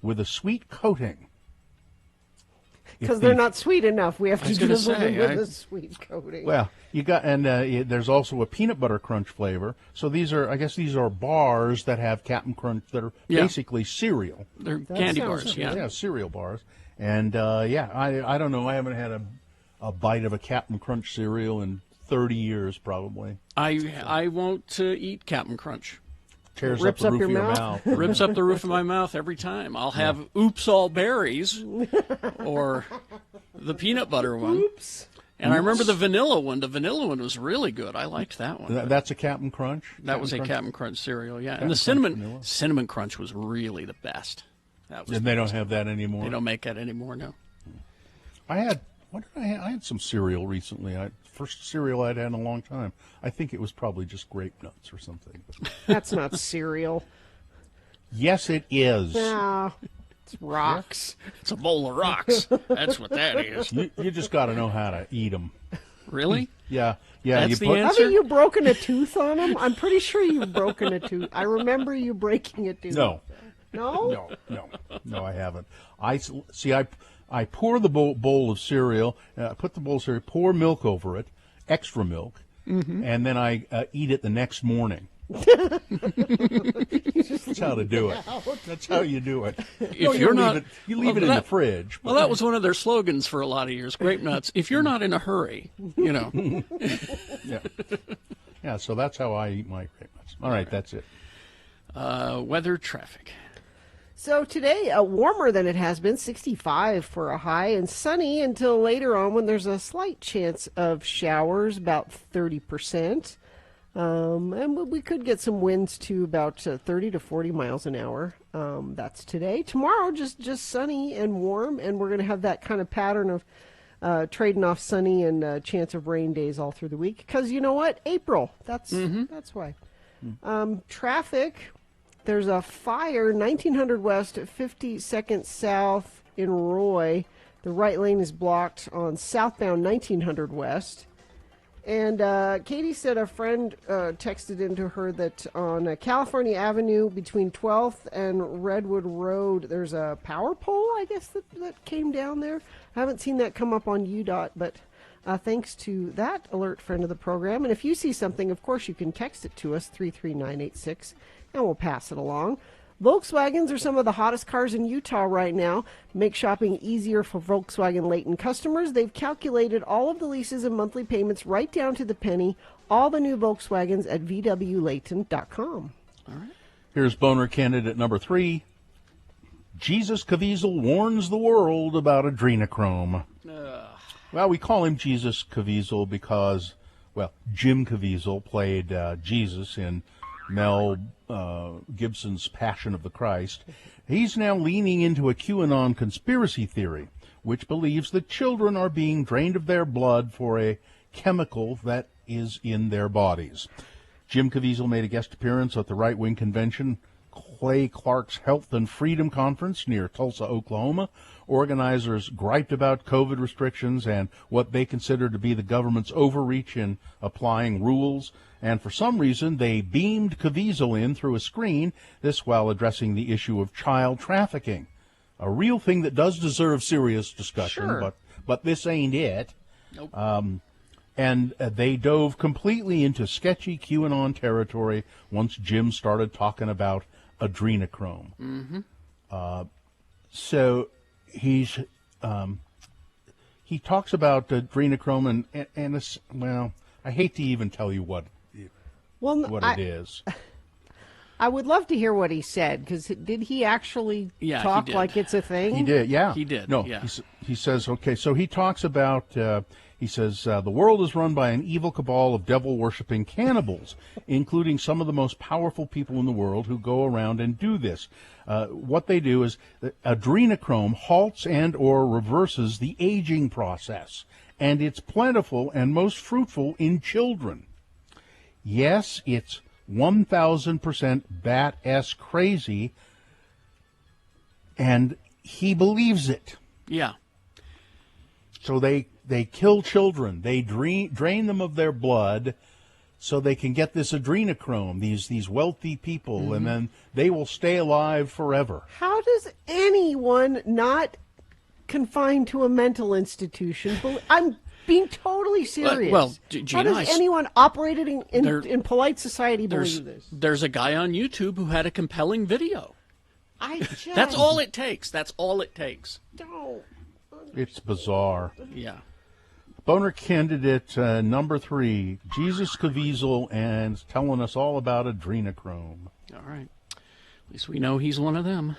with a sweet coating. Because they're not sweet enough, we have to drizzle them with a sweet coating. Well, there's also a peanut butter crunch flavor. So these are bars that have Captain Crunch that are basically cereal. They're candy bars, Yeah, cereal bars. And I don't know. I haven't had a bite of a Captain Crunch cereal in 30 years, probably. I won't eat Captain Crunch. Tears up the roof of your mouth. Rips up the roof of my mouth every time. I'll have Oops All Berries or the peanut butter one. Oops. And I remember the vanilla one. The vanilla one was really good. I liked that one. That's a Captain Crunch? That was a Captain Crunch cereal, yeah. Captain And the cinnamon crunch was really the best. And they don't have that anymore? They don't make that anymore, no. I had some cereal recently. First cereal I'd had in a long time. I think it was probably just grape nuts or something. That's not cereal. Yes, it is. No, it's rocks. It's a bowl of rocks. That's what that is. You just got to know how to eat them. Really? Yeah. That's the answer? Haven't you broken a tooth on them? I'm pretty sure you've broken a tooth. I remember you breaking a tooth. No. No? No, I haven't. I pour the bowl of cereal, put the bowl of cereal, pour milk over it, extra milk, and then I eat it the next morning. That's how to do it. That's how you do it. You leave it in the fridge. Well, that was one of their slogans for a lot of years, Grape Nuts. If you're not in a hurry, Yeah, so that's how I eat my Grape Nuts. All right, that's it. Weather, traffic. So today, warmer than it has been, 65 for a high, and sunny until later on when there's a slight chance of showers, about 30%. And we could get some winds to about 30 to 40 miles an hour. That's today. Tomorrow, just sunny and warm, and we're going to have that kind of pattern of trading off sunny and chance of rain days all through the week. Because you know what? April. That's why. Traffic. There's a fire, 1900 West, 52nd South in Roy. The right lane is blocked on southbound 1900 West. And Katie said a friend texted into her that on California Avenue between 12th and Redwood Road, there's a power pole, I guess, that came down there. I haven't seen that come up on UDOT, but thanks to that alert friend of the program. And if you see something, of course, you can text it to us, 33986, and we'll pass it along. Volkswagens are some of the hottest cars in Utah right now. Make shopping easier for Volkswagen Layton customers. They've calculated all of the leases and monthly payments right down to the penny. All the new Volkswagens at VWLayton.com. All right. Here's boner candidate number 3. Jesus Caviezel warns the world about adrenochrome. Well, we call him Jesus Caviezel because, well, Jim Caviezel played Jesus in Mel Gibson's Passion of the Christ. He's now leaning into a QAnon conspiracy theory, which believes that children are being drained of their blood for a chemical that is in their bodies. Jim Caviezel made a guest appearance at the right-wing convention, Clay Clark's Health and Freedom Conference near Tulsa, Oklahoma. Organizers griped about COVID restrictions and what they consider to be the government's overreach in applying rules. And for some reason, they beamed Caviezel in through a screen, this while addressing the issue of child trafficking. A real thing that does deserve serious discussion, Sure. but this ain't it. Nope. And they dove completely into sketchy QAnon territory once Jim started talking about adrenochrome. Mm-hmm. So he talks about adrenochrome and it's, well, I hate to even tell you what it is. I would love to hear what he said, because did he actually talk like it's a thing? He did, yeah. He did, No, yeah. he says, okay, so he talks about, he says, the world is run by an evil cabal of devil-worshipping cannibals, including some of the most powerful people in the world who go around and do this. What they do is adrenochrome halts and or reverses the aging process, and it's plentiful and most fruitful in children. Yes, it's 1,000% bat-ass crazy, and he believes it. Yeah. So they kill children. They drain them of their blood so they can get this adrenochrome, these wealthy people, and then they will stay alive forever. How does anyone not confined to a mental institution I'm being totally serious. Well, how does anyone operating in polite society believe this? There's a guy on YouTube who had a compelling video. That's That's all it takes. That's all it takes. Don't. It's bizarre. Yeah. Boner candidate number 3, Jesus Caviezel, and telling us all about adrenochrome. All right. At least we know he's one of them.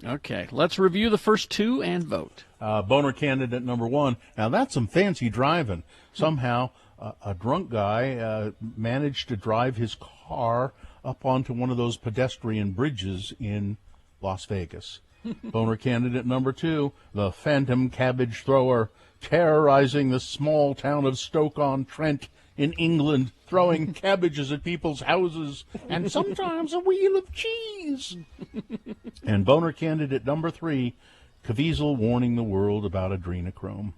Okay, let's review the first 2 and vote. Boner candidate number 1. Now, that's some fancy driving. Somehow, a drunk guy managed to drive his car up onto one of those pedestrian bridges in Las Vegas. Boner candidate number 2, the phantom cabbage thrower, terrorizing the small town of Stoke-on-Trent in England, throwing cabbages at people's houses, and sometimes a wheel of cheese. And boner candidate number 3, Caviezel warning the world about adrenochrome.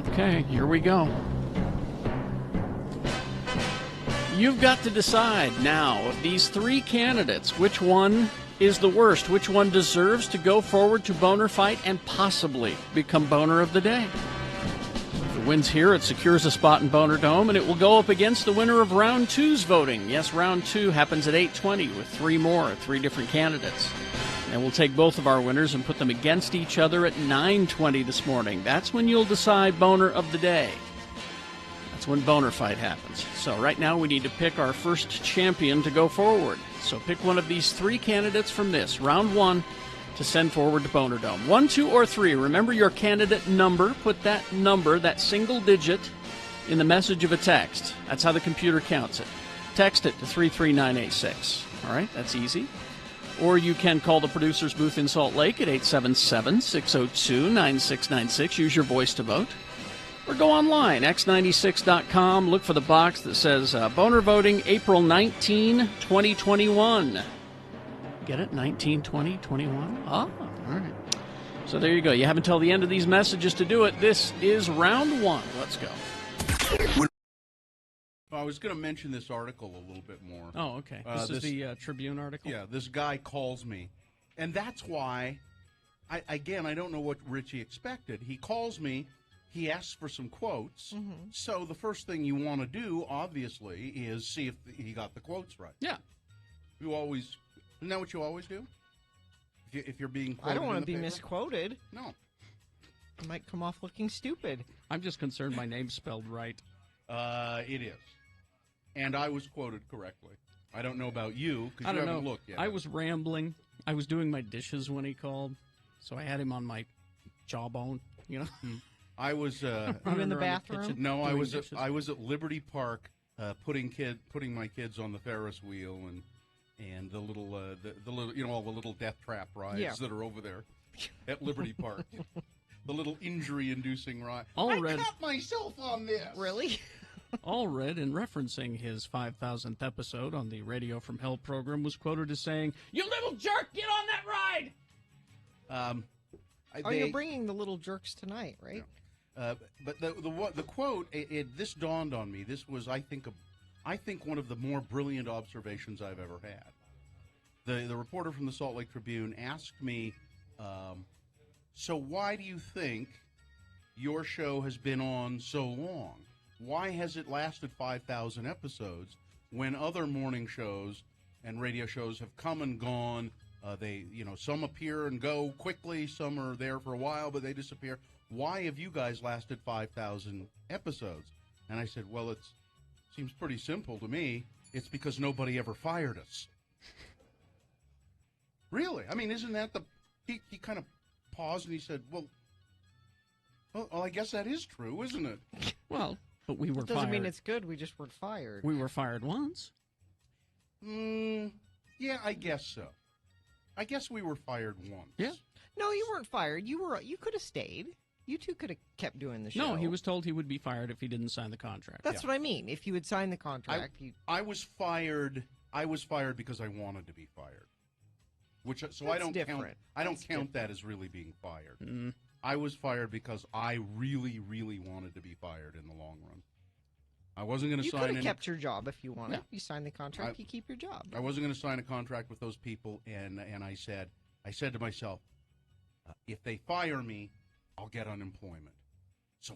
Okay, here we go. You've got to decide now, of these 3 candidates, which one is the worst, which one deserves to go forward to Boner Fight and possibly become Boner of the Day. If it wins here, it secures a spot in Boner Dome, and it will go up against the winner of Round 2's voting. Yes, Round 2 happens at 8:20 with 3 more, 3 different candidates. And we'll take both of our winners and put them against each other at 9:20 this morning. That's when you'll decide Boner of the Day. That's when Boner Fight happens. So right now we need to pick our first champion to go forward. So pick one of these 3 candidates from this, round 1, to send forward to Boner Dome. 1, 2, or 3. Remember your candidate number. Put that number, that single digit, in the message of a text. That's how the computer counts it. Text it to 33986. All right, that's easy. Or you can call the producer's booth in Salt Lake at 877-602-9696. Use your voice to vote. Or go online, x96.com. Look for the box that says Boner Voting April 19, 2021. Get it? 19, 20, 21? Ah, all right. So there you go. You have until the end of these messages to do it. This is round 1. Let's go. I was going to mention this article a little bit more. Oh, okay. This is the Tribune article? Yeah, this guy calls me. And that's why, I don't know what Richie expected. He calls me. He asks for some quotes. Mm-hmm. So the first thing you want to do, obviously, is see if he got the quotes right. Yeah. Isn't that what you always do? If you're being quoted I don't want to be paper? misquoted. No. I might come off looking stupid. I'm just concerned my name's spelled right. It is. And I was quoted correctly. I don't know about you, because you haven't looked yet. I was rambling. I was doing my dishes when he called, so I had him on my jawbone, you know. I was you in the bathroom? No, I was at Liberty Park putting my kids on the Ferris wheel and the little all the little death trap rides that are over there at Liberty Park. The little injury-inducing ride. I cut myself on this. Really? Allred, in referencing his 5,000th episode on the Radio from Hell program, was quoted as saying, "You little jerk, get on that ride!" You're bringing the little jerks tonight, right? Yeah. But the quote, this dawned on me. This was, I think one of the more brilliant observations I've ever had. The reporter from the Salt Lake Tribune asked me, so why do you think your show has been on so long? Why has it lasted 5,000 episodes when other morning shows and radio shows have come and gone? Some appear and go quickly, some are there for a while, but they disappear. Why have you guys lasted 5,000 episodes? And I said, well, it seems pretty simple to me. It's because nobody ever fired us. Really? I mean, isn't that he kind of paused and he said, well, I guess that is true, isn't it? Well, but we were fired. Doesn't mean it's good. We just weren't fired. We were fired once. Yeah, I guess so. I guess we were fired once. Yeah. No, you weren't fired. You could have stayed. You two could have kept doing the show. No, he was told he would be fired if he didn't sign the contract. That's what I mean. If you had signed the contract, I was fired. I was fired because I wanted to be fired. I don't count. I don't count that as really being fired. Mm. I was fired because I really, really wanted to be fired in the long run. I wasn't going to sign. You could have kept your job if you wanted. Yeah. You signed the contract. You keep your job. I wasn't going to sign a contract with those people, and I said to myself, if they fire me, I'll get unemployment. So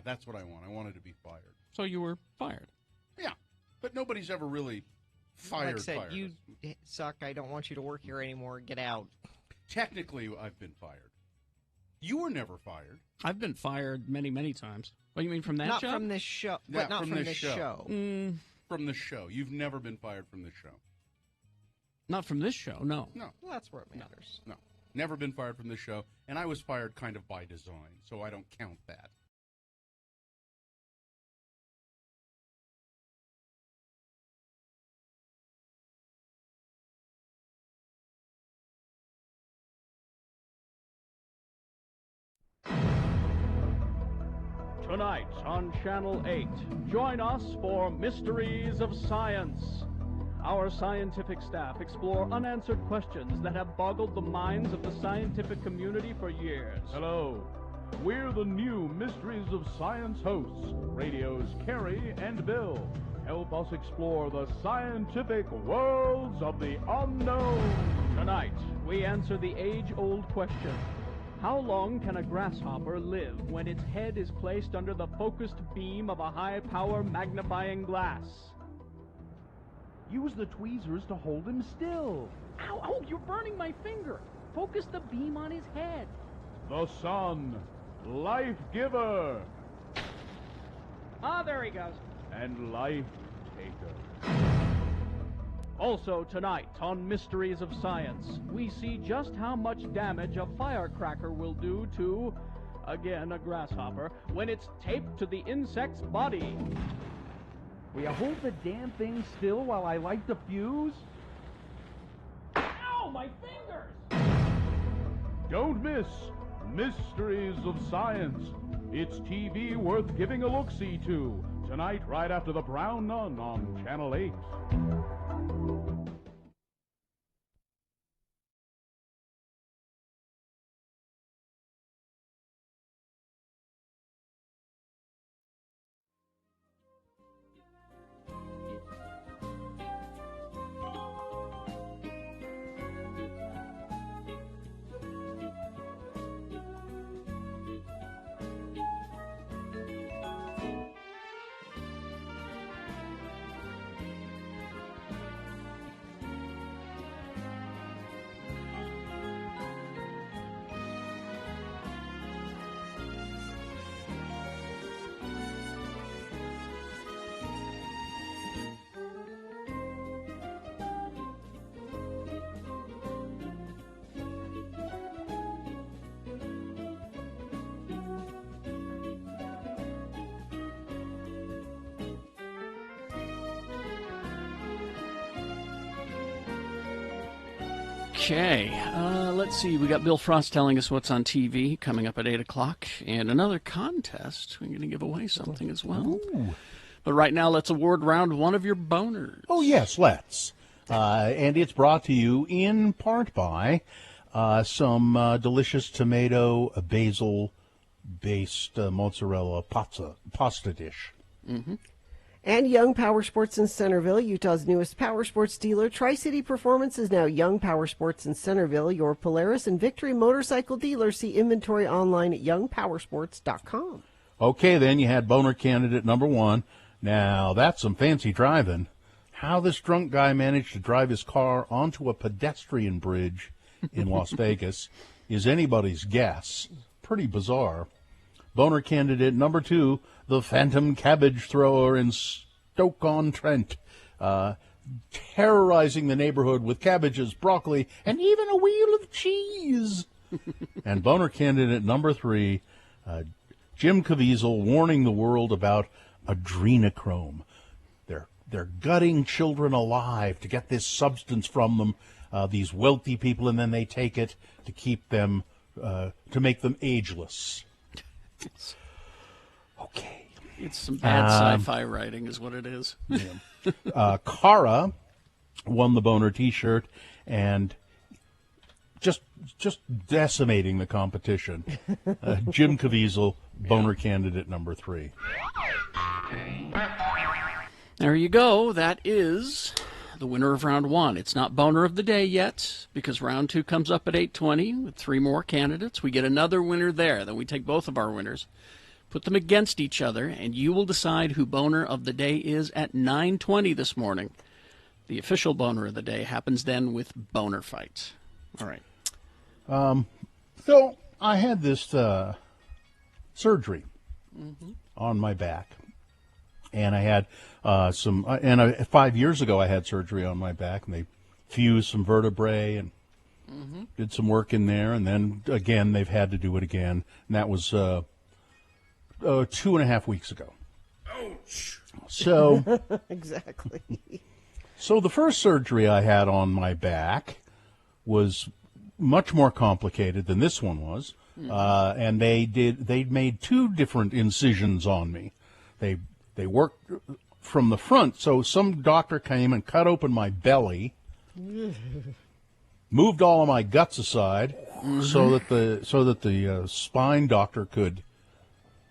that's what I want. I wanted to be fired. So you were fired. Yeah, but nobody's ever really fired. Like I said, you suck. I don't want you to work here anymore. Get out. Technically, I've been fired. You were never fired. I've been fired many, many times. What, you mean from that not job? Not from this show. But not from this show. From the show. You've never been fired from this show. Not from this show, no. No. Well, that's where it matters. No. Never been fired from this show. And I was fired kind of by design, so I don't count that. Tonight on Channel 8, join us for Mysteries of Science. Our scientific staff explore unanswered questions that have boggled the minds of the scientific community for years. Hello. We're the new Mysteries of Science hosts, radio's Carrie and Bill. Help us explore the scientific worlds of the unknown. Tonight, we answer the age-old question. How long can a grasshopper live when its head is placed under the focused beam of a high-power magnifying glass? Use the tweezers to hold him still. Ow, ow, you're burning my finger. Focus the beam on his head. The sun, life giver. Ah, there he goes. and Life Taker. Also tonight on Mysteries of Science, we see just how much damage a firecracker will do to, again, a grasshopper, when it's taped to the insect's body. Will you hold the damn thing still while I light the fuse? Ow, my fingers! Don't miss Mysteries of Science. It's TV worth giving a look-see to. Tonight, right after The Brown Nun on Channel 8. Okay, let's see. We got Bill Frost telling us what's on TV coming up at 8 o'clock, and another contest. We're going to give away something as well. Ooh. But right now, let's award round one of your boners. Oh, yes, let's. And it's brought to you in part by some delicious tomato basil-based mozzarella pasta dish. Mm-hmm. And Young Power Sports in Centerville, Utah's newest power sports dealer. Tri-City Performance is now Young Power Sports in Centerville, your Polaris and Victory motorcycle dealer. See inventory online at youngpowersports.com. Okay, then you had boner candidate number one. Now, that's some fancy driving. How this drunk guy managed to drive his car onto a pedestrian bridge in Las Vegas is anybody's guess. Pretty bizarre. Boner candidate number two, the Phantom Cabbage Thrower in Stoke-on-Trent, terrorizing the neighborhood with cabbages, broccoli, and even a wheel of cheese. And boner candidate number three, Jim Caviezel warning the world about adrenochrome. They're gutting children alive to get this substance from them, these wealthy people, and then they take it to keep them, to make them ageless. Okay. It's some bad sci-fi writing is what it is. Yeah. Cara won the boner T-shirt and just decimating the competition. Jim Caviezel, boner candidate number three. There you go. That is the winner of round one. It's not boner of the day yet because round two comes up at 8:20 with three more candidates. We get another winner there. Then we take both of our winners, put them against each other, and you will decide who boner of the day is at 9:20 this morning. The official boner of the day happens then with Boner Fight. All right. So I had this surgery on my back, and I had 5 years ago I had surgery on my back, and they fused some vertebrae and did some work in there, and then again they've had to do it again, and that was 2.5 weeks ago. Ouch. So exactly. So the first surgery I had on my back was much more complicated than this one was, and they made two different incisions on me. They worked from the front, so some doctor came and cut open my belly, moved all of my guts aside, so that the spine doctor could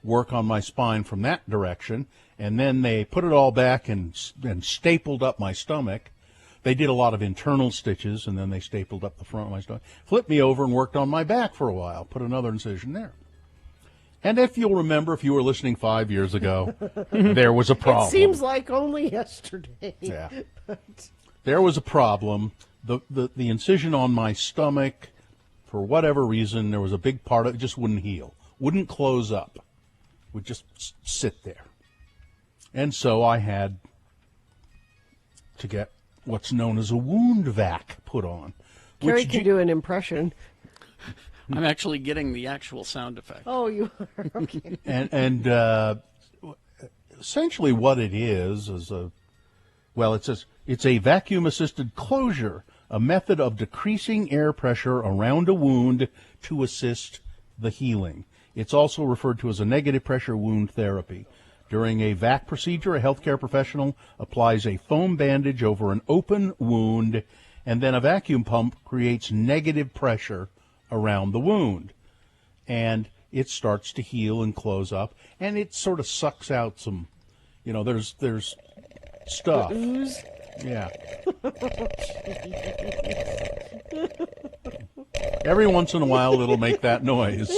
work on my spine from that direction, and then they put it all back and stapled up my stomach. They did a lot of internal stitches, and then they stapled up the front of my stomach, flipped me over and worked on my back for a while, put another incision there. And if you'll remember, if you were listening 5 years ago, there was a problem. It seems like only yesterday. Yeah. There was a problem. The incision on my stomach, for whatever reason, there was a big part of it just wouldn't heal, wouldn't close up, would just sit there. And so I had to get what's known as a wound vac put on. Carrie can do an impression. I'm actually getting the actual sound effect. Oh, you are? Okay. And essentially what it is it's a vacuum-assisted closure, a method of decreasing air pressure around a wound to assist the healing. It's also referred to as a negative pressure wound therapy. During a VAC procedure, a healthcare professional applies a foam bandage over an open wound, and then a vacuum pump creates negative pressure around the wound. And it starts to heal and close up, and it sort of sucks out some, there's stuff. Ooze? Yeah. Every once in a while it'll make that noise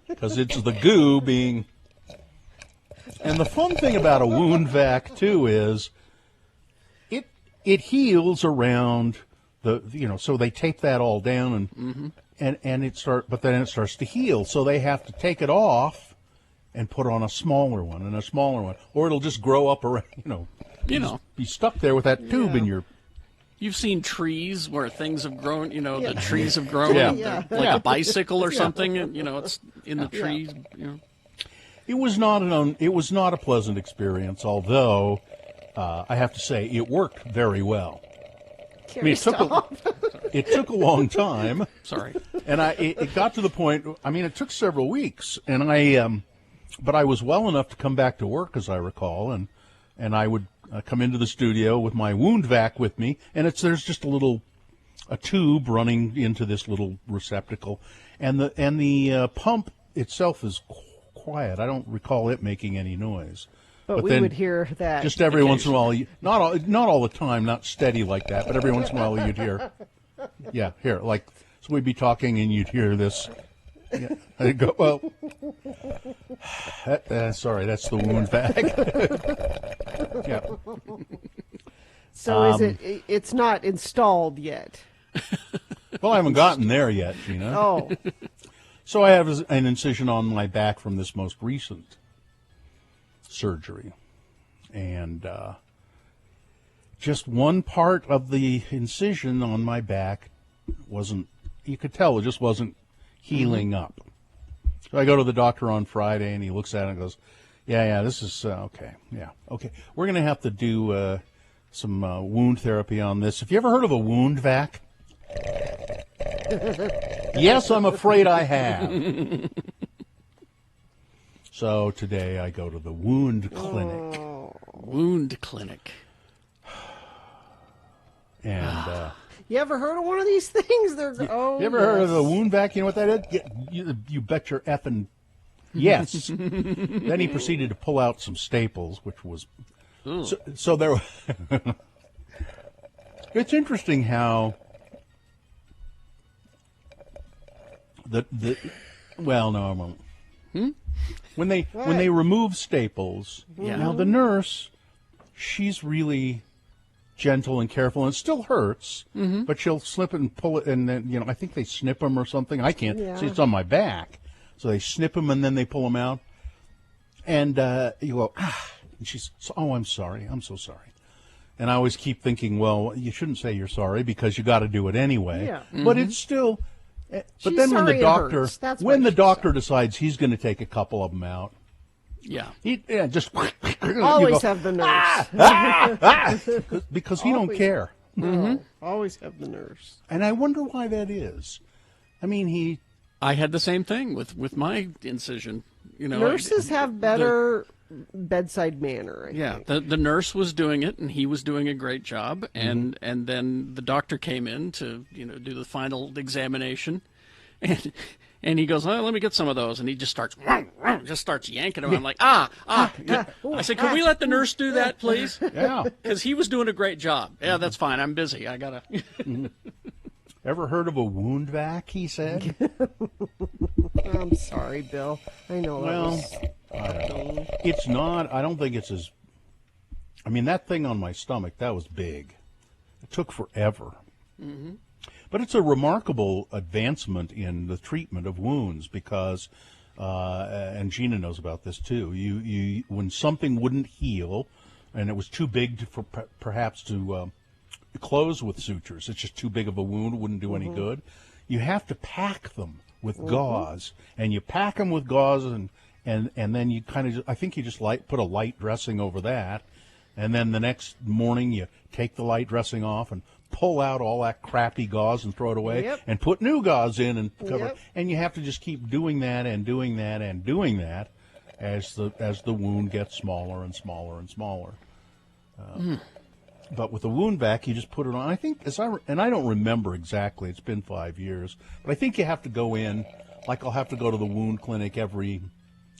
because it's the goo being... And the fun thing about a wound vac, too, is it heals around so they tape that all down but then it starts to heal. So they have to take it off and put on a smaller one and a smaller one, or it'll just grow up around, be stuck there with that tube in your... You've seen trees where things have grown, the trees have grown like Yeah. a bicycle or something, and, it's in the trees, It was not a pleasant experience, although I have to say it worked very well. I mean, it took a long time. Sorry. And it got to the point, it took several weeks, and but I was well enough to come back to work, as I recall, and I would come into the studio with my wound vac with me, and there's just a tube running into this little receptacle, and the pump itself is quiet. I don't recall it making any noise. But we would hear that just every once in a while. Not all the time, not steady like that, but every once in a while you'd hear. Yeah, here, so we'd be talking and you'd hear this. Yeah, I'd go, well, sorry, that's the wound vac. Yeah. So it's not installed yet? Well, I haven't gotten there yet, Gina. Oh. So I have an incision on my back from this most recent surgery. And just one part of the incision on my back you could tell it just wasn't healing up. So I go to the doctor on Friday, and he looks at it and goes, yeah, this is okay. Yeah, okay. We're going to have to do some wound therapy on this. Have you ever heard of a wound vac? Yes, I'm afraid I have. So today I go to the wound clinic. Wound clinic. And you ever heard of one of these things? You ever heard of a wound vac? You know what that is? You bet your effing yes. Then he proceeded to pull out some staples, which was so there. It's interesting how well, no, I won't. When they remove staples, now the nurse, she's really gentle and careful, and it still hurts, but she'll slip it and pull it, and then I think they snip them or something. I can't see, it's on my back, so they snip them and then they pull them out, and you go and she's I'm sorry, I'm so sorry. And I always keep thinking, well, you shouldn't say you're sorry because you got to do it anyway. But it's still. But then when the doctor decides he's going to take a couple of them out, he just always have the nurse because he don't care. Always have the nurse, and I wonder why that is. I mean, I had the same thing with my incision. Nurses have better bedside manner. I think. The nurse was doing it, and he was doing a great job, and then the doctor came in to do the final examination, and he goes, let me get some of those, and he just starts yanking them. I'm like, I said, can we let the nurse do that, please? Yeah, because he was doing a great job. Yeah, that's fine. I'm busy. I gotta. Ever heard of a wound vac? He said. I'm sorry, Bill. I know. Well, it's not. I don't think it's as. I mean, that thing on my stomach, that was big. It took forever. But it's a remarkable advancement in the treatment of wounds because and Gina knows about this too. You when something wouldn't heal, and it was too big for perhaps to close with sutures. It's just too big of a wound. Wouldn't do any good. You have to pack them with gauze, and you pack them with gauze, and then you kind of, I think you just put a light dressing over that, and then the next morning you take the light dressing off and pull out all that crappy gauze and throw it away, and put new gauze in and cover it. And you have to just keep doing that and doing that and doing that as the wound gets smaller and smaller and smaller. But with the wound vac, you just put it on. I think, and I don't remember exactly. It's been 5 years, but I think you have to go in. Like I'll have to go to the wound clinic every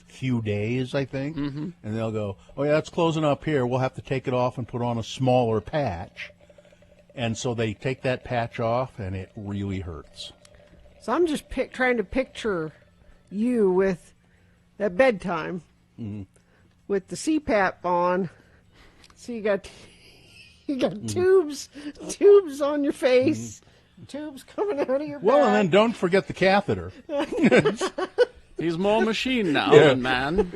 few days, I think, and they'll go, "Oh yeah, it's closing up here. We'll have to take it off and put on a smaller patch." And so they take that patch off, and it really hurts. So I'm just trying to picture you with at bedtime with the CPAP on. So you got tubes on your face, tubes coming out of your back. Well, and then don't forget the catheter. He's more machine now than man.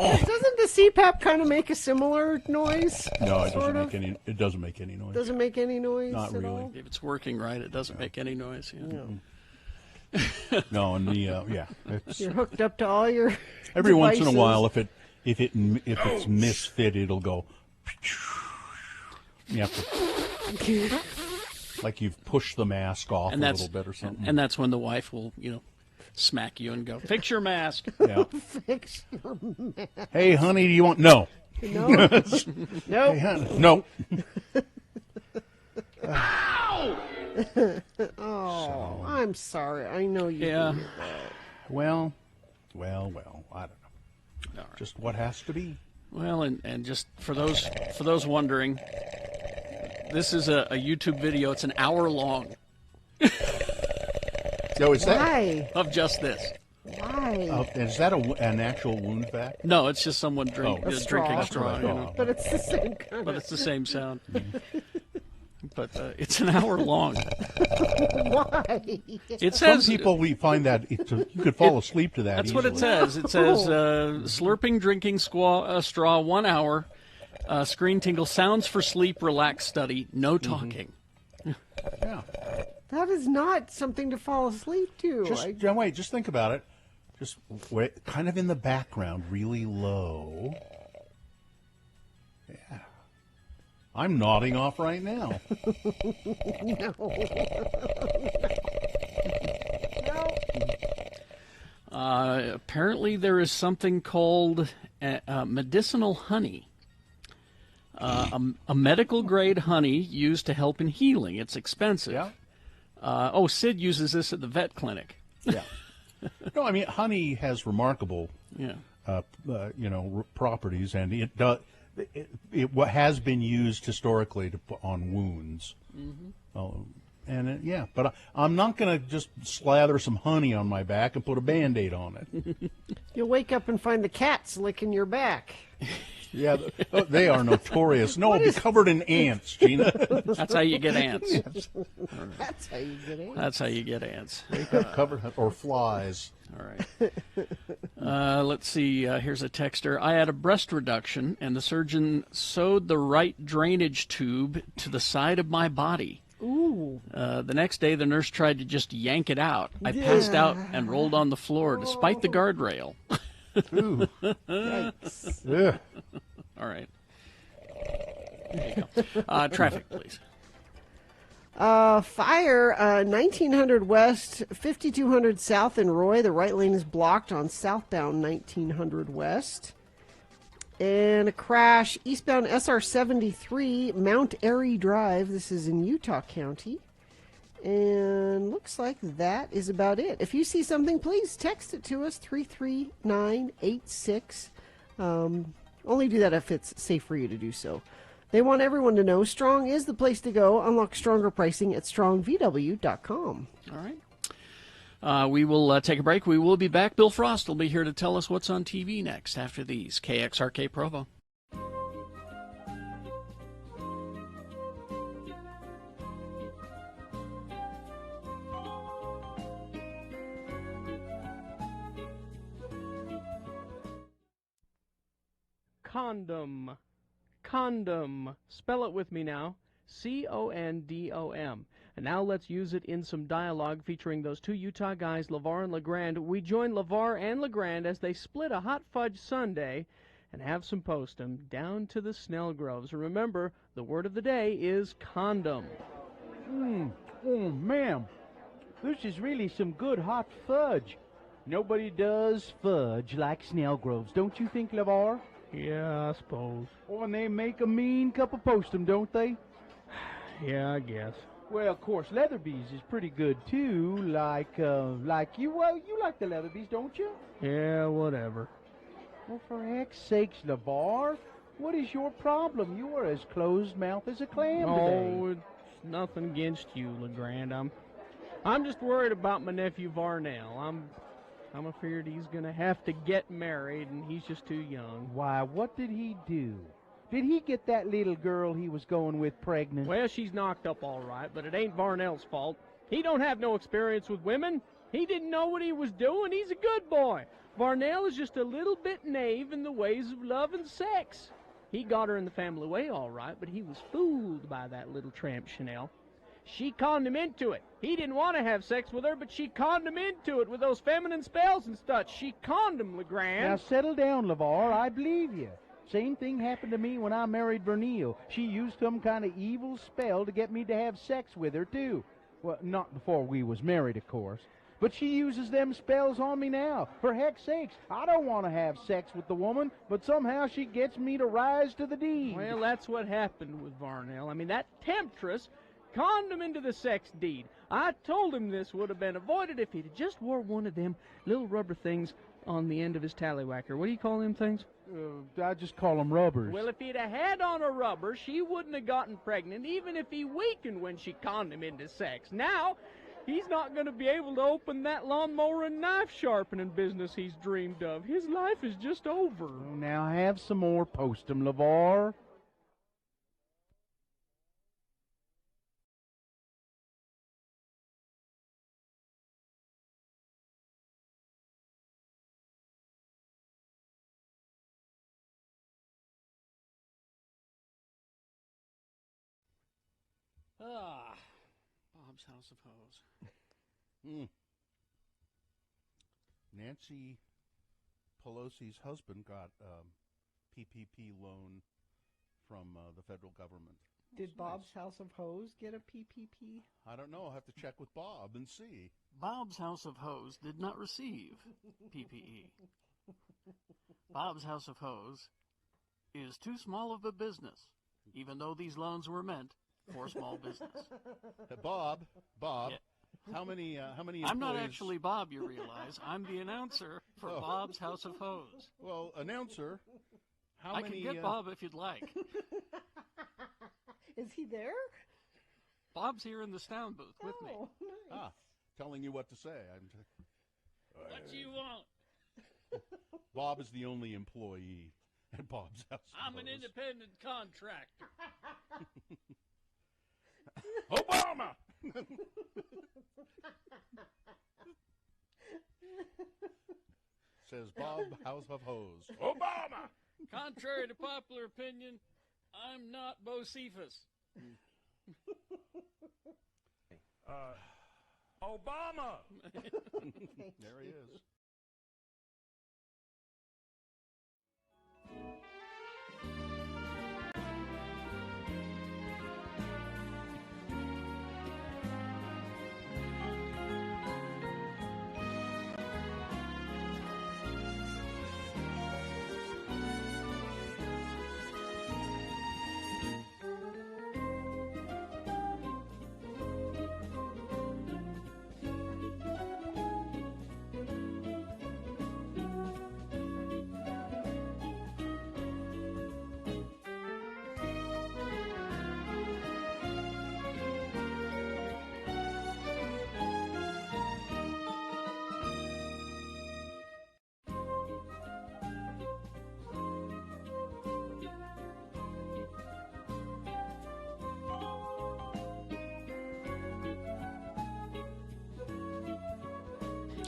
Doesn't the CPAP kind of make a similar noise? No, it doesn't make any. It doesn't make any noise. Doesn't make any noise. Not at really. all? If it's working right, it doesn't make any noise. No, and the You're hooked up to all your every once in a devices. while, if it's misfit, it'll go. You have to, like you've pushed the mask off a little bit or something. And that's when the wife will, smack you and go, "Fix your mask." Yeah. Fix your mask. Hey, honey, do you want? No. No. Hey, honey, no. Oh, I'm sorry. I know you. Yeah. did that. Well, I don't know. Just what has to be. Well, and just for those wondering, this is a YouTube video. It's an hour long. So is that Why? Of just this. Why? is that an actual wound vac? No, it's just someone drinking a straw. But it's the same kind But of. it's the same sound. But it's an hour long. Why? It says Some people we find that you could fall asleep to that. That's easily. what it says. It says slurping, drinking straw 1 hour, screen tingle, sounds for sleep, relax study, no talking. Yeah. That is not something to fall asleep to. Just think about it. Just wait, kind of in the background, really low. Yeah. I'm nodding off right now. No. Apparently there is something called medicinal honey. A medical grade honey used to help in healing. It's expensive. Yeah. Sid uses this at the vet clinic. Yeah. No, I mean honey has remarkable, properties, and it does. It has been used historically to put on wounds. But I'm not going to just slather some honey on my back and put a Band-Aid on it. You'll wake up and find the cats licking your back. Yeah, they are notorious. No, it'll be covered in ants, Gina. That's how you get ants. Yes. That's how you get ants. That's how you get ants. Wake up covered, or flies. All right. Let's see. Here's a texter. I had a breast reduction, and the surgeon sewed the right drainage tube to the side of my body. Ooh. The next day, the nurse tried to just yank it out. I passed out and rolled on the floor despite the guardrail. Ooh. Yikes. Yeah. All right. There you go. Traffic, please. Fire, 1900 West, 5200 South in Roy. The right lane is blocked on southbound 1900 West. And a crash, eastbound SR 73, Mount Airy Drive. This is in Utah County. And looks like that is about it. If you see something, please text it to us, 33986. Only do that if it's safe for you to do so. They want everyone to know Strong is the place to go. Unlock stronger pricing at strongvw.com. All right. We will take a break. We will be back. Bill Frost will be here to tell us what's on TV next after these. KXRK Provo. condom. Condom. Spell it with me now. C-O-N-D-O-M. And now let's use it in some dialogue featuring those two Utah guys, LeVar and LeGrand. We join LeVar and LeGrand as they split a hot fudge sundae and have some postum down to the Snell Groves. Remember, the word of the day is condom. Oh, ma'am, this is really some good hot fudge. Nobody does fudge like Snell Groves, don't you think, LeVar? Yeah, I suppose. Oh, and they make a mean cup of postum, don't they? Yeah, I guess. Well, of course, Leatherby's is pretty good, too, like you. Well, you like the Leatherby's, don't you? Yeah, whatever. Well, for heck's sakes, LeVar, what is your problem? You are as closed-mouthed as a clam today. Oh, it's nothing against you, LeGrand. I'm just worried about my nephew Varnell. I'm afraid he's going to have to get married, and he's just too young. Why, what did he do? Did he get that little girl he was going with pregnant? Well, she's knocked up all right, but it ain't Varnell's fault. He don't have no experience with women. He didn't know what he was doing. He's a good boy. Varnell is just a little bit knave in the ways of love and sex. He got her in the family way all right, but he was fooled by that little tramp Chanel. She conned him into it. He didn't want to have sex with her, but she conned him into it with those feminine spells and stuff. She conned him, LeGrand. Now, settle down, LeVar. I believe you. Same thing happened to me when I married Vernille. She used some kind of evil spell to get me to have sex with her, too. Well, not before we was married, of course. But she uses them spells on me now. For heck's sakes, I don't want to have sex with the woman, but somehow she gets me to rise to the deed. Well, that's what happened with Varnell. I mean, that temptress conned him into the sex deed. I told him this would have been avoided if he'd just wore one of them little rubber things on the end of his tallywhacker. What do you call them things? I just call them rubbers. Well, if he'd have had on a rubber, she wouldn't have gotten pregnant, even if he weakened when she conned him into sex. Now, he's not going to be able to open that lawnmower and knife sharpening business he's dreamed of. His life is just over. Oh, now have some more postum, LeVar. Bob's House of Hose. Nancy Pelosi's husband got PPP loan from the federal government. Did Bob's House of Hose get a PPP? I don't know. I'll have to check with Bob and see. Bob's House of Hose did not receive PPE. Bob's House of Hose is too small of a business, even though these loans were meant for small business. Bob, Yeah. how many employees? I'm not actually Bob, you realize. I'm the announcer for Bob's House of Hose. Well, announcer, how I many? can get Bob if you'd like. Is he there? Bob's here in the sound booth with me. Nice. Telling you what to say. What do you want? Bob is the only employee at Bob's House of I'm an Hose. independent contractor. Obama! Says Bob House of Hose. Obama! Contrary to popular opinion, I'm not Bocephus. Obama! There he is.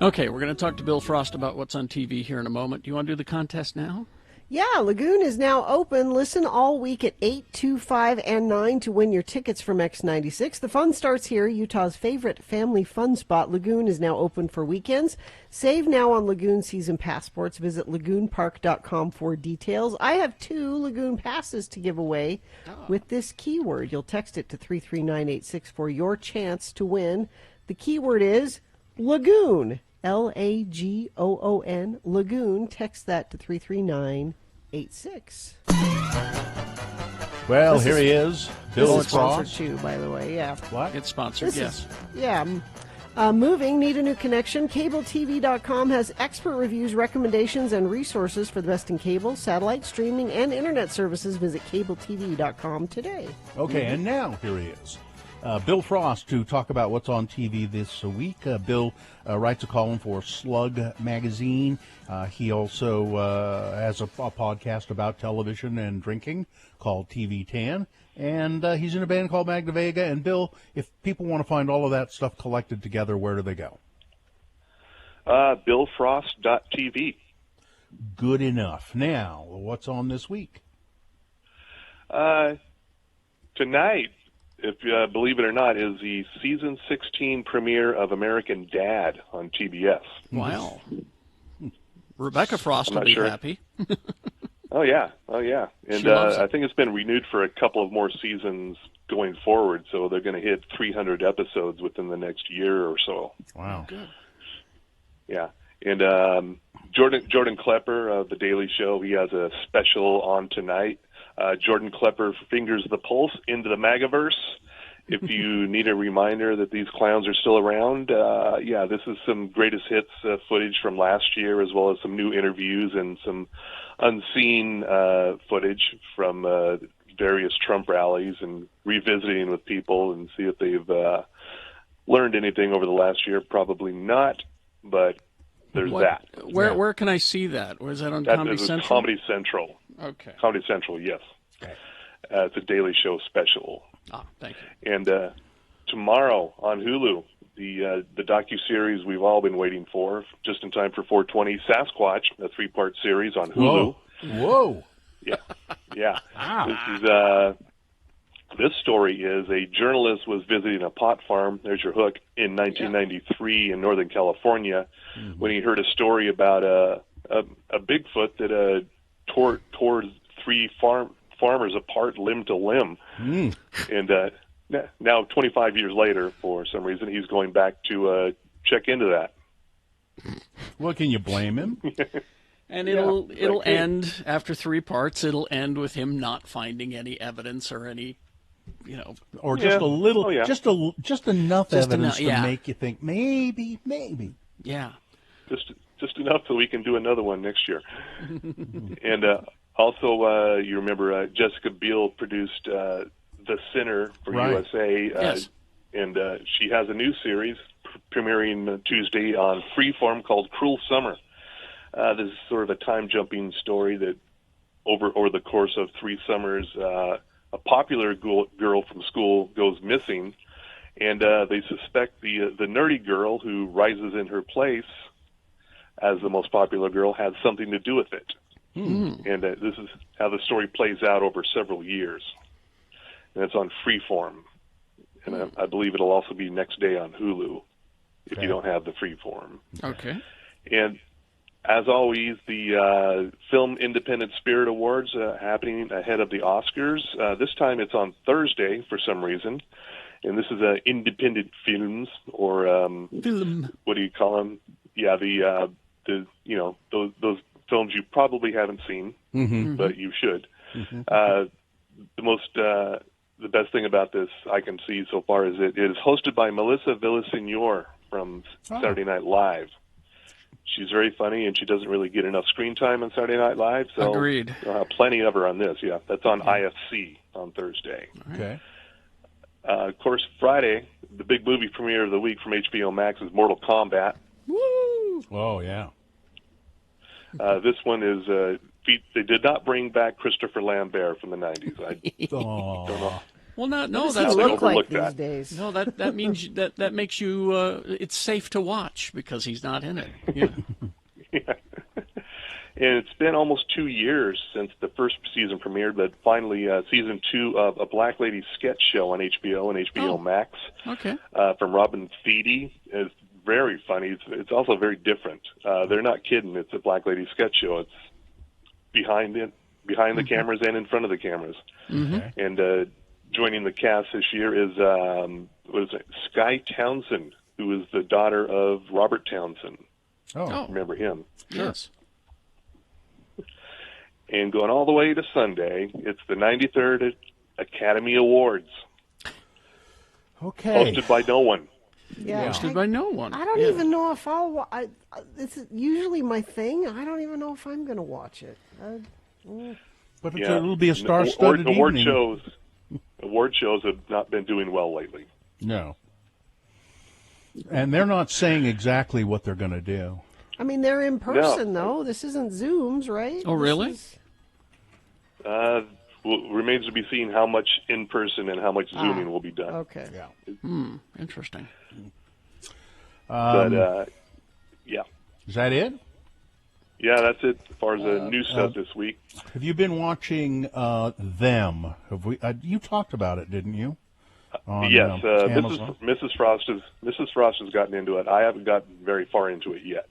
Okay, we're going to talk to Bill Frost about what's on TV here in a moment. Do you want to do the contest now? Yeah, Lagoon is now open. Listen all week at 8, 2, 5, and 9 to win your tickets from X96. The fun starts here. Utah's favorite family fun spot. Lagoon is now open for weekends. Save now on Lagoon season passports. Visit lagoonpark.com for details. I have 2 Lagoon passes to give away with this keyword. You'll text it to 33986 for your chance to win. The keyword is Lagoon. Lagoon. Lagoon. Text that to 33986. Well, here he is. Bill This is sponsored too, by the way. Yeah. What? It's sponsored, yes. Moving, need a new connection? CableTV.com has expert reviews, recommendations, and resources for the best in cable, satellite, streaming, and internet services. Visit CableTV.com today. Okay, and now here he is. Bill Frost to talk about what's on TV this week. Bill writes a column for Slug Magazine. He also has a podcast about television and drinking called TV Tan. And he's in a band called Magna Vega. And Bill, if people want to find all of that stuff collected together, where do they go? BillFrost.tv. Good enough. Now, what's on this week? Tonight, if believe it or not, is the season 16 premiere of American Dad on TBS. Wow. Rebecca Frost will be happy. Oh yeah. And I think it's been renewed for a couple of more seasons going forward, so they're going to hit 300 episodes within the next year or so. Wow. Good. Yeah. And Jordan Klepper of The Daily Show, he has a special on tonight. Jordan Klepper fingers the pulse into the Magaverse. If you need a reminder that these clowns are still around, this is some greatest hits footage from last year, as well as some new interviews and some unseen footage from various Trump rallies, and revisiting with people and see if they've learned anything over the last year. Probably not, but there's that. Where can I see that? Or is that on Comedy Central? Comedy Central. Okay. Comedy Central, yes. Okay. It's a Daily Show special. Thank you. And tomorrow on Hulu, the docuseries we've all been waiting for, just in time for 420, Sasquatch, a 3-part series on Hulu. Whoa. Yeah. This story is a journalist was visiting a pot farm, there's your hook, in 1993 in Northern California, when he heard a story about a Bigfoot that tore 3 farmers apart limb to limb. And now 25 years later, for some reason, he's going back to check into that. Well, can you blame him? And it'll end after 3 parts. It'll end with him not finding any evidence or any, or just a little, just enough evidence to enough, make you think maybe. Yeah. Just enough so we can do another one next year. And also, you remember Jessica Biel produced The Sinner for USA, yes. And she has a new series premiering Tuesday on Freeform called Cruel Summer. This is sort of a time-jumping story that over the course of 3 summers, a popular girl from school goes missing, and they suspect the nerdy girl who rises in her place as the most popular girl has something to do with it. And this is how the story plays out over several years. And it's on Freeform. And I believe it'll also be next day on Hulu if you don't have the Freeform. Okay. And as always, the Film Independent Spirit Awards happening ahead of the Oscars. This time it's on Thursday for some reason. And this is independent films, or film. What do you call them? Yeah, those films you probably haven't seen, but you should. The best thing about this I can see so far is it is hosted by Melissa Villaseñor from Saturday Night Live. She's very funny, and she doesn't really get enough screen time on Saturday Night Live. So agreed. Plenty of her on this. Yeah, that's on IFC on Thursday. Okay. Of course, Friday, the big movie premiere of the week from HBO Max is Mortal Kombat. Woo! Oh, yeah. This one is, they did not bring back Christopher Lambert from the 90s. I don't know. Well, no, What that's does he look like that. these days? No, that means that makes you it's safe to watch because he's not in it. Yeah. And it's been almost 2 years since the first season premiered, but finally season 2 of A Black Lady Sketch Show on HBO and HBO Max. Okay. From Robin Thede. It's very funny. It's also very different. They're not kidding. It's a Black Lady Sketch Show. It's behind the cameras and in front of the cameras. Mm-hmm. And joining the cast this year is Sky Townsend, who is the daughter of Robert Townsend. Oh. Remember him? Yes. And going all the way to Sunday, it's the 93rd Academy Awards. Okay. Hosted by no one. Yeah. Hosted by no one. I don't even know if I'll. This is usually my thing. I don't even know if I'm going to watch it. But it'll be a star-studded award evening. Award shows have not been doing well lately. No. And they're not saying exactly what they're going to do. I mean, they're in person, though. This isn't Zooms, right? Oh, really? Remains to be seen how much in person and how much Zooming will be done. Okay. Yeah. Interesting. But, yeah. Is that it? Yeah, that's it as far as the new stuff this week. Have you been watching Them? Have we? You talked about it, didn't you? Yes, Amazon? Mrs. Frost has gotten into it. I haven't gotten very far into it yet.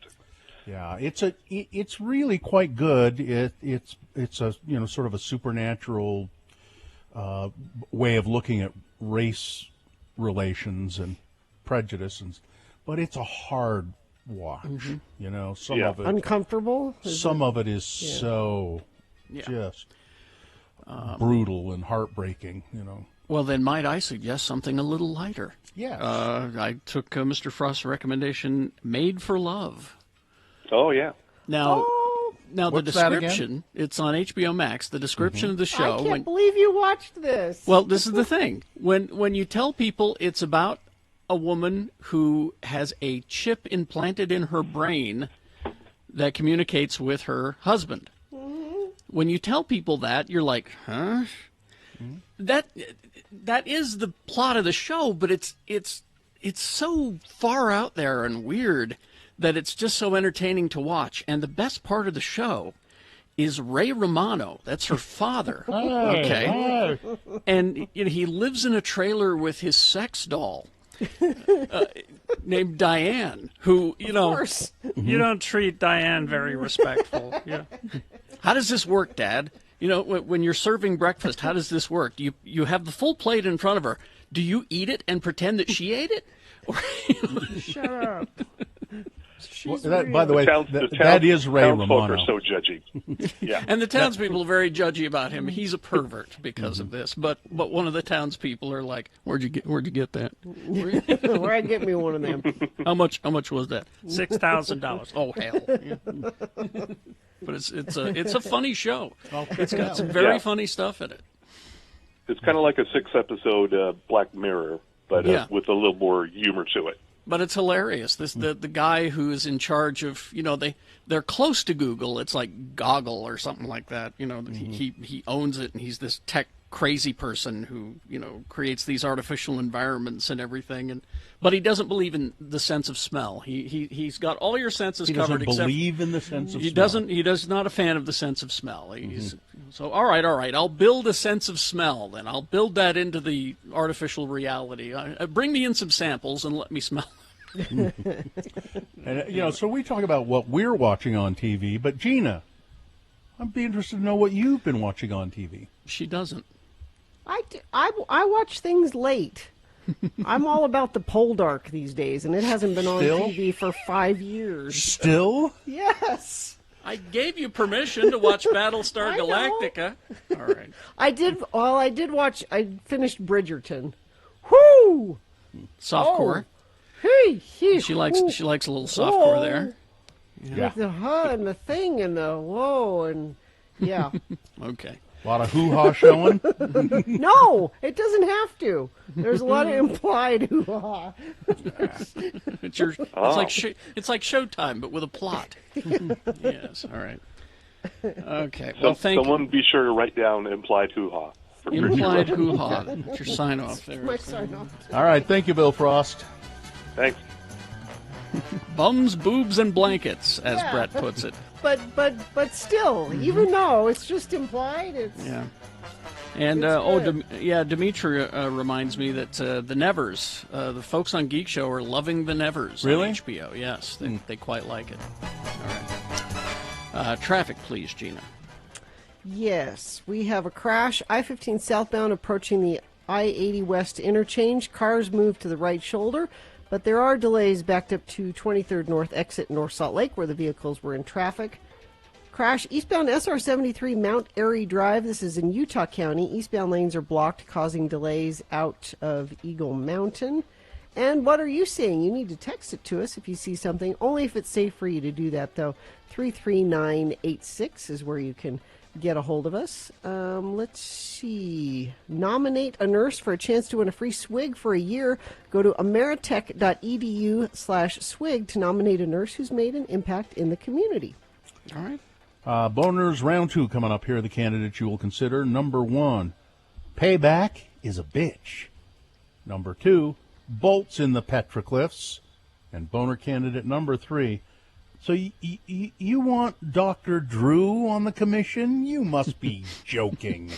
Yeah, it's really quite good. It's a sort of a supernatural way of looking at race relations and prejudice, but it's a hard watch. Mm-hmm. Some of it uncomfortable. Some of it is so just brutal and heartbreaking. Well, then might I suggest something a little lighter? Yes. I took Mr. Frost's recommendation, Made for Love. Oh, yeah. Now the What's that again? description, it's on HBO Max, the description of the show. I can't believe you watched this. Well, this is the thing. When you tell people it's about a woman who has a chip implanted in her brain that communicates with her husband. Mm-hmm. When you tell people that, you're like, huh? Mm-hmm. That is the plot of the show, but it's so far out there and weird that it's just so entertaining to watch. And the best part of the show is Ray Romano. That's her father. Okay. And he lives in a trailer with his sex doll named Diane, who, Of course. you don't treat Diane very respectful. Yeah. How does this work, Dad? When you're serving breakfast, how does this work? You have the full plate in front of her. Do you eat it and pretend that she ate it? Shut up. By the way, that is Ray Romano. Are so judgy. Yeah. And the townspeople are very judgy about him. He's a pervert because of this. But one of the townspeople are like, "Where'd you get that? Where'd I get me one of them? How much was that? $6,000. Oh hell! Yeah. But it's a funny show. It's got some very funny stuff in it. It's kind of like a 6-episode Black Mirror, but with a little more humor to it. But it's hilarious. The guy who is in charge of, they're close to Google. It's like Goggle or something like that. He owns it, and he's this tech crazy person who, creates these artificial environments and everything. But he doesn't believe in the sense of smell. He's got all your senses covered. He doesn't believe in the sense of smell. He does not a fan of the sense of smell. So all right. I'll build a sense of smell. Then I'll build that into the artificial reality. Bring me in some samples and let me smell. And so we talk about what we're watching on TV, but Gina, I'd be interested to know what you've been watching on TV. She doesn't. I watch things late. I'm all about the Poldark these days, and it hasn't been on TV for 5 years. Still? Yes. I gave you permission to watch Battlestar Galactica. All right. I did watch. I finished Bridgerton. Whoo! Softcore. Hey, she likes a little softcore there. Yeah. With the and the thing and the whoa and yeah. Okay. A lot of hoo-ha showing? No, it doesn't have to. There's a lot of implied hoo-ha. It's like Showtime, but with a plot. Yes, all right. Okay, well, someone be sure to write down implied hoo-ha. Implied hoo-ha. That's your sign-off there. My sign-off. All right, thank you, Bill Frost. Thanks. Bums, boobs, and blankets, as Yeah. Brett puts it. But still, even though it's just implied, it's Yeah. And It's good. Dimitri reminds me that the Nevers, the folks on Geek Show, are loving the Nevers Really? on HBO. Yes, they quite like it. All right. Traffic, please, Gina. Yes, we have a crash. I-15 southbound approaching the I-80 West interchange. Cars move to the right shoulder, but there are delays backed up to 23rd North exit North Salt Lake, where the vehicles were in traffic. Crash eastbound SR-73 Mount Airy Drive. This is in Utah County. Eastbound lanes are blocked, causing delays out of Eagle Mountain. And what are you seeing? You need to text it to us if you see something, only if it's safe for you to do that, though. 33986 is where you can get a hold of us. Let's see. Nominate a nurse for a chance to win a free swig for a year. Go to ameritech.edu/swig to nominate a nurse who's made an impact in the community. All right. Boners round 2 coming up here. The candidates you will consider. Number 1, payback is a bitch. Number 2, bolts in the petroglyphs. And boner candidate number 3. So you want Dr. Drew on the commission? You must be joking.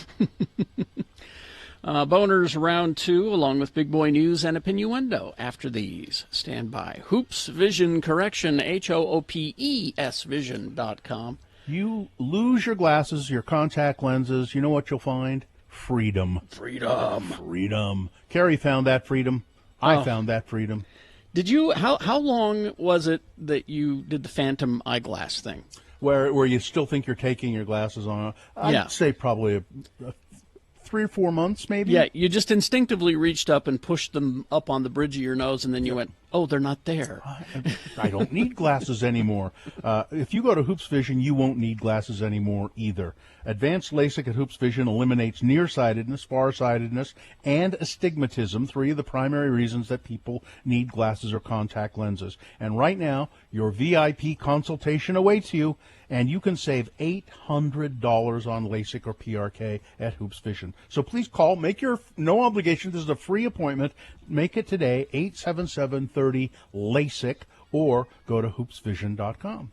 Boners round 2, along with Big Boy News and Opinioendo. After these, stand by. Hoops Vision Correction, HOOPES Vision.com. You lose your glasses, your contact lenses, you know what you'll find? Freedom. Freedom. Carrie found that freedom. I Oh. found that freedom. Did you? How long was it that you did the phantom eyeglass thing? Where you still think you're taking your glasses on. I'd Yeah. say probably a 3 or 4 months, maybe. Yeah, you just instinctively reached up and pushed them up on the bridge of your nose, and then you went, "Oh, they're not there." I don't need glasses anymore. If you go to Hoops Vision, you won't need glasses anymore either. Advanced LASIK at Hoops Vision eliminates nearsightedness, farsightedness, and astigmatism, 3 of the primary reasons that people need glasses or contact lenses. And right now, your VIP consultation awaits you, and you can save $800 on LASIK or PRK at Hoops Vision. So please call, make your no obligation. This is a free appointment. Make it today, 877-30-LASIK, or go to hoopsvision.com.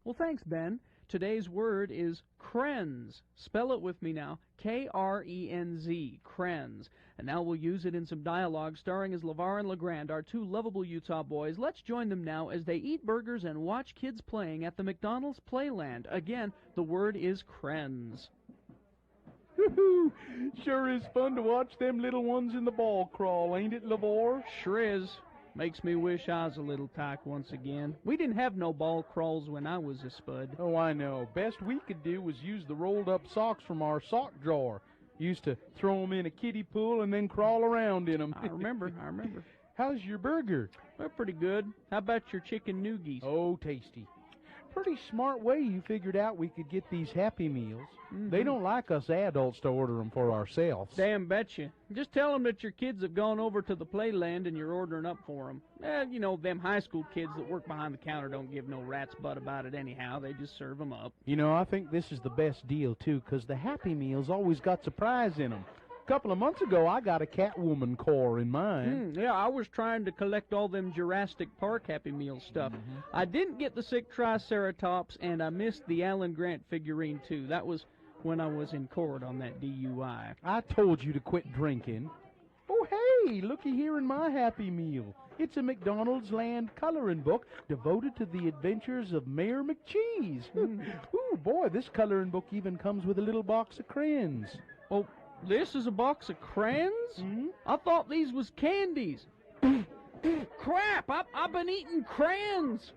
Well, thanks, Ben. Today's word is krenz. Spell it with me now. K-R-E-N-Z, krenz. And now we'll use it in some dialogue starring as LeVar and LeGrand, our 2 lovable Utah boys. Let's join them now as they eat burgers and watch kids playing at the McDonald's Playland. Again, the word is krenz. Woo-hoo. Sure is fun to watch them little ones in the ball crawl, ain't it, LeVar? Sure is. Makes me wish I was a little tyke once again. We didn't have no ball crawls when I was a spud. Oh, I know. Best we could do was use the rolled-up socks from our sock drawer. Used to throw 'em in a kiddie pool and then crawl around in 'em. I remember. How's your burger? They're pretty good. How about your chicken noogies? Oh, tasty. Pretty smart way you figured out we could get these Happy Meals. They don't like us adults to order them for ourselves. Damn betcha. Just tell them that your kids have gone over to the Playland and you're ordering up for them. You know, them high school kids that work behind the counter don't give no rat's butt about it anyhow. They just serve them up. You know, I think this is the best deal, too, 'cause the Happy Meals always got surprise in them. A couple of months ago, I got a Catwoman core in mine. Yeah, I was trying to collect all them Jurassic Park Happy Meal stuff. I didn't get the sick Triceratops, and I missed the Alan Grant figurine, too. That was when I was in court on that DUI. I told you to quit drinking. Oh, hey, looky here in my Happy Meal. It's a McDonald's Land coloring book devoted to the adventures of Mayor McCheese. Ooh, boy, this coloring book even comes with a little box of crayons. Oh, this is a box of crayons? I thought these was candies. Crap, I've been eating crayons.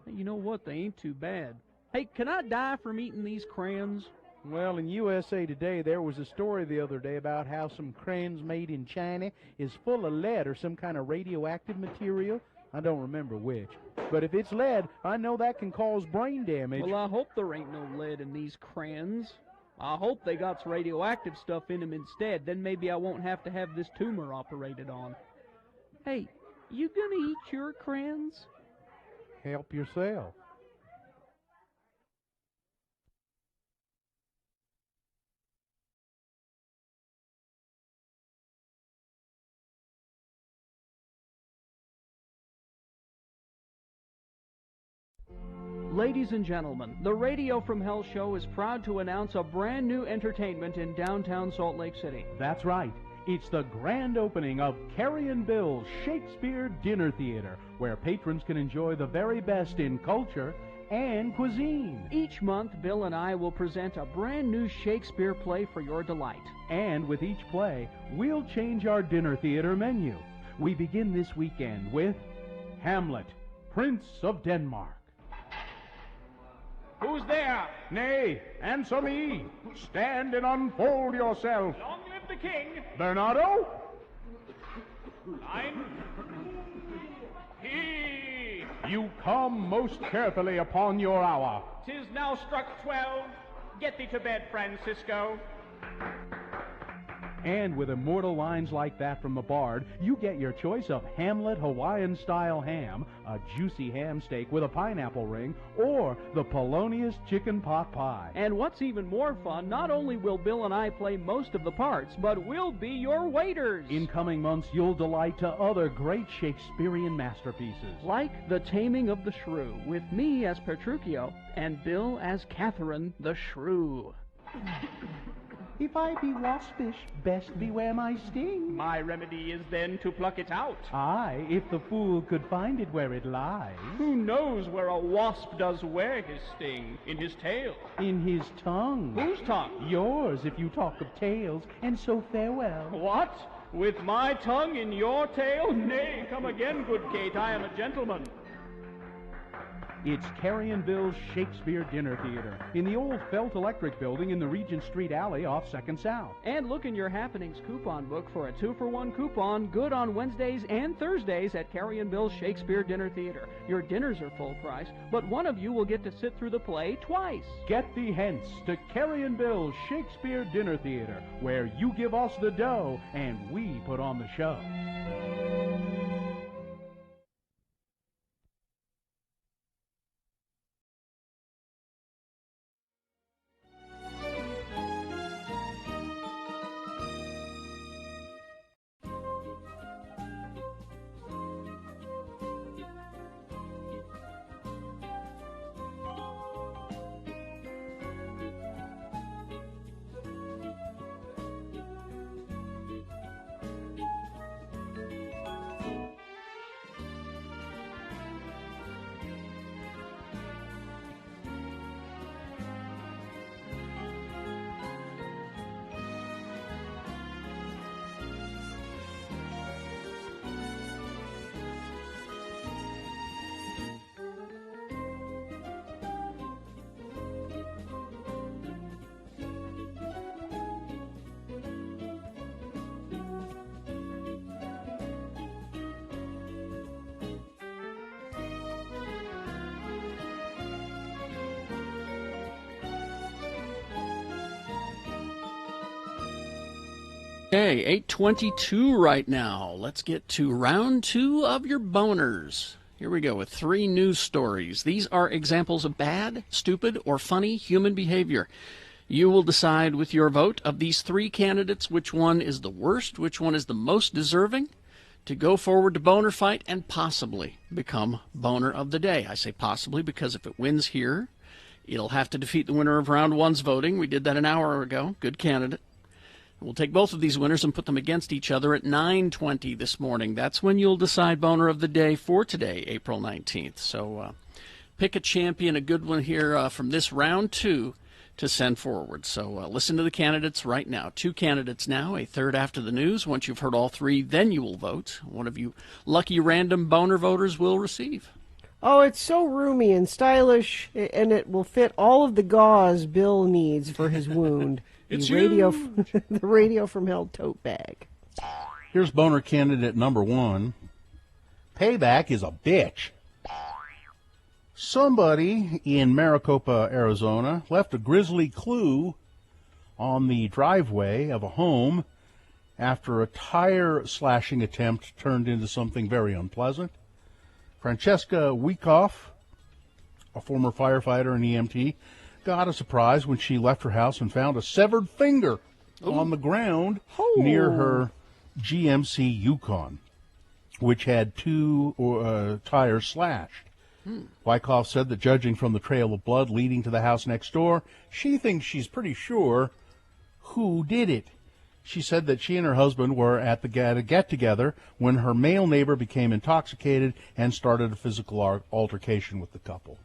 You know what, they ain't too bad. Hey, can I die from eating these crayons? Well, in USA Today, there was a story the other day about how some crayons made in China is full of lead or some kind of radioactive material. I don't remember which. But if it's lead, I know that can cause brain damage. Well, I hope there ain't no lead in these crayons. I hope they got some radioactive stuff in them instead. Then maybe I won't have to have this tumor operated on. Hey, you gonna eat your crayons? Help yourself. Ladies and gentlemen, the Radio from Hell show is proud to announce a brand new entertainment in downtown Salt Lake City. That's right. It's the grand opening of Carrie and Bill's Shakespeare Dinner Theater, where patrons can enjoy the very best in culture and cuisine. Each month, Bill and I will present a brand new Shakespeare play for your delight. And with each play, we'll change our dinner theater menu. We begin this weekend with Hamlet, Prince of Denmark. Who's there? Nay, answer me. Stand and unfold yourself. Long live the king. Bernardo? Line. He. You come most carefully upon your hour. 'Tis now struck 12. Get thee to bed, Francisco. And with immortal lines like that from the Bard, you get your choice of Hamlet Hawaiian-style ham, a juicy ham steak with a pineapple ring, or the Polonius chicken pot pie. And what's even more fun, not only will Bill and I play most of the parts, but we'll be your waiters. In coming months, you'll delight to other great Shakespearean masterpieces. Like The Taming of the Shrew, with me as Petruchio and Bill as Catherine the Shrew. If I be waspish, best beware my sting. My remedy is then to pluck it out. Aye, if the fool could find it where it lies. Who knows where a wasp does wear his sting? In his tail. In his tongue. Whose tongue? Yours, if you talk of tails, and so farewell. What? With my tongue in your tail? Nay, come again, good Kate, I am a gentleman. It's Carrie and Bill's Shakespeare Dinner Theater in the old Felt Electric building in the Regent Street alley off 2nd South. And look in your Happenings coupon book for a 2-for-1 coupon, good on Wednesdays and Thursdays at Carrie and Bill's Shakespeare Dinner Theater. Your dinners are full price, but one of you will get to sit through the play twice. Get thee hence to Carrie and Bill's Shakespeare Dinner Theater, where you give us the dough and we put on the show. Okay, 8:22 right now. Let's get to round 2 of your boners. Here we go with 3 news stories. These are examples of bad, stupid, or funny human behavior. You will decide with your vote of these 3 candidates which one is the worst, which one is the most deserving to go forward to boner fight and possibly become boner of the day. I say possibly because if it wins here, it'll have to defeat the winner of round 1's voting. We did that an hour ago. Good candidate. We'll take both of these winners and put them against each other at 9:20 this morning. That's when you'll decide boner of the day for today, April 19th. So pick a champion, a good one here from this round 2 to send forward. So listen to the candidates right now. 2 candidates now, a third after the news. Once you've heard all 3, then you will vote. One of you lucky random boner voters will receive. Oh, it's so roomy and stylish, and it will fit all of the gauze Bill needs for his wound. It's the Radio from Hell tote bag. Here's boner candidate number 1. Payback is a bitch. Somebody in Maricopa, Arizona, left a grisly clue on the driveway of a home after a tire slashing attempt turned into something very unpleasant. Francesca Weekoff, a former firefighter and EMT, got a surprise when she left her house and found a severed finger on the ground near her GMC Yukon, which had 2 tires slashed. Wyckoff said that judging from the trail of blood leading to the house next door, she thinks she's pretty sure who did it. She said that she and her husband were at a get-together when her male neighbor became intoxicated and started a physical altercation with the couple.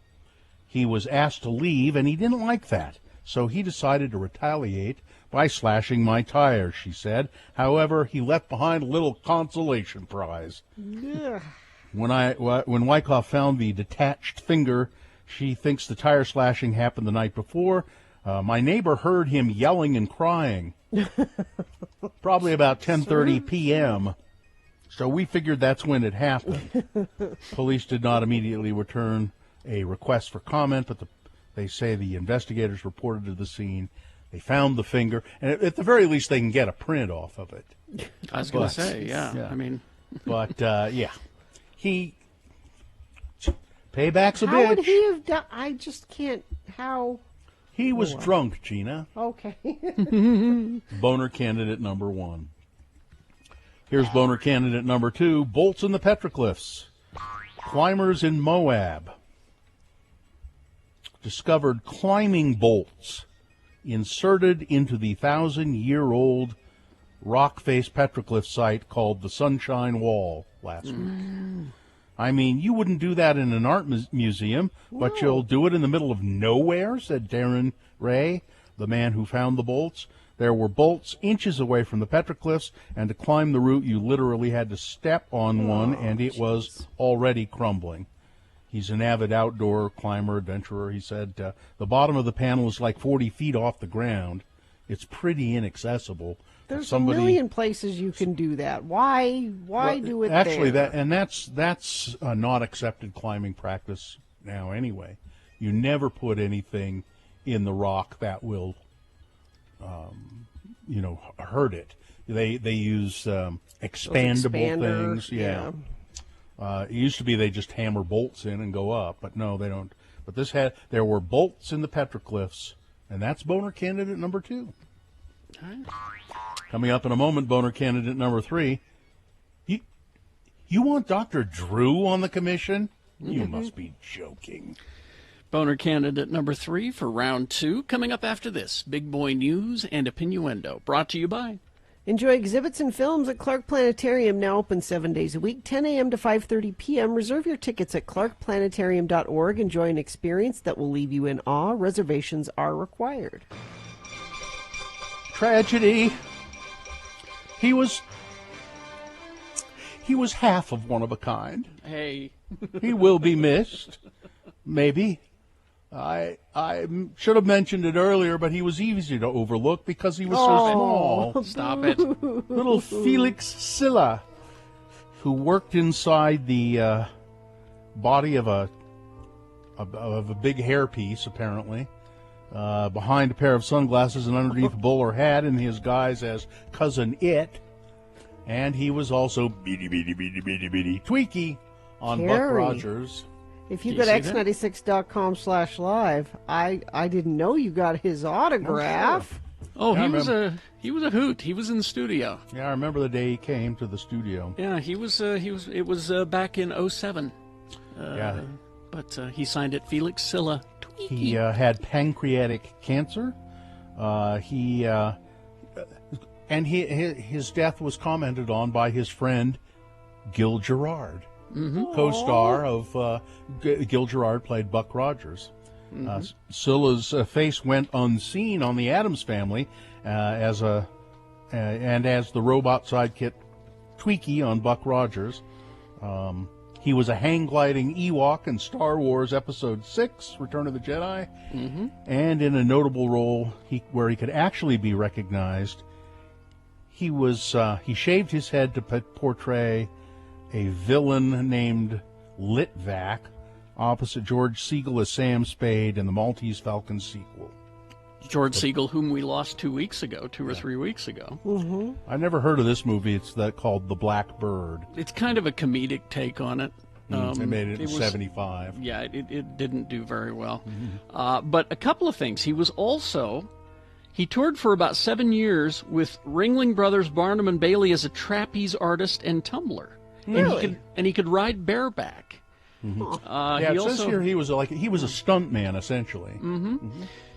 He was asked to leave, and he didn't like that, so he decided to retaliate by slashing my tires, she said. However, he left behind a little consolation prize. When Wyckoff found the detached finger, she thinks the tire slashing happened the night before. My neighbor heard him yelling and crying, probably about 10:30 p.m., so we figured that's when it happened. Police did not immediately return a request for comment, but they say the investigators reported to the scene. They found the finger, and at the very least, they can get a print off of it. I was going to say, yeah. I mean, but yeah, he payback's a How bitch. would he have done? I just can't. How? He was drunk, Gina. Okay. Boner candidate number 1. Here's boner candidate number 2. Bolts in the petroglyphs. Climbers in Moab discovered climbing bolts inserted into the 1,000-year-old rock-faced petroglyph site called the Sunshine Wall last week. I mean, you wouldn't do that in an art museum, but you'll do it in the middle of nowhere, said Darren Ray, the man who found the bolts. There were bolts inches away from the petroglyphs, and to climb the route, you literally had to step on one, and it was already crumbling. He's an avid outdoor climber, adventurer. He said the bottom of the panel is like 40 feet off the ground. It's pretty inaccessible. There's a million places you can do that. Why do it actually, there? that's not accepted climbing practice now anyway. You never put anything in the rock that will, hurt it. They use expandable things. Yeah. It used to be they just hammer bolts in and go up, but no, they don't. But there were bolts in the petroglyphs, and that's boner candidate number 2. Coming up in a moment, boner candidate number 3. You want Dr. Drew on the commission? You must be joking. Boner candidate number 3 for round 2. Coming up after this, Big Boy News and Opinioendo. Brought to you by... Enjoy exhibits and films at Clark Planetarium, now open 7 days a week, 10 a.m. to 5:30 p.m. Reserve your tickets at clarkplanetarium.org. Enjoy an experience that will leave you in awe. Reservations are required. Tragedy. He was half of one of a kind. Hey. He will be missed. Maybe. I should have mentioned it earlier, but he was easy to overlook because he was so small. Stop it. Little Felix Silla, who worked inside the body of a big hairpiece, apparently, behind a pair of sunglasses and underneath a bowler hat in his guise as Cousin It. And he was also bitty Tweaky on Buck Rogers. If you go to x96.com/live, I didn't know you got his autograph. Oh, he was a hoot. He was in the studio. Yeah, I remember the day he came to the studio. Yeah, it was back in 2007. Yeah. But he signed it Felix Silla. He had pancreatic cancer. His death was commented on by his friend Gil Gerard. Co-star of Gil Gerard played Buck Rogers. Silla's face went unseen on the Addams Family as the robot sidekick Tweaky on Buck Rogers. He was a hang-gliding Ewok in Star Wars Episode 6, Return of the Jedi, and in a notable role where he could actually be recognized, he shaved his head to portray a villain named Litvak opposite George Segal as Sam Spade in the Maltese Falcon sequel. George Segal, whom we lost 2 or 3 weeks ago. I never heard of this movie. It's called The Black Bird. It's kind of a comedic take on it. They made it in 75. Yeah, it didn't do very well. But a couple of things. He toured for about 7 years with Ringling Brothers, Barnum and Bailey as a trapeze artist and tumbler. Really? And he could ride bareback. Yeah, it says here he was a stunt man essentially.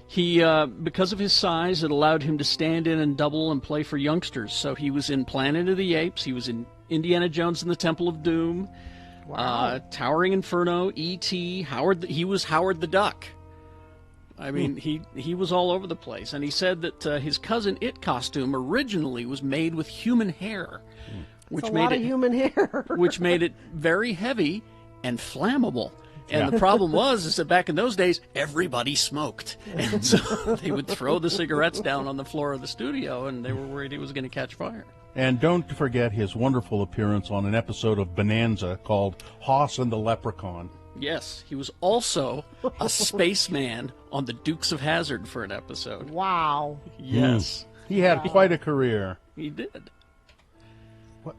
He, because of his size, it allowed him to stand in and double and play for youngsters. So he was in Planet of the Apes. He was in Indiana Jones and the Temple of Doom, Towering Inferno, E.T., he was Howard the Duck. I mean, he was all over the place. And he said that his Cousin It costume originally was made with human hair, which made it human hair, which made it very heavy and flammable. And the problem is that back in those days, everybody smoked. And so they would throw the cigarettes down on the floor of the studio, and they were worried he was going to catch fire. And don't forget his wonderful appearance on an episode of Bonanza called Hoss and the Leprechaun. Yes, he was also a spaceman on the Dukes of Hazzard for an episode. Wow. Yes. He had quite a career. He did. What?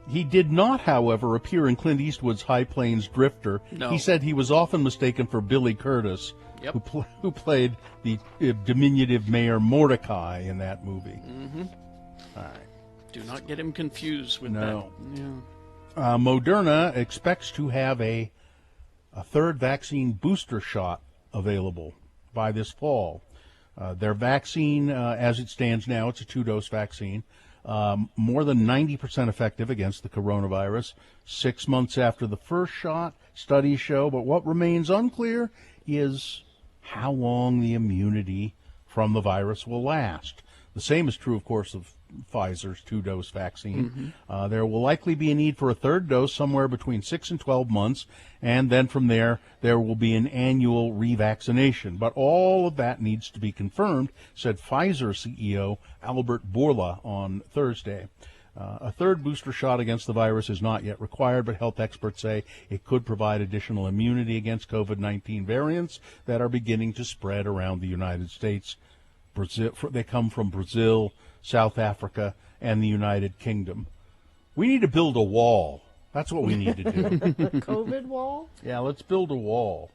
He did not, however, appear in Clint Eastwood's High Plains Drifter. No. He said he was often mistaken for Billy Curtis, who played the diminutive Mayor Mordecai in that movie. All right. Do not get him confused with that. Yeah. Moderna expects to have a third vaccine booster shot available by this fall. Their vaccine, as it stands now, it's a 2-dose vaccine. More than 90% effective against the coronavirus 6 months after the first shot, studies show. But what remains unclear is how long the immunity from the virus will last. The same is true, of course, of Pfizer's 2-dose vaccine. There will likely be a need for a third dose somewhere between 6 and 12 months, and then from there will be an annual revaccination. But all of that needs to be confirmed, said Pfizer CEO Albert Bourla on Thursday. A third booster shot against the virus is not yet required, but health experts say it could provide additional immunity against COVID-19 variants that are beginning to spread around the United States. They come from Brazil, South Africa, and the United Kingdom. We need to build a wall. That's what we need to do. COVID wall? Yeah, let's build a wall.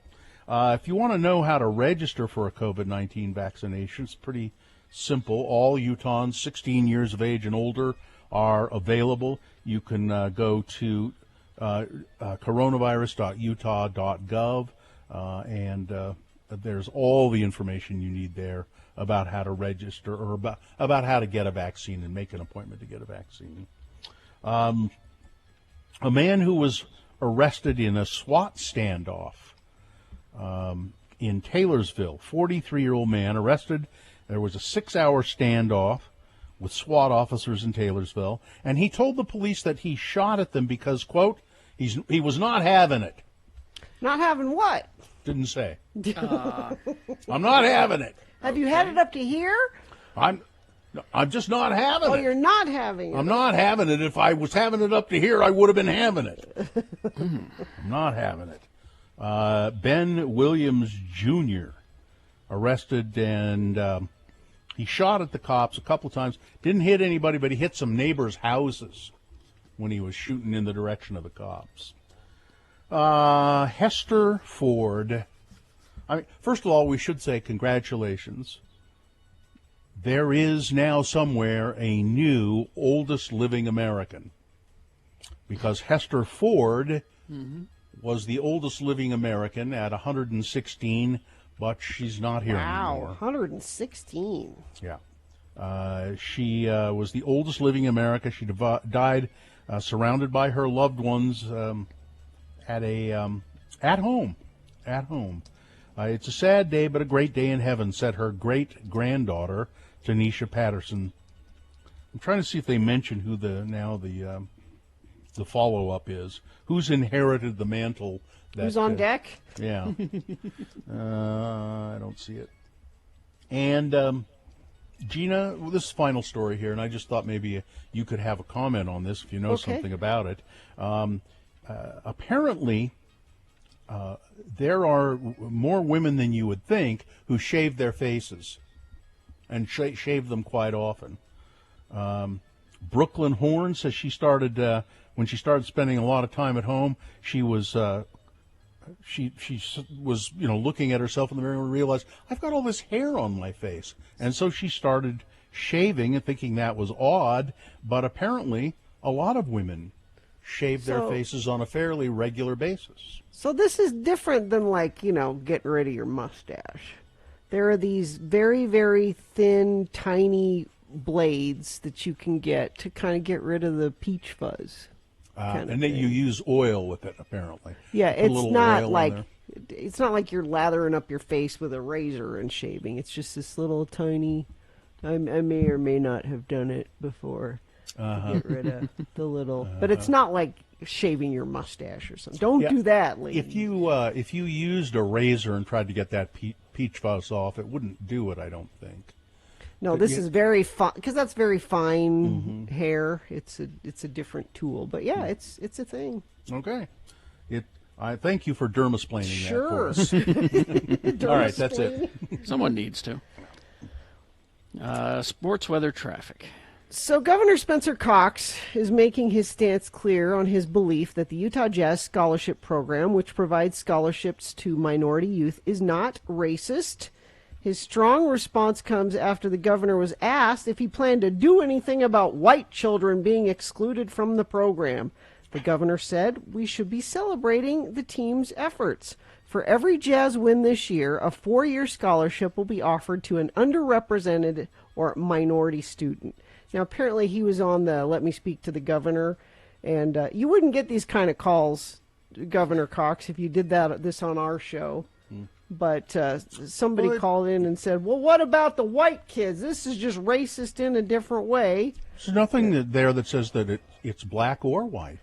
If you want to know how to register for a COVID-19 vaccination, it's pretty simple. All Utahns 16 years of age and older are available. You can go to coronavirus.utah.gov, and there's all the information you need there about how to register or about how to get a vaccine and make an appointment to get a vaccine. A man who was arrested in a SWAT standoff in Taylorsville, 43-year-old man arrested. There was a 6-hour standoff with SWAT officers in Taylorsville, and he told the police that he shot at them because, quote, he was not having it. Not having what? Didn't say. I'm not having it. Have you had it up to here? I'm just not having it. Oh, you're not having it. I'm not having it. If I was having it up to here, I would have been having it. I'm not having it. Ben Williams Jr. arrested, and he shot at the cops a couple of times. Didn't hit anybody, but he hit some neighbors' houses when he was shooting in the direction of the cops. Hester Ford. First of all, we should say congratulations. There is now somewhere a new oldest living American, because Hester Ford was the oldest living American at 116, but she's not here anymore. Wow, 116. Yeah. She was the oldest living American. She died surrounded by her loved ones at home. It's a sad day, but a great day in heaven, said her great-granddaughter, Tanisha Patterson. I'm trying to see if they mention who the follow-up is. Who's inherited the mantle? Who's on deck? Yeah. I don't see it. And Gina, this is the final story here, and I just thought maybe you could have a comment on this if you know something about it. Apparently, there are more women than you would think who shave their faces, and shave them quite often. Brooklyn Horn says she started when she started spending a lot of time at home. She was looking at herself in the mirror and realized, I've got all this hair on my face, and so she started shaving and thinking that was odd. But apparently, a lot of women shave their So- faces on a fairly regular basis. So this is different than getting rid of your mustache. There are these very, very thin, tiny blades that you can get to kind of get rid of the peach fuzz. And then you use oil with it, apparently. Yeah, Put a it's little not oil in like there. it's not like you're lathering up your face with a razor and shaving. It's just this little tiny. I may or may not have done it before. To get rid of the little, but it's not like shaving your mustache or something. Don't Yeah. do that, ladies. If you used a razor and tried to get that peach fuzz off, it wouldn't do it, I don't think. No, But this you- is very fine because that's very fine hair. It's a different tool, but yeah, it's a thing. Okay. I thank you for dermasplaining Sure. that for us. All right, that's it. Someone needs to. Sports weather traffic. So Governor Spencer Cox is making his stance clear on his belief that the Utah Jazz Scholarship Program, which provides scholarships to minority youth, is not racist. His strong response comes after the governor was asked if he planned to do anything about white children being excluded from the program. The governor said, "We should be celebrating the team's efforts. For every Jazz win this year, a 4-year scholarship will be offered to an underrepresented or minority student." Now, apparently he was on the Let Me Speak to the Governor, and you wouldn't get these kind of calls, Governor Cox, if you did this on our show. But somebody called in and said, well, what about the white kids? This is just racist in a different way. There's nothing there that says that it's black or white.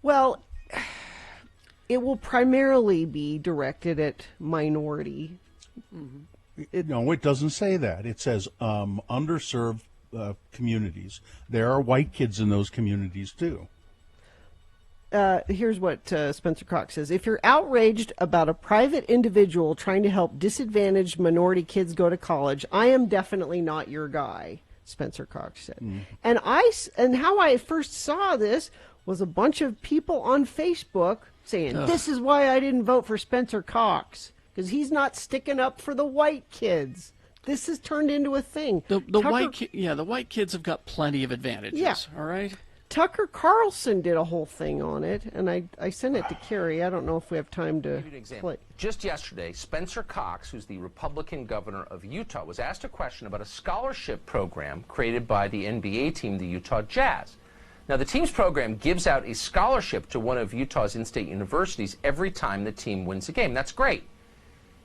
Well, it will primarily be directed at minority. No, it doesn't say that. It says underserved communities. There are white kids in those communities, too. Here's what Spencer Cox says. If you're outraged about a private individual trying to help disadvantaged minority kids go to college, I am definitely not your guy, Spencer Cox said. And how I first saw this was a bunch of people on Facebook saying, this is why I didn't vote for Spencer Cox, because he's not sticking up for the white kids. This has turned into a thing. The white kids have got plenty of advantages. Yeah. All right. Tucker Carlson did a whole thing on it, and I sent it to Carrie. I don't know if we have time to play. Just yesterday, Spencer Cox, who's the Republican governor of Utah, was asked a question about a scholarship program created by the NBA team, the Utah Jazz. Now, the team's program gives out a scholarship to one of Utah's in-state universities every time the team wins a game. That's great.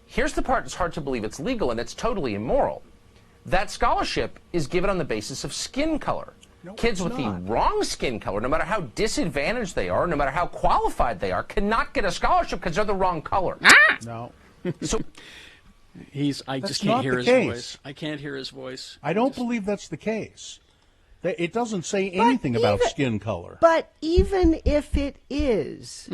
Here's the part that's hard to believe it's legal and it's totally immoral. That scholarship is given on the basis of skin color. Kids with the wrong skin color, no matter how disadvantaged they are, no matter how qualified they are, cannot get a scholarship because they're the wrong color. No. So I That's just can't not hear the his case. voice. I can't hear his voice. I don't believe that's the case. It doesn't say anything about skin color. But even if it is,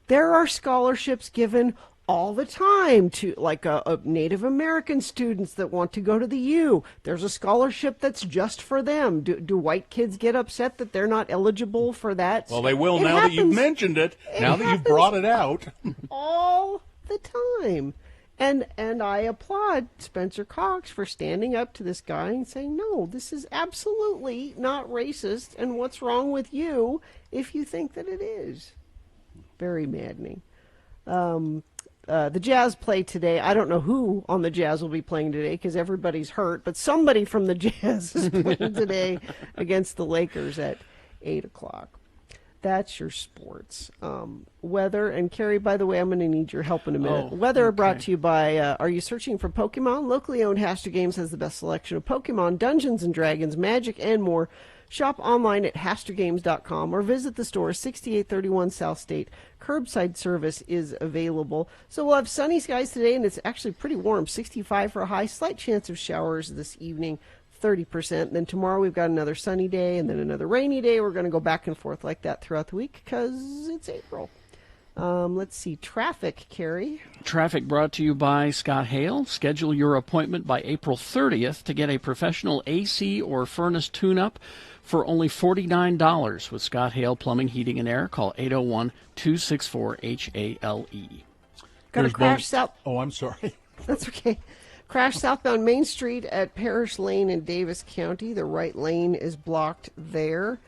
there are scholarships given all the time to like a Native American students that want to go to the U. There's a scholarship that's just for them. Do white kids get upset that they're not eligible for that? Well, they will It now that you've happens mentioned it. Now that you've brought it out. all the time. And I applaud Spencer Cox for standing up to this guy and saying, no, this is absolutely not racist, and what's wrong with you if you think that it is? Very maddening. The Jazz play today. I don't know who on the Jazz will be playing today because everybody's hurt, but somebody from the Jazz is playing today against the Lakers at 8 o'clock. That's your sports. Weather, and Carrie, by the way, I'm going to need your help in a minute. Weather brought to you by, are you searching for Pokemon? Locally owned Haster Games has the best selection of Pokemon, Dungeons & Dragons, Magic, and more. Shop online at HasterGames.com or visit the store, 6831 South State. Curbside service is available. So we'll have sunny skies today, and it's actually pretty warm, 65 for a high. Slight chance of showers this evening, 30%. Then tomorrow we've got another sunny day and then another rainy day. We're going to go back and forth like that throughout the week because it's April. Let's see. Traffic, Carrie. Traffic brought to you by Scott Hale. Schedule your appointment by April 30th to get a professional AC or furnace tune-up for only $49 with Scott Hale Plumbing, Heating, and Air. Call 801-264-HALE. Got a crash south. Oh, I'm sorry. That's okay. Crash southbound Main Street at Parrish Lane in Davis County. The right lane is blocked there.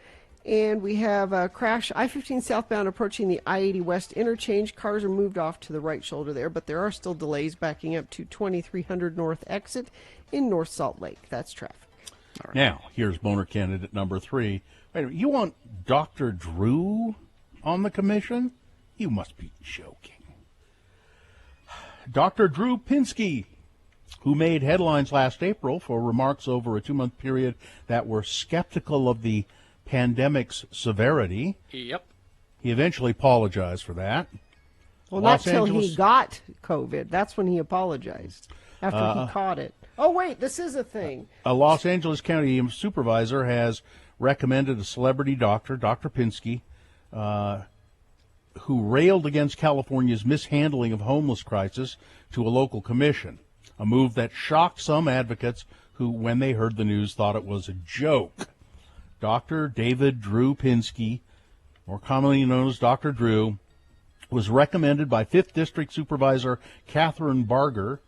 And we have a crash, I-15 southbound approaching the I-80 West interchange. Cars are moved off to the right shoulder there, but there are still delays backing up to 2300 North exit in North Salt Lake. That's traffic. Right. Now, here's boner candidate number 3. Wait a minute, you want Dr. Drew on the commission? You must be joking. Dr. Drew Pinsky, who made headlines last April for remarks over a 2-month period that were skeptical of the pandemic's severity. Yep. He eventually apologized for that. Well, not till he got COVID. That's when he apologized, after he caught it. Oh, wait, this is a thing. A Los Angeles County supervisor has recommended a celebrity doctor, Dr. Pinsky, who railed against California's mishandling of homeless crisis to a local commission, a move that shocked some advocates who, when they heard the news, thought it was a joke. Dr. David Drew Pinsky, more commonly known as Dr. Drew, was recommended by 5th District Supervisor Catherine Barger,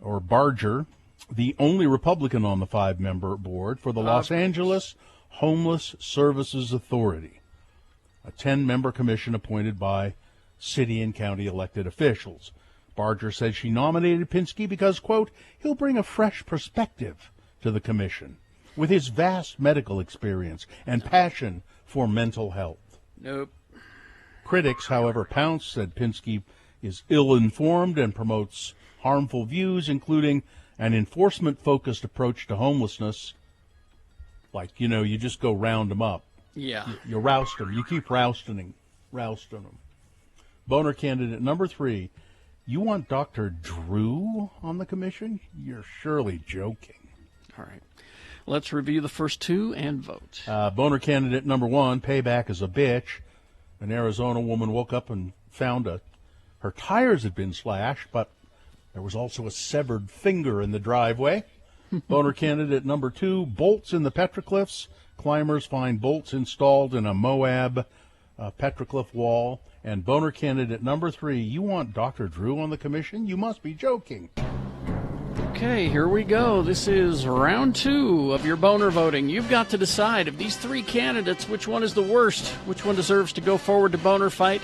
the only Republican on the 5-member board for the Los Angeles Homeless Services Authority, a 10-member commission appointed by city and county elected officials. Barger said she nominated Pinsky because, quote, he'll bring a fresh perspective to the commission with his vast medical experience and passion for mental health. Nope. Critics, however, pounced, said Pinsky is ill-informed and promotes harmful views, including an enforcement-focused approach to homelessness. Like, you just go round them up. Yeah. You roust them. You keep rousting them. Boner candidate number 3, you want Dr. Drew on the commission? You're surely joking. All right. Let's review the first 2 and vote. Boner candidate number 1, payback is a bitch. An Arizona woman woke up and found her tires had been slashed, but there was also a severed finger in the driveway. Boner candidate number 2, bolts in the petroglyphs. Climbers find bolts installed in a Moab petroglyph wall. And boner candidate number 3, you want Dr. Drew on the commission? You must be joking. Okay, here we go. This is round 2 of your boner voting. You've got to decide of these 3 candidates, which one is the worst, which one deserves to go forward to boner fight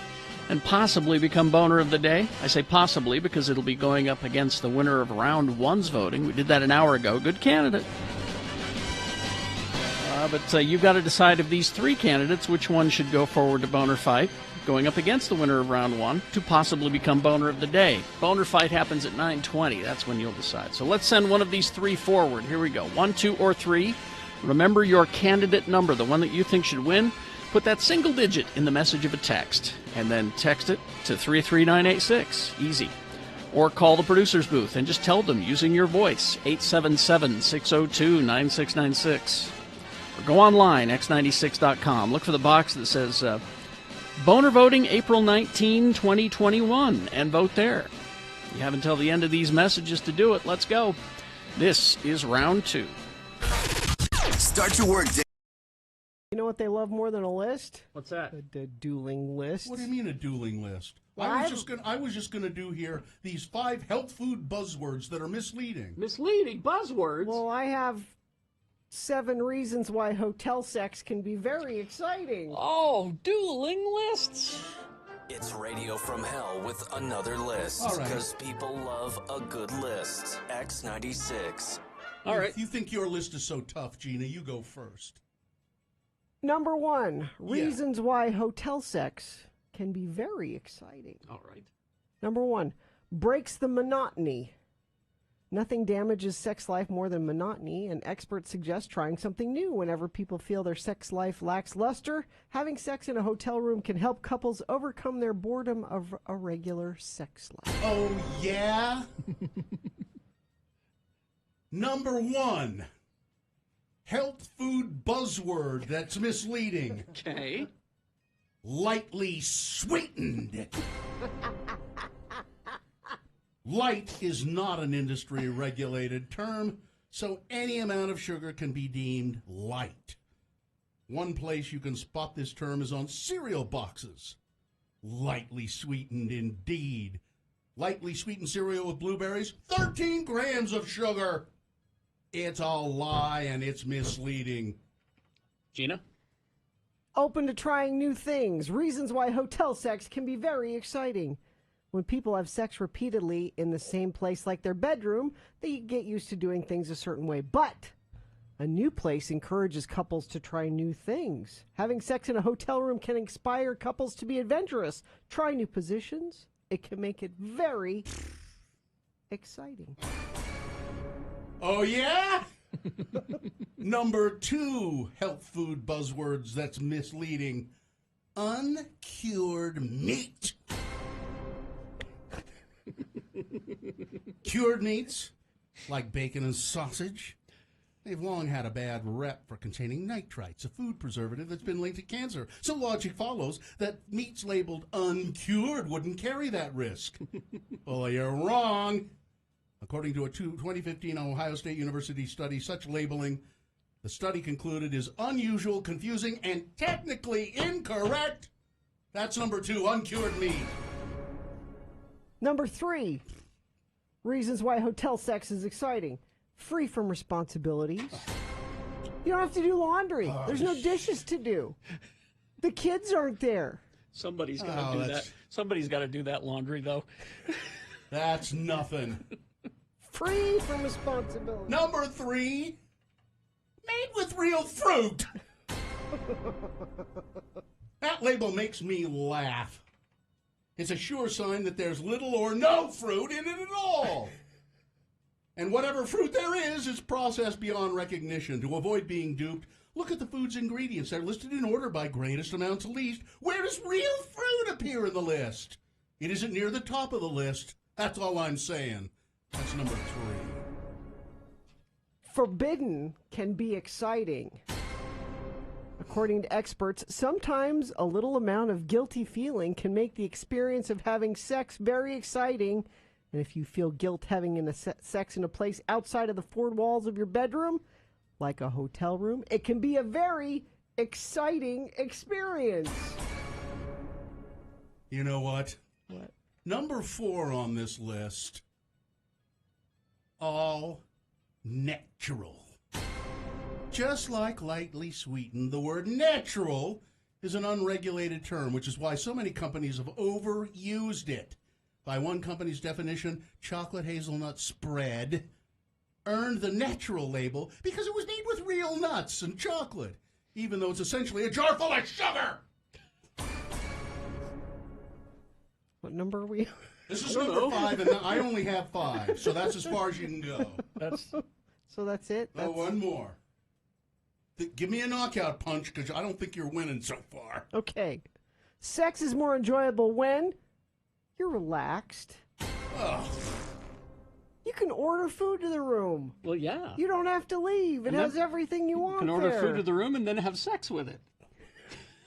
and possibly become boner of the day. I say possibly because it'll be going up against the winner of round 1's voting. We did that an hour ago. Good candidate. But you've got to decide of these 3 candidates, which one should go forward to boner fight, going up against the winner of round 1 to possibly become boner of the day. Boner fight happens at 9:20. That's when you'll decide. So let's send one of these 3 forward. Here we go. 1, 2, or 3. Remember your candidate number, the one that you think should win. Put that single digit in the message of a text, and then text it to 33986. Easy. Or call the producer's booth and just tell them using your voice, 877-602-9696. Or go online, x96.com. Look for the box that says Boner Voting April 19, 2021, and vote there. You have until the end of these messages to do it. Let's go. This is round 2. Start your work day. You know what they love more than a list? What's that? The dueling list. What do you mean a dueling list? Well, I was just gonna do here these 5 health food buzzwords that are misleading. Misleading buzzwords? Well, I have 7 reasons why hotel sex can be very exciting. Oh, dueling lists. It's Radio from Hell with another list. All right. Because people love a good list. X96. All right. If you think your list is so tough, Gina, you go first. Number 1, reasons why hotel sex can be very exciting. All right. Number 1, breaks the monotony. Nothing damages sex life more than monotony, and experts suggest trying something new whenever people feel their sex life lacks luster. Having sex in a hotel room can help couples overcome their boredom of a regular sex life. Oh, yeah? Number 1, health food buzzword that's misleading. Okay. Lightly sweetened. Light is not an industry-regulated term, so any amount of sugar can be deemed light. One place you can spot this term is on cereal boxes. Lightly sweetened indeed. Lightly sweetened cereal with blueberries, 13 grams of sugar. It's a lie and it's misleading. Gina? Open to trying new things. Reasons why hotel sex can be very exciting. When people have sex repeatedly in the same place like their bedroom, they get used to doing things a certain way. But a new place encourages couples to try new things. Having sex in a hotel room can inspire couples to be adventurous, try new positions. It can make it very exciting. Oh, yeah? Number 2 health food buzzwords that's misleading. Uncured meat. Cured meats, like bacon and sausage, they've long had a bad rep for containing nitrites, a food preservative that's been linked to cancer. So logic follows that meats labeled uncured wouldn't carry that risk. Well, you're wrong. According to a 2015 Ohio State University study, such labeling, the study concluded, is unusual, confusing, and technically incorrect. That's number 2, uncured meat. Number 3, reasons why hotel sex is exciting. Free from responsibilities. You don't have to do laundry. There's no dishes to do. The kids aren't there. Somebody's got to do that. Somebody's got to do that laundry, though. That's nothing. Free from responsibility. Number 3, made with real fruit. That label makes me laugh. It's a sure sign that there's little or no fruit in it at all. And whatever fruit there is processed beyond recognition. To avoid being duped, look at the food's ingredients. They're listed in order by greatest amount to least. Where does real fruit appear in the list? It isn't near the top of the list. That's all I'm saying. That's number 3. Forbidden can be exciting. According to experts, sometimes a little amount of guilty feeling can make the experience of having sex very exciting. And if you feel guilt having sex in a place outside of the 4 walls of your bedroom, like a hotel room, it can be a very exciting experience. You know what? What? Number 4 on this list, all natural. Just like lightly sweetened, the word natural is an unregulated term, which is why so many companies have overused it. By one company's definition, chocolate hazelnut spread earned the natural label because it was made with real nuts and chocolate, even though it's essentially a jar full of sugar. What number are we? This is number 5, and I only have 5, so that's as far as you can go. So that's it? Oh, one more. Give me a knockout punch, because I don't think you're winning so far. Okay. Sex is more enjoyable when you're relaxed. You can order food to the room. Well, yeah. You don't have to leave. It has everything you want. You can order there. food to the room and then have sex with it.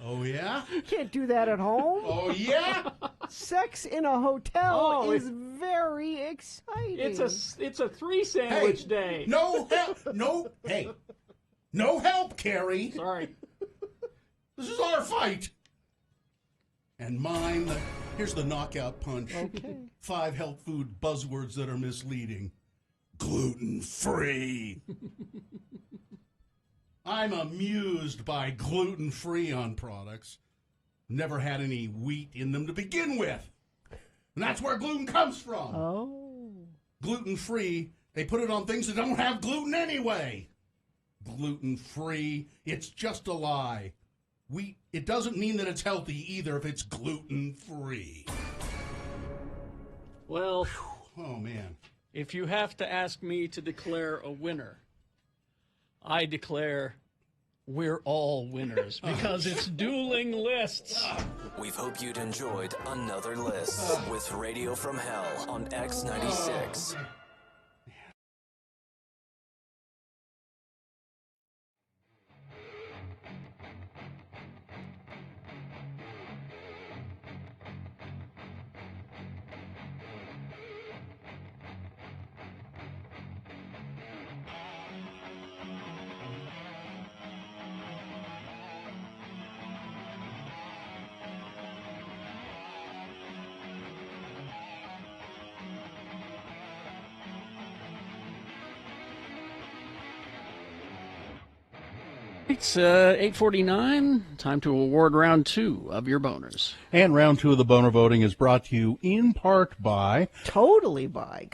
Oh, yeah? You can't do that at home. Oh, yeah? Sex in a hotel is very exciting. It's a 3 sandwich day. No help. No help, Carrie. Sorry. This is our fight. And mine, here's the knockout punch. Okay. 5 health food buzzwords that are misleading. Gluten-free. I'm amused by gluten-free on products. Never had any wheat in them to begin with. And that's where gluten comes from. Oh. Gluten-free, they put it on things that don't have gluten anyway. Gluten-free, it's just a lie. Wheat, it doesn't mean that it's healthy either if it's gluten-free. Well, oh man. If you have to ask me to declare a winner, I declare we're all winners because it's dueling lists. We hope you'd enjoyed another list with Radio from Hell on X96. It's 8:49. Time to award round 2 of your boners. And round 2 of the boner voting is brought to you in part by... Totally by.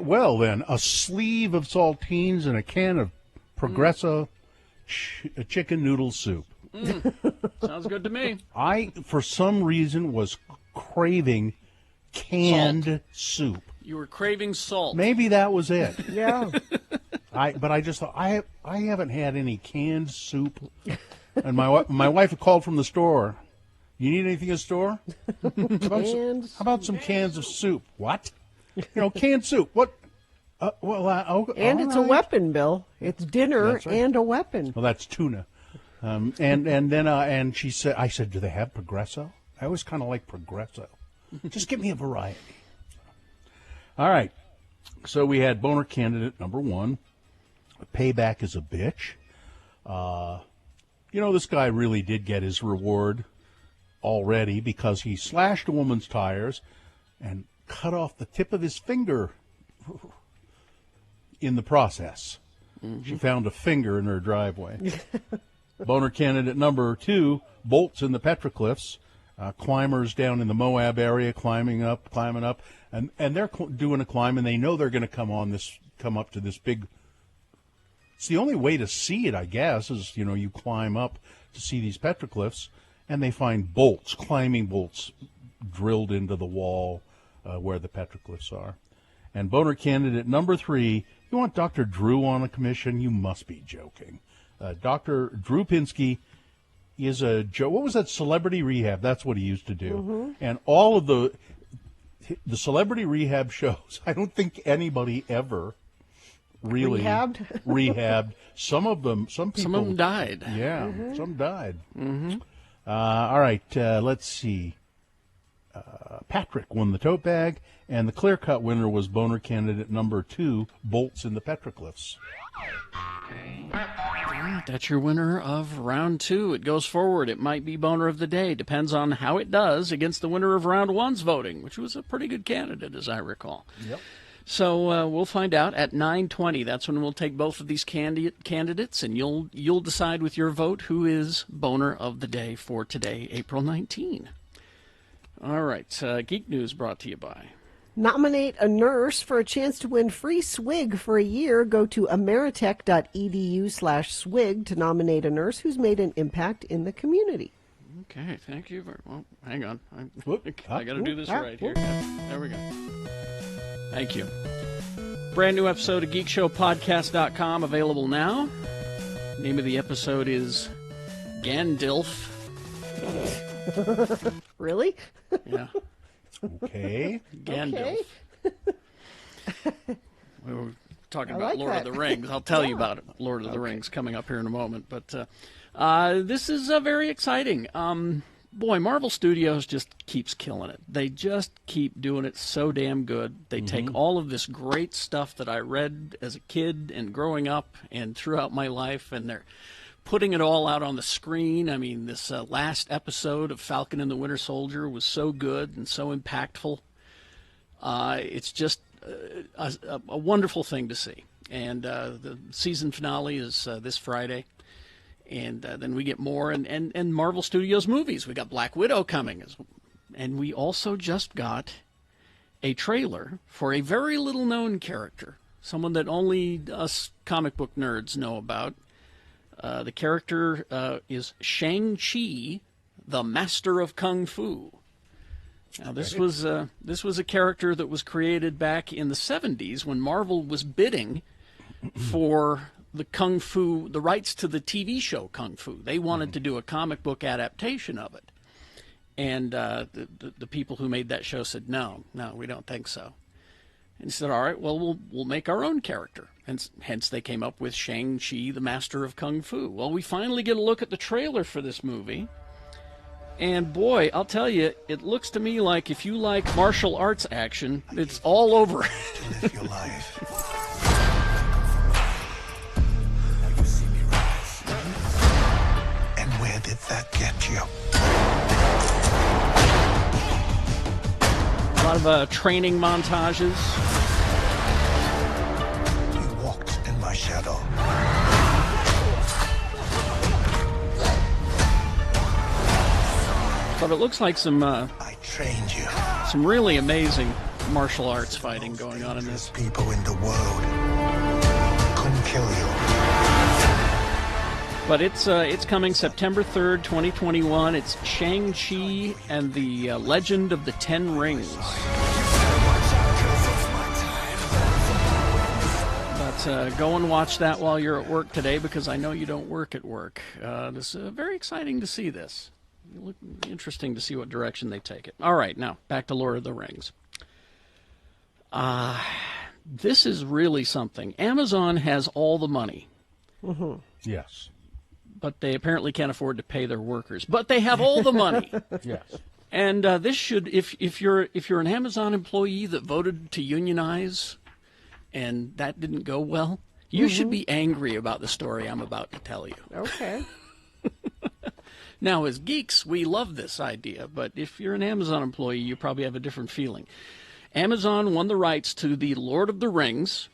Well, then, a sleeve of saltines and a can of Progresso chicken noodle soup. Sounds good to me. I, for some reason, was craving canned soup. You were craving salt. Maybe that was it. Yeah. But I just thought, I haven't had any canned soup. And my wife called from the store. You need anything in the store? How about some cans of soup? What? Canned soup. What? And it's a weapon, Bill. It's dinner and a weapon. Well, that's tuna. And she said, I said, do they have Progresso? I always kind of like Progresso. Just give me a variety. All right. So we had boner candidate number 1. Payback is a bitch. This guy really did get his reward already because he slashed a woman's tires and cut off the tip of his finger in the process. Mm-hmm. She found a finger in her driveway. Boner candidate number 2, bolts in the petroglyphs. Climbers down in the Moab area climbing up, and they're doing a climb, and they know they're going to come up to this big. It's the only way to see it, I guess, is you climb up to see these petroglyphs, and they find bolts, climbing bolts, drilled into the wall where the petroglyphs are. And boner candidate number 3, you want Dr. Drew on a commission? You must be joking. Dr. Drew Pinsky is what was that, Celebrity Rehab? That's what he used to do. Mm-hmm. And all of the Celebrity Rehab shows, I don't think anybody ever really rehabbed. Some people died. Yeah, mm-hmm. Some died. Mm-hmm. All right, let's see. Patrick won the tote bag, and the clear-cut winner was boner candidate number 2, bolts in the petroglyphs. That's your winner of round 2. It goes forward. It might be boner of the day. Depends on how it does against the winner of round 1's voting, which was a pretty good candidate, as I recall. Yep. So we'll find out at 9:20. That's when we'll take both of these candidates, and you'll decide with your vote who is boner of the day for today, April 19. All right. Geek News brought to you by... Nominate a nurse for a chance to win free swig for a year. Go to ameritech.edu/swig to nominate a nurse who's made an impact in the community. Okay, thank you. Well, hang on. I got to do this right here. There we go. Thank you. Brand new episode of GeekShowPodcast.com available now. Name of the episode is Gandilf. Really? Yeah. Okay. Gandalf. We were talking about Lord of the Rings. I'll tell you about it. Lord of the Rings coming up here in a moment. But this is very exciting. Boy, Marvel Studios just keeps killing it. They just keep doing it so damn good. They take all of this great stuff that I read as a kid and growing up and throughout my life, and they're putting it all out on the screen. I mean, this last episode of Falcon and the Winter Soldier was so good and so impactful. It's just a wonderful thing to see. And the season finale is this Friday. And then we get more and Marvel Studios movies. We got Black Widow coming. And we also just got a trailer for a very little-known character, someone that only us comic book nerds know about. The character is Shang-Chi, the Master of Kung Fu. Now, this was a character that was created back in the 70s when Marvel was bidding for the Kung Fu, the rights to the TV show Kung Fu. They wanted to do a comic book adaptation of it. And the people who made that show said, no, we don't think so. And he said, all right, well, we'll make our own character. And hence they came up with Shang-Chi, the Master of Kung Fu. Well, we finally get a look at the trailer for this movie. And boy, I'll tell you, it looks to me like if you like martial arts action, it's all over. To live your life. And where did that get you? A lot of training montages. You walked in my shadow. of it looks like some I trained you. some really amazing martial arts fighting going on in this. People in the world couldn't kill you. But it's coming September 3rd, 2021. It's Shang-Chi and the Legend of the Ten Rings. But go and watch that while you're at work today, because I know you don't work at work. This is very exciting to see this. Interesting to see what direction they take it. All right, now back to Lord of the Rings. This is really something. Amazon has all the money. Mm-hmm. Yes. But they apparently can't afford to pay their workers. But they have all the money. Yes. And this should, if you're an Amazon employee that voted to unionize, and that didn't go well, you should be angry about the story I'm about to tell you. Okay. Now, as geeks, we love this idea, but if you're an Amazon employee, you probably have a different feeling. Amazon won the rights to the Lord of the Rings,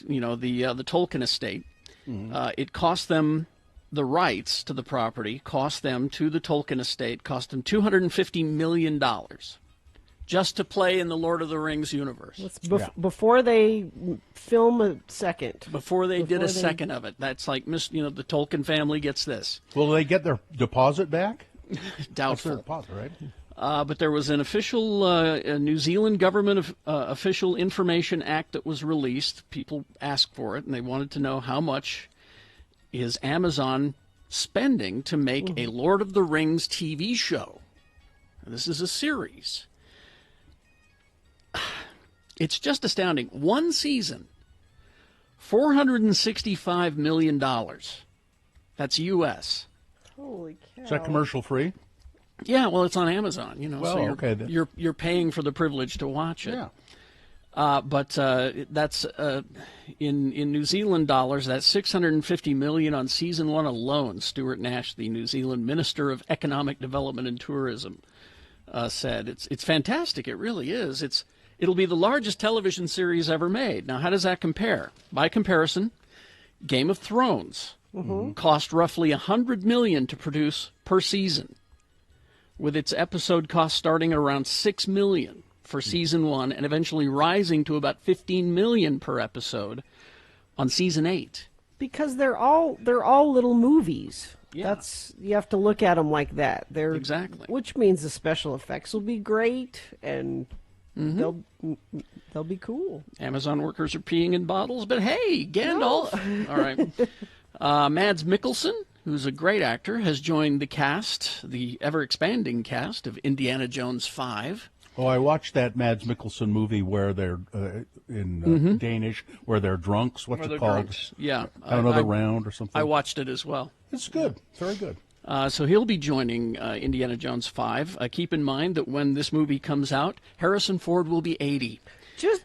the Tolkien estate. It cost them the rights to the property, cost them to the Tolkien estate, cost them $250 million just to play in the Lord of the Rings universe. Before they film a second. Before they did a second of it. That's like, the Tolkien family gets this. Will they get their deposit back? Doubtful. That's their deposit, right? But there was an official New Zealand government official information act that was released. People asked for it, and they wanted to know how much is Amazon spending to make a Lord of the Rings TV show. And this is a series. It's just astounding. One season, $465 million. That's U.S. Holy cow. Is that commercial free? Yeah, well, it's on Amazon, Well, so you're paying for the privilege to watch it. Yeah. But that's in New Zealand dollars. That's $650 million on season 1 alone. Stuart Nash, the New Zealand Minister of Economic Development and Tourism, said it's fantastic. It really is. It'll be the largest television series ever made. Now, how does that compare? By comparison, Game of Thrones cost roughly $100 million to produce per season, with its episode cost starting at around $6 million for season 1 and eventually rising to about $15 million per episode on season 8. Because they're all little movies. Yeah. You have to look at them like that. Exactly. Which means the special effects will be great and they'll be cool. Amazon workers are peeing in bottles, but hey, Gandalf. No. All right. Mads Mikkelsen, who's a great actor, has joined the cast, the ever-expanding cast of Indiana Jones 5. Oh, I watched that Mads Mikkelsen movie where they're in Danish, where they're drunks. What's it called? Drunks. Yeah. Another round or something. I watched it as well. It's good. Very good. So he'll be joining Indiana Jones 5. Keep in mind that when this movie comes out, Harrison Ford will be 80. Just,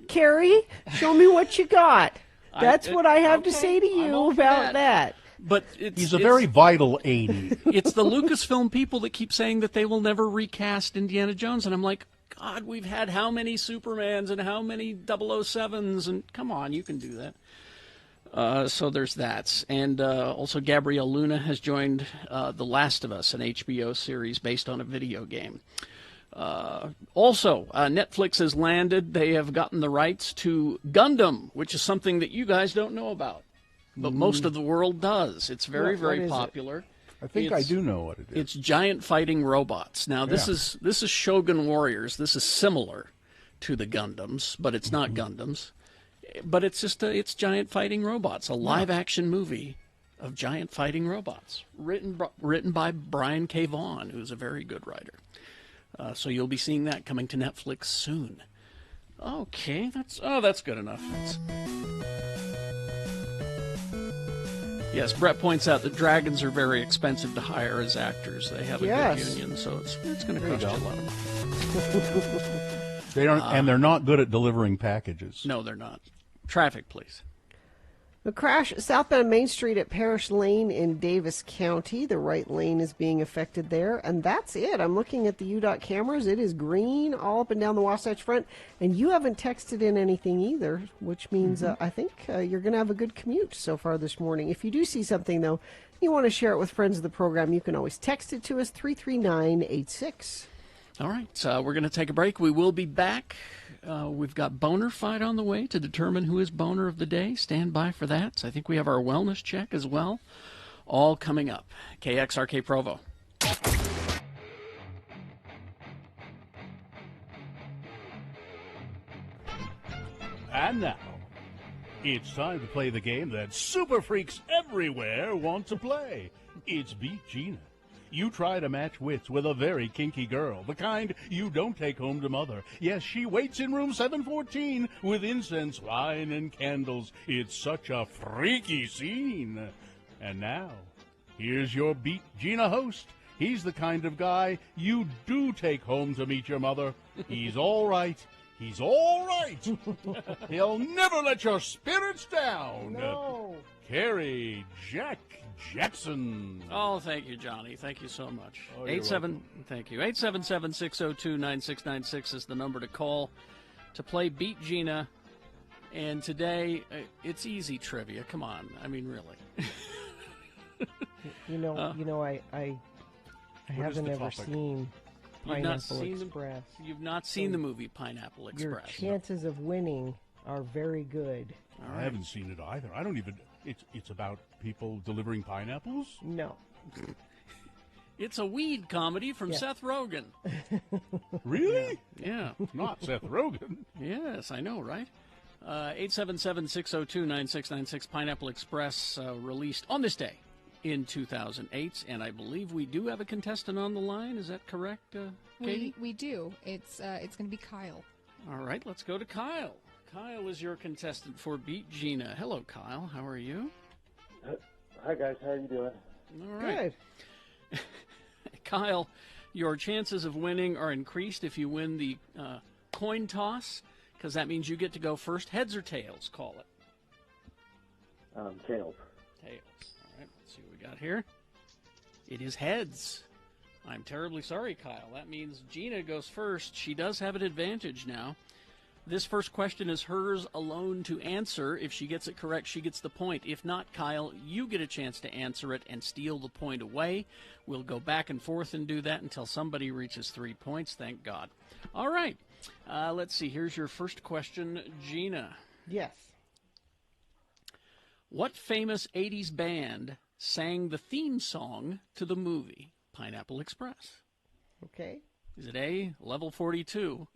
Carrie, show me what you got. That's what I have to say to you about that. But he's a very vital 80. It's the Lucasfilm people that keep saying that they will never recast Indiana Jones, and I'm like, God, we've had how many Supermans and how many 007s, and come on, you can do that. So there's that. And also Gabrielle Luna has joined The Last of Us, an HBO series based on a video game. Also, Netflix has landed. They have gotten the rights to Gundam, which is something that you guys don't know about. But most of the world does. It's very, very popular. I think I do know what it is. It's giant fighting robots. Now, this is Shogun Warriors. This is similar to the Gundams, but it's not Gundams. But it's just it's giant fighting robots. A live-action movie of giant fighting robots, written by Brian K. Vaughan, who's a very good writer. So you'll be seeing that coming to Netflix soon. Okay, that's good enough. Yes, Brett points out that dragons are very expensive to hire as actors. They have a good union, so it's going to cost you a lot of money. They aren't, and they're not good at delivering packages. No, they're not. Traffic, please. A crash southbound Main Street at Parrish Lane in Davis County. The right lane is being affected there, and that's it. I'm looking at the UDOT cameras. It is green all up and down the Wasatch Front, and you haven't texted in anything either, which means I think you're going to have a good commute so far this morning. If you do see something, though, you want to share it with friends of the program, you can always text it to us, 33986. All right, we're going to take a break. We will be back. We've got Boner Fight on the way to determine who is Boner of the Day. Stand by for that. So I think we have our wellness check as well. All coming up. KXRK Provo. And now, it's time to play the game that super freaks everywhere want to play. It's Beat Gina. You try to match wits with a very kinky girl, the kind you don't take home to mother. Yes, she waits in room 714 with incense, wine, and candles. It's such a freaky scene. And now, here's your Beat Gina host. He's the kind of guy you do take home to meet your mother. He's all right. He's all right. He'll never let your spirits down. No. Carrie Jack Jackson. Oh, thank you, Johnny. Thank you so much. Oh, you're welcome. Thank you. 877-602-9696 is the number to call to play Beat Gina. And today, it's easy trivia. Come on. I mean, really. I haven't ever seen Pineapple Express. You've not seen the movie Pineapple Express. Your chances of winning are very good. I haven't seen it either. I don't even. It's about people delivering pineapples? No. It's a weed comedy from Seth Rogen. Really? Yeah. Not Seth Rogen. Yes, I know, right? 877-602-9696, Pineapple Express, released on this day in 2008, and I believe we do have a contestant on the line. Is that correct, Katie? We do. It's going to be Kyle. All right, let's go to Kyle. Kyle is your contestant for Beat Gina. Hello, Kyle. How are you? Hi, guys. How are you doing? All right. Good. Kyle, your chances of winning are increased if you win the coin toss, because that means you get to go first. Heads or tails? Call it. Tails. Tails. All right, let's see what we got here. It is heads. I'm terribly sorry, Kyle. That means Gina goes first. She does have an advantage now. This first question is hers alone to answer. If she gets it correct, she gets the point. If not, Kyle, you get a chance to answer it and steal the point away. We'll go back and forth and do that until somebody reaches 3 points, thank God. All right. Let's see. Here's your first question, Gina. Yes. What famous 80s band sang the theme song to the movie Pineapple Express? Okay. Is it A, Level 42,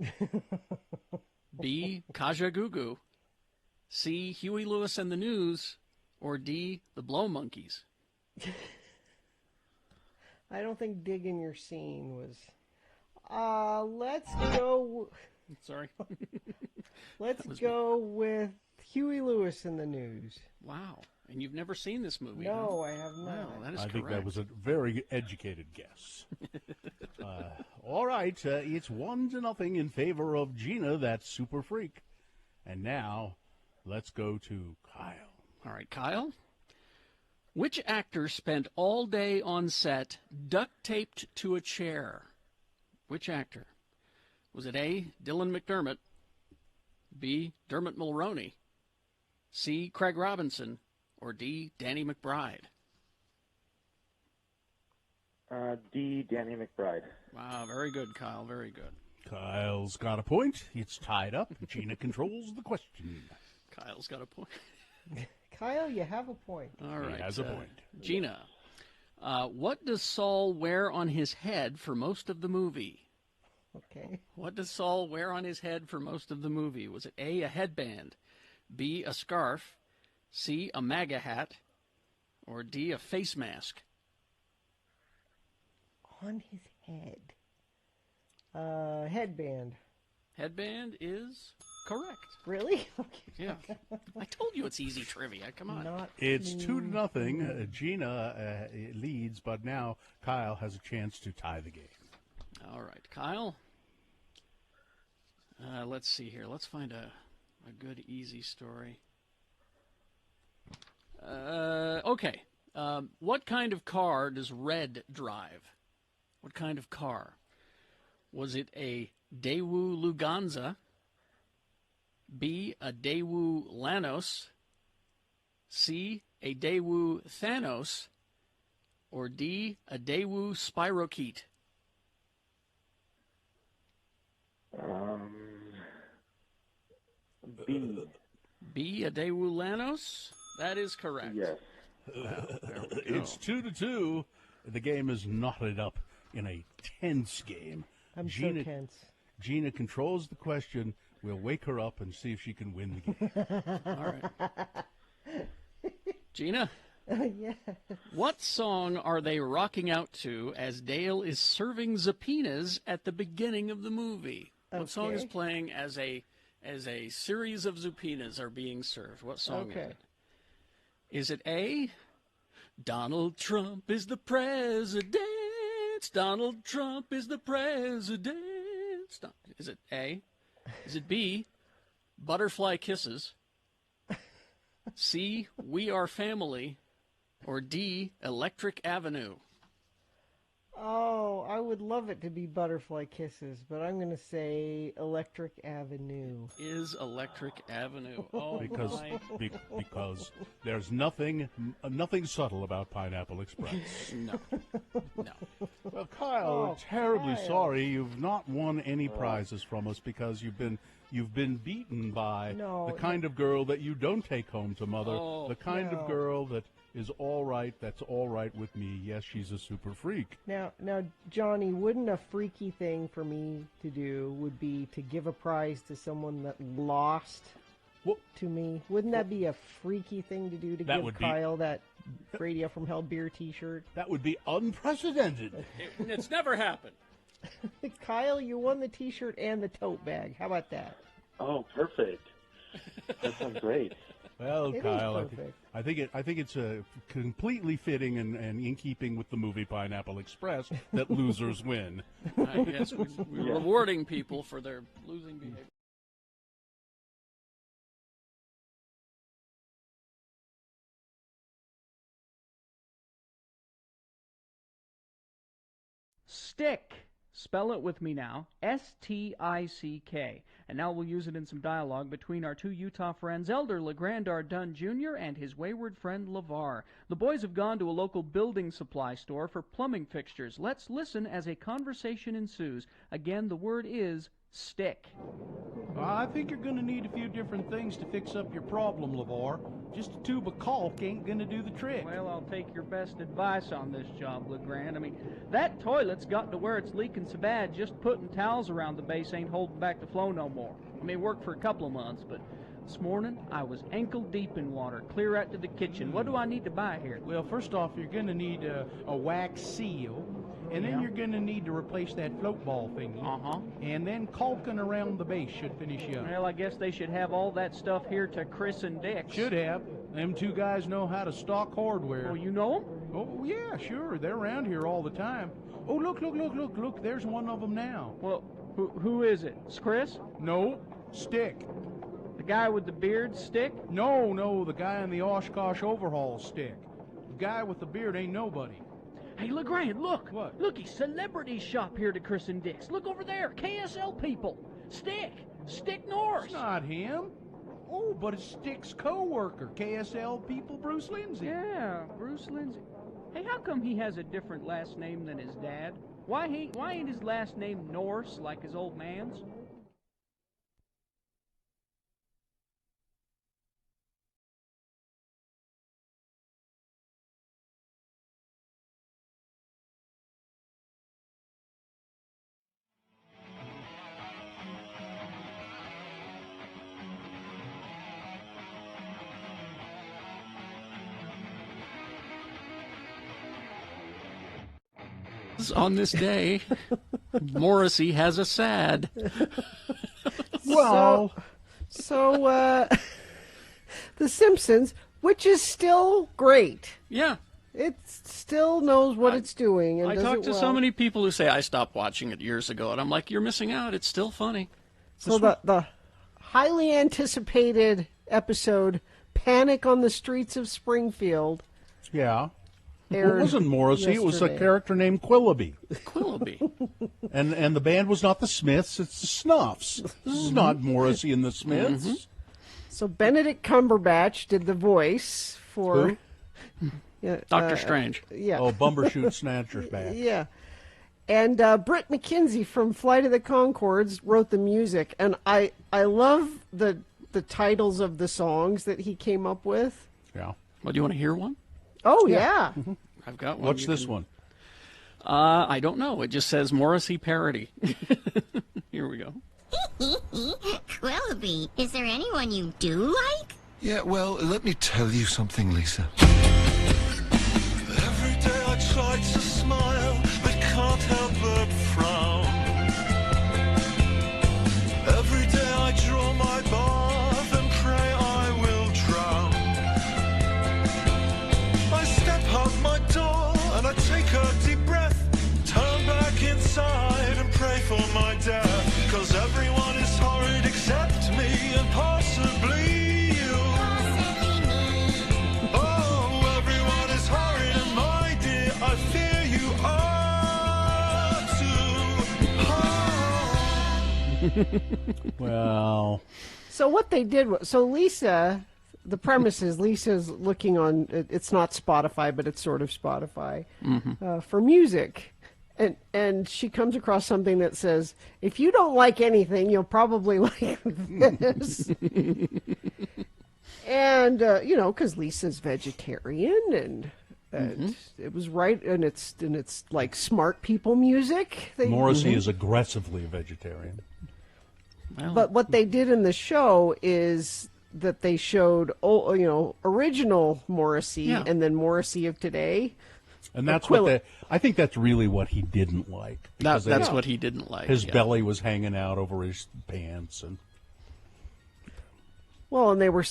B, Kajagoogoo, C, Huey Lewis and the News, or D, the Blow Monkeys? I don't think Digging Your Scene was... let's go... Sorry. Let's go with Huey Lewis and the News. Wow. And you've never seen this movie, No, huh? I have not. Wow, that is I correct. think that was a very educated guess. All right, it's 1-0 in favor of Gina, that super freak. And now, let's go to Kyle. All right, Kyle. Which actor spent all day on set duct-taped to a chair? Which actor? Was it A, Dylan McDermott, B, Dermot Mulroney, C, Craig Robinson, or D, Danny McBride? D, Danny McBride. Wow, very good, Kyle, very good. Kyle's got a point. It's tied up. Gina controls the question. Kyle's got a point. Kyle, you have a point. All right. He has a point. Gina, what does Saul wear on his head for most of the movie? Okay. What does Saul wear on his head for most of the movie? Was it A, a headband, B, a scarf, C, a MAGA hat, or D, a face mask? On his head. Headband. Headband is correct. Really? Yeah. I told you it's easy trivia. Come on. It's 2-0. Gina leads, but now Kyle has a chance to tie the game. All right, Kyle. Let's see here. Let's find a good, easy story. Okay. What kind of car does Red drive? What kind of car? Was it a Daewoo Luganza, B, a Daewoo Lanos, C, a Daewoo Thanos, or D, a Daewoo Spirochete? B. B, a Daewoo Lanos? That is correct. Yes. Well, there we go. It's 2-2. The game is knotted up in a tense game. I'm so tense. Gina controls the question. We'll wake her up and see if she can win the game. All right. Gina? Yeah. What song are they rocking out to as Dale is serving subpoenas at the beginning of the movie? What song is playing as a series of subpoenas are being served? What song is it? Is it A, Donald Trump is the president? Donald Trump is the president. Is it A? Is it B, Butterfly Kisses? C, We Are Family? Or D, Electric Avenue? Oh, I would love it to be Butterfly Kisses, but I'm going to say Electric Avenue. Is Electric Avenue? Oh, because my. because there's nothing subtle about Pineapple Express. No. Well, Kyle, we're terribly sorry you've not won any prizes from us because you've been beaten by the kind of girl that you don't take home to mother, the kind of girl that is all right, that's all right with me. Yes, she's a super freak. Now, Johnny, wouldn't a freaky thing for me to do would be to give a prize to someone that lost to me? Wouldn't that be a freaky thing to do to give Kyle that Radio from Hell beer T-shirt? That would be unprecedented. It's never happened. Kyle, you won the T-shirt and the tote bag. How about that? Oh, perfect. That sounds great. Well, Kyle, I think it's completely fitting and in keeping with the movie Pineapple Express that losers win. Yes, we're rewarding people for their losing behavior. Stick. Spell it with me now. S-T-I-C-K. And now we'll use it in some dialogue between our two Utah friends, Elder LeGrand Dunn Jr. and his wayward friend LeVar. The boys have gone to a local building supply store for plumbing fixtures. Let's listen as a conversation ensues. Again, the word is stick. I think you're going to need a few different things to fix up your problem, LeVar. Just a tube of caulk ain't going to do the trick. Well, I'll take your best advice on this job, LeGrand. I mean, that toilet's got to where it's leaking so bad, just putting towels around the base ain't holding back the flow no more. I mean, it worked for a couple of months, but this morning I was ankle deep in water, clear out to the kitchen. What do I need to buy here? Well, first off, you're going to need a wax seal. And then you're going to need to replace that float ball thingy. And then caulking around the base should finish you up. Well, I guess they should have all that stuff here to Chris and Dick. Should have. Them two guys know how to stock hardware. Oh, you know them? Oh, yeah, sure. They're around here all the time. Oh, look. There's one of them now. Well, who is it? It's Chris? No, Stick. The guy with the beard, Stick? No, the guy in the Oshkosh overhaul, Stick. The guy with the beard ain't nobody. Hey, LeGrand, look. What? Looky, celebrity shop here to Chris and Dick's. Look over there, KSL people. Stick Norris. It's not him. Oh, but it's Stick's co-worker, KSL people, Bruce Lindsay. Yeah, Bruce Lindsay. Hey, how come he has a different last name than his dad? Why ain't his last name Norse like his old man's? On this day, Morrissey has a sad. Well, so The Simpsons, which is still great. Yeah. It still knows what it's doing. And I talked to so many people who say, I stopped watching it years ago, and I'm like, you're missing out. It's still funny. So the highly anticipated episode, Panic on the Streets of Springfield. Yeah. It wasn't Morrissey. It was a character named Quillaby. And the band was not the Smiths. It's the Snuffs. This is not Morrissey and the Smiths. So Benedict Cumberbatch did the voice for Yeah, Dr. Strange. Yeah. Oh, Bumbershoot Snatcher's back. Yeah. And Britt McKenzie from Flight of the Conchords wrote the music, and I love the titles of the songs that he came up with. Yeah. Well, do you want to hear one? Oh, yeah. Mm-hmm. I've got one. What's this one? I don't know. It just says Morrissey parody. Here we go. Quellaby, is there anyone you do like? Yeah, well, let me tell you something, Lisa. Every day I try to smile, but can't help but frown. Every day I draw my bath and pray I will drown. I step out my door and I take a deep breath, turn back inside and pray for my death. 'Cause everyone is horrid except me and possibly you. Oh, everyone is horrid and my dear, I fear you are too. Well. So what they did was, so Lisa, the premise is Lisa's looking on, it's not Spotify, but it's sort of Spotify, for music. And she comes across something that says, if you don't like anything, you'll probably like this. And, because Lisa's vegetarian and it was right. And it's like smart people music. Morrissey is aggressively vegetarian. Well, But what they did in the show is that they showed, original Morrissey Yeah. and then Morrissey of today. And that's what I think that's really what he didn't like. because that's they- what he didn't like. His yeah. belly was hanging out over his pants, and Well, and they were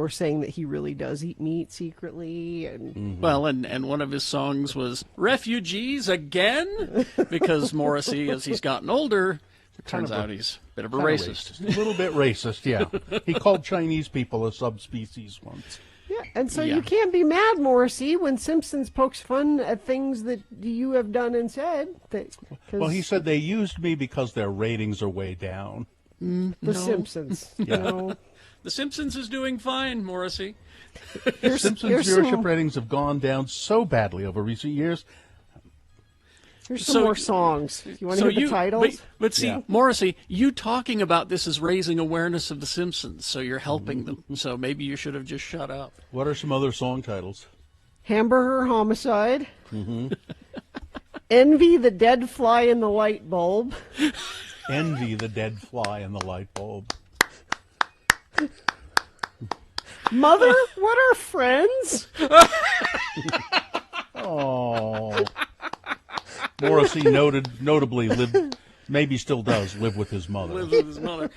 saying that he really does eat meat secretly, and Well, and one of his songs was "Refugees Again," because Morrissey, as he's gotten older, it Kind turns of a- out he's a bit of a kinda racist. A little bit racist, yeah. He called Chinese people a subspecies once. yeah, and so Yeah. you can't be mad, Morrissey, when Simpsons pokes fun at things that you have done and said. Well, he said they used me because their ratings are way down. The No. Simpsons. Yeah. No. The Simpsons is doing fine, Morrissey. Simpsons here's viewership some- ratings have gone down so badly over recent years. Here's some So- more songs. You want to hear the titles? But see, Yeah. Morrissey, you talking about this is raising awareness of The Simpsons, so you're helping them. So maybe you should have just shut up. What are some other song titles? Hamburger Homicide. Mm-hmm. Envy the Dead Fly in the Light Bulb. Envy the Dead Fly in the Light Bulb. Mother, what are friends? Oh. Morrissey notably lived, maybe still does, live with his mother. Lives with his mother.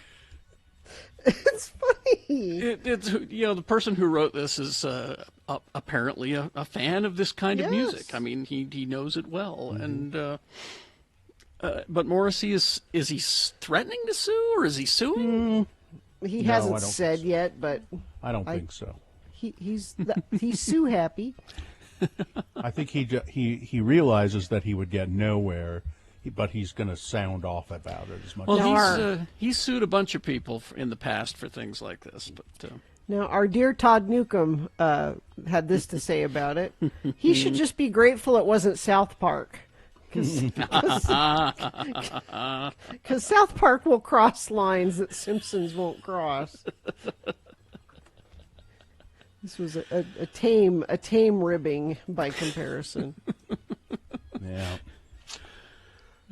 It's funny. It's the person who wrote this is apparently a fan of this kind of music. I mean, he knows it well, and but Morrissey is he threatening to sue or is he suing? He No, hasn't I don't said yet, but I don't think so. he's Sue happy. I think he realizes that he would get nowhere, but he's going to sound off about it as much. Well, he's sued a bunch of people in the past for things like this, but. Now, our dear Todd Newcomb had this to say about it. He should just be grateful it wasn't South Park. Because South Park will cross lines that Simpsons won't cross. This was a tame ribbing by comparison. Yeah.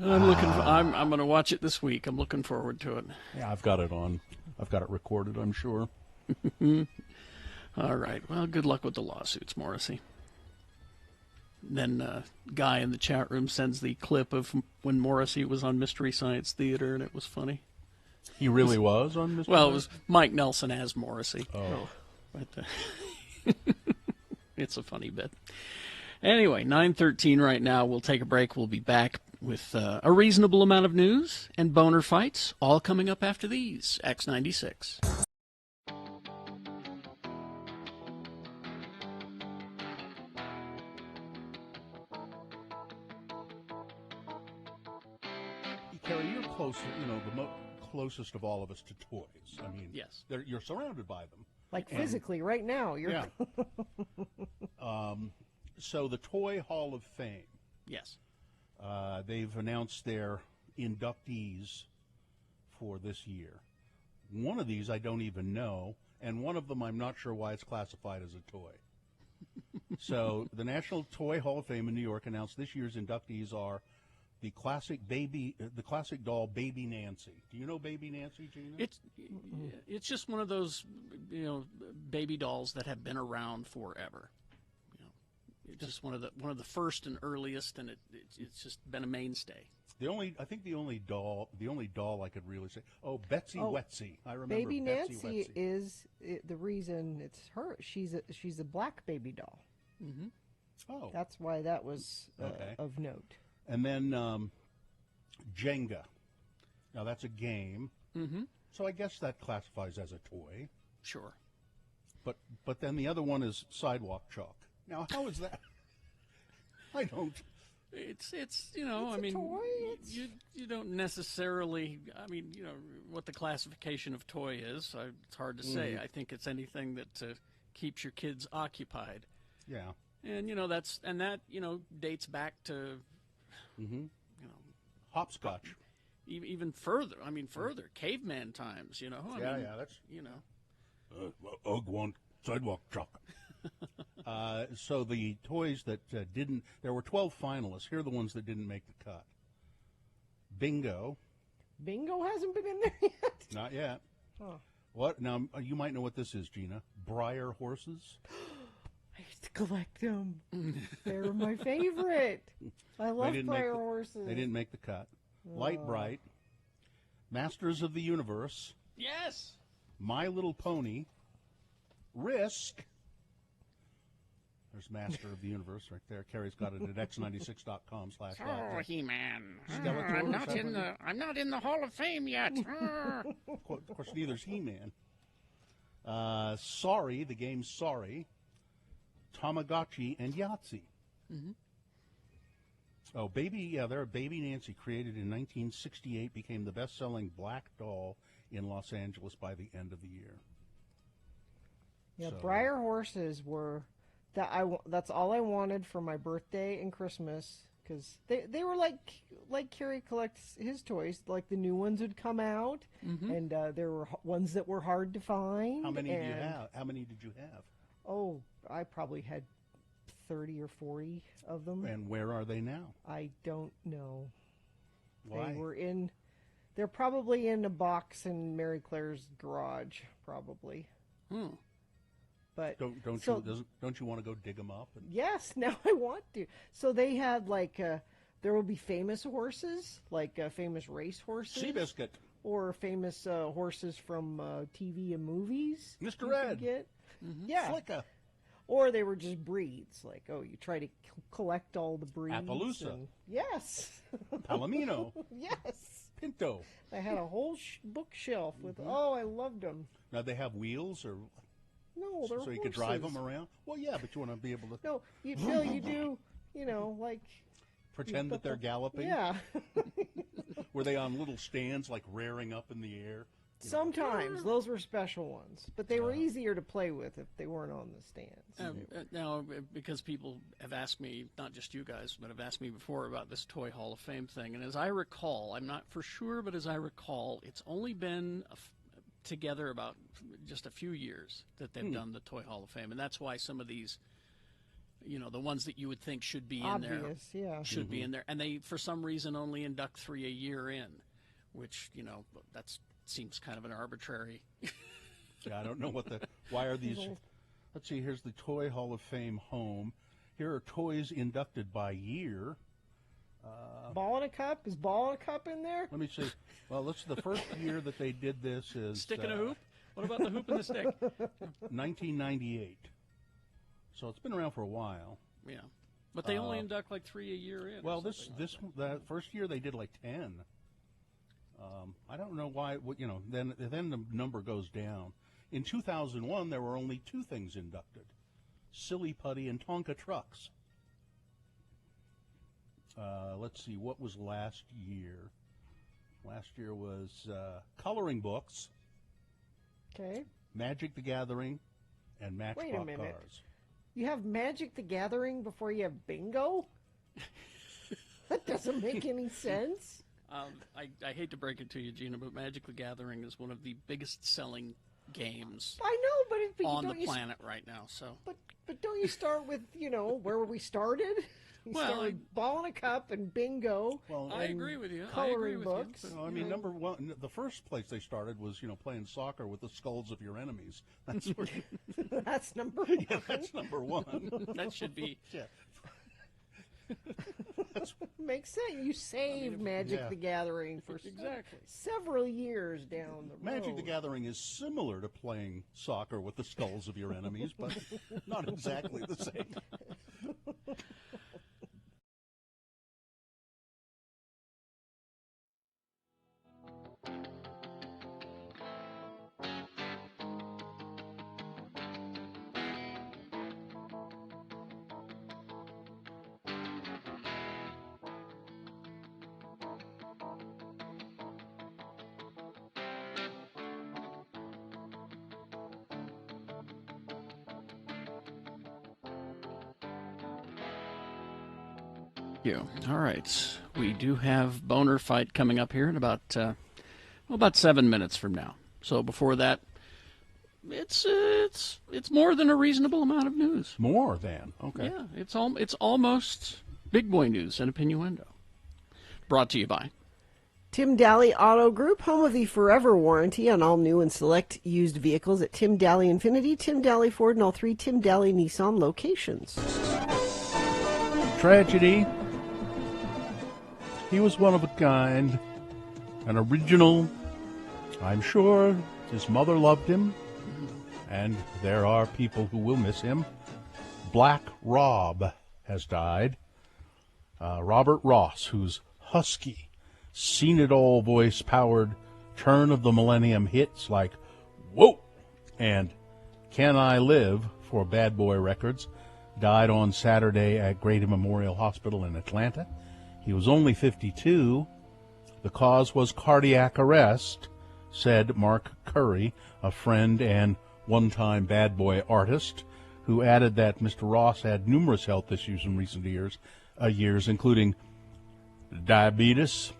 I'm going to watch it this week. I'm looking forward to it. Yeah, I've got it on. I've got it recorded, I'm sure. All right. Well, good luck with the lawsuits, Morrissey. Then Guy in the chat room sends the clip of when Morrissey was on Mystery Science Theater, and it was funny. He really was on Mystery Well, it Science? was Mike Nelson as Morrissey. Oh. But it's a funny bit. Anyway, 9:13 right now. We'll take a break. We'll be back with a reasonable amount of news and boner fights, all coming up after these. X96. Carrie, you're closer, the closest of all of us to toys. I mean, yes, you're surrounded by them. Like And- physically, right now. You're Yeah. So the Toy Hall of Fame. Yes. They've announced their inductees for this year. One of these I don't even know, and one of them I'm not sure why it's classified as a toy. So the National Toy Hall of Fame in New York announced this year's inductees are the classic doll Baby Nancy. Do you know Baby Nancy, Gina? It's just one of those, baby dolls that have been around forever. It's just one of the first and earliest, and it's just been a mainstay. I think the only doll I could really say. Oh, Betsy Wetsy. I remember Baby Betsy Nancy Wetsy. is the reason it's her. She's a black baby doll. Mm-hmm. Oh, that's why that was okay. Of note. And then Jenga. Now that's a game. Mm-hmm. So I guess that classifies as a toy. Sure. But then the other one is sidewalk chalk. Now how is that? I don't. It's I mean, toy. You don't necessarily. I mean, what the classification of toy is. It's hard to say. I think it's anything that keeps your kids occupied. Yeah. And that dates back to hopscotch. Even further. I mean, further caveman times. That's Ugg want sidewalk chalk. So the toys that didn't, there were 12 finalists. Here are the ones that didn't make the cut. Bingo. Bingo hasn't been in there yet? Not yet. Huh. What? Now, you might know what this is, Gina. Breyer horses. I used to collect them. They're my favorite. I love Breyer horses. They didn't make the cut. Light Bright. Masters of the Universe. Yes. My Little Pony. Risk. There's Master of the Universe right there. Carrie's got it at x96.com/live. Oh, He-Man. I'm not in the Hall of Fame yet. Of course, neither's He-Man. Sorry, the game Sorry. Tamagotchi and Yahtzee. Mm-hmm. Oh, Baby Nancy, created in 1968, became the best-selling black doll in Los Angeles by the end of the year. Yeah, Breyer horses were that's all I wanted for my birthday and Christmas, because they were like Carrie collects his toys. Like the new ones would come out, and there were ones that were hard to find. How many do you have? How many did you have? Oh, I probably had 30 or 40 of them. And where are they now? I don't know. Why? They're probably in a box in Mary Claire's garage, probably. But don't you want to go dig them up? Yes, now I want to. So they had there will be famous horses, like famous race horses. Seabiscuit. Or famous horses from TV and movies. Mr. Ed. Yeah. Flicka. Or they were just breeds. Like, you try to collect all the breeds. Appaloosa. Yes. Palomino. Yes. Pinto. I had a whole bookshelf with, I loved them. Now they have wheels or... No, they're so you horses. could drive them around? Well, yeah, but you want to be able to... No, you do, like... Pretend that they're galloping? Yeah. Were they on little stands, like rearing up in the air? Sometimes. Those were special ones. But they were easier to play with if they weren't on the stands. Now, because people have asked me, not just you guys, but have asked me before about this Toy Hall of Fame thing, and as I recall, I'm not for sure, but as I recall, it's only been together about just a few years that they've done the Toy Hall of Fame, and that's why some of these, the ones that you would think should be in there, should be in there, and they, for some reason, only induct 3 a year in, which, that seems kind of an arbitrary. Yeah, I don't know why are these, let's see, here's the Toy Hall of Fame home. Here are toys inducted by year. Ball and a Cup? Is Ball and a Cup in there? Let me see. Well, the first year that they did this is... Stick and a hoop? What about the hoop and the stick? 1998. So it's been around for a while. Yeah. But they only induct 3 a year in. Well, that first year they did 10. I don't know why, then the number goes down. In 2001, there were only 2 things inducted. Silly Putty and Tonka trucks. Let's see, what was last year? Last year was coloring books. Okay. Magic the Gathering and Matchbox cars. You have Magic the Gathering before you have bingo? That doesn't make any sense. I hate to break it to you, Gina, but Magic the Gathering is one of the biggest selling games I know, but on the planet right now. So, but don't you start with, where we started? You start with ball and a cup and bingo. Well, I agree with you. Coloring books. I mean, number one, the first place they started was, playing soccer with the skulls of your enemies. That's where That's number one. Yeah, that's number one. That should be. Yeah. Makes sense. You save Magic the Gathering for several years down the road. Magic the Gathering is similar to playing soccer with the skulls of your enemies, but not exactly the same. You. All right. We do have Boner Fight coming up here in about 7 minutes from now. So before that, it's more than a reasonable amount of news. More than, okay. Yeah, it's almost big boy news and innuendo. Brought to you by Tim Daly Auto Group, home of the forever warranty on all new and select used vehicles at Tim Daly Infiniti, Tim Daly Ford, and all 3 Tim Daly Nissan locations. Tragedy. He was one of a kind, an original. I'm sure his mother loved him, and there are people who will miss him. Black Rob has died. Robert Ross, whose husky, seen-it-all voice-powered turn of the millennium hits like Whoa and Can I Live for Bad Boy Records, died on Saturday at Grady Memorial Hospital in Atlanta. He was only 52. The cause was cardiac arrest, said Mark Curry, a friend and one-time Bad Boy artist, who added that Mr. Ross had numerous health issues in recent years, including diabetes,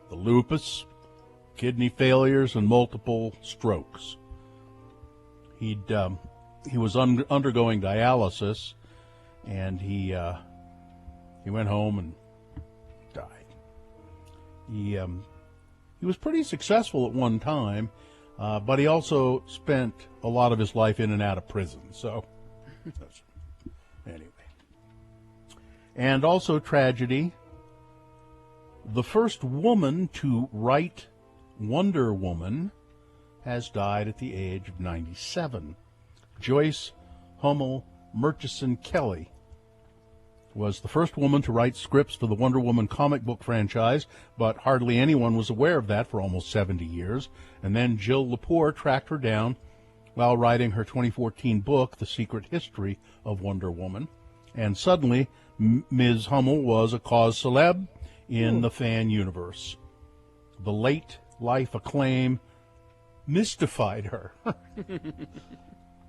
the lupus, kidney failures, and multiple strokes. He was undergoing dialysis, and he went home and died. He was pretty successful at one time, but he also spent a lot of his life in and out of prison. So, anyway. And also tragedy. The first woman to write Wonder Woman has died at the age of 97. Joyce Hummel Murchison Kelly was the first woman to write scripts for the Wonder Woman comic book franchise, but hardly anyone was aware of that for almost 70 years. And then Jill Lepore tracked her down while writing her 2014 book, The Secret History of Wonder Woman. And suddenly, Ms. Hummel was a cause célèbre in the fan universe. The late life acclaim mystified her.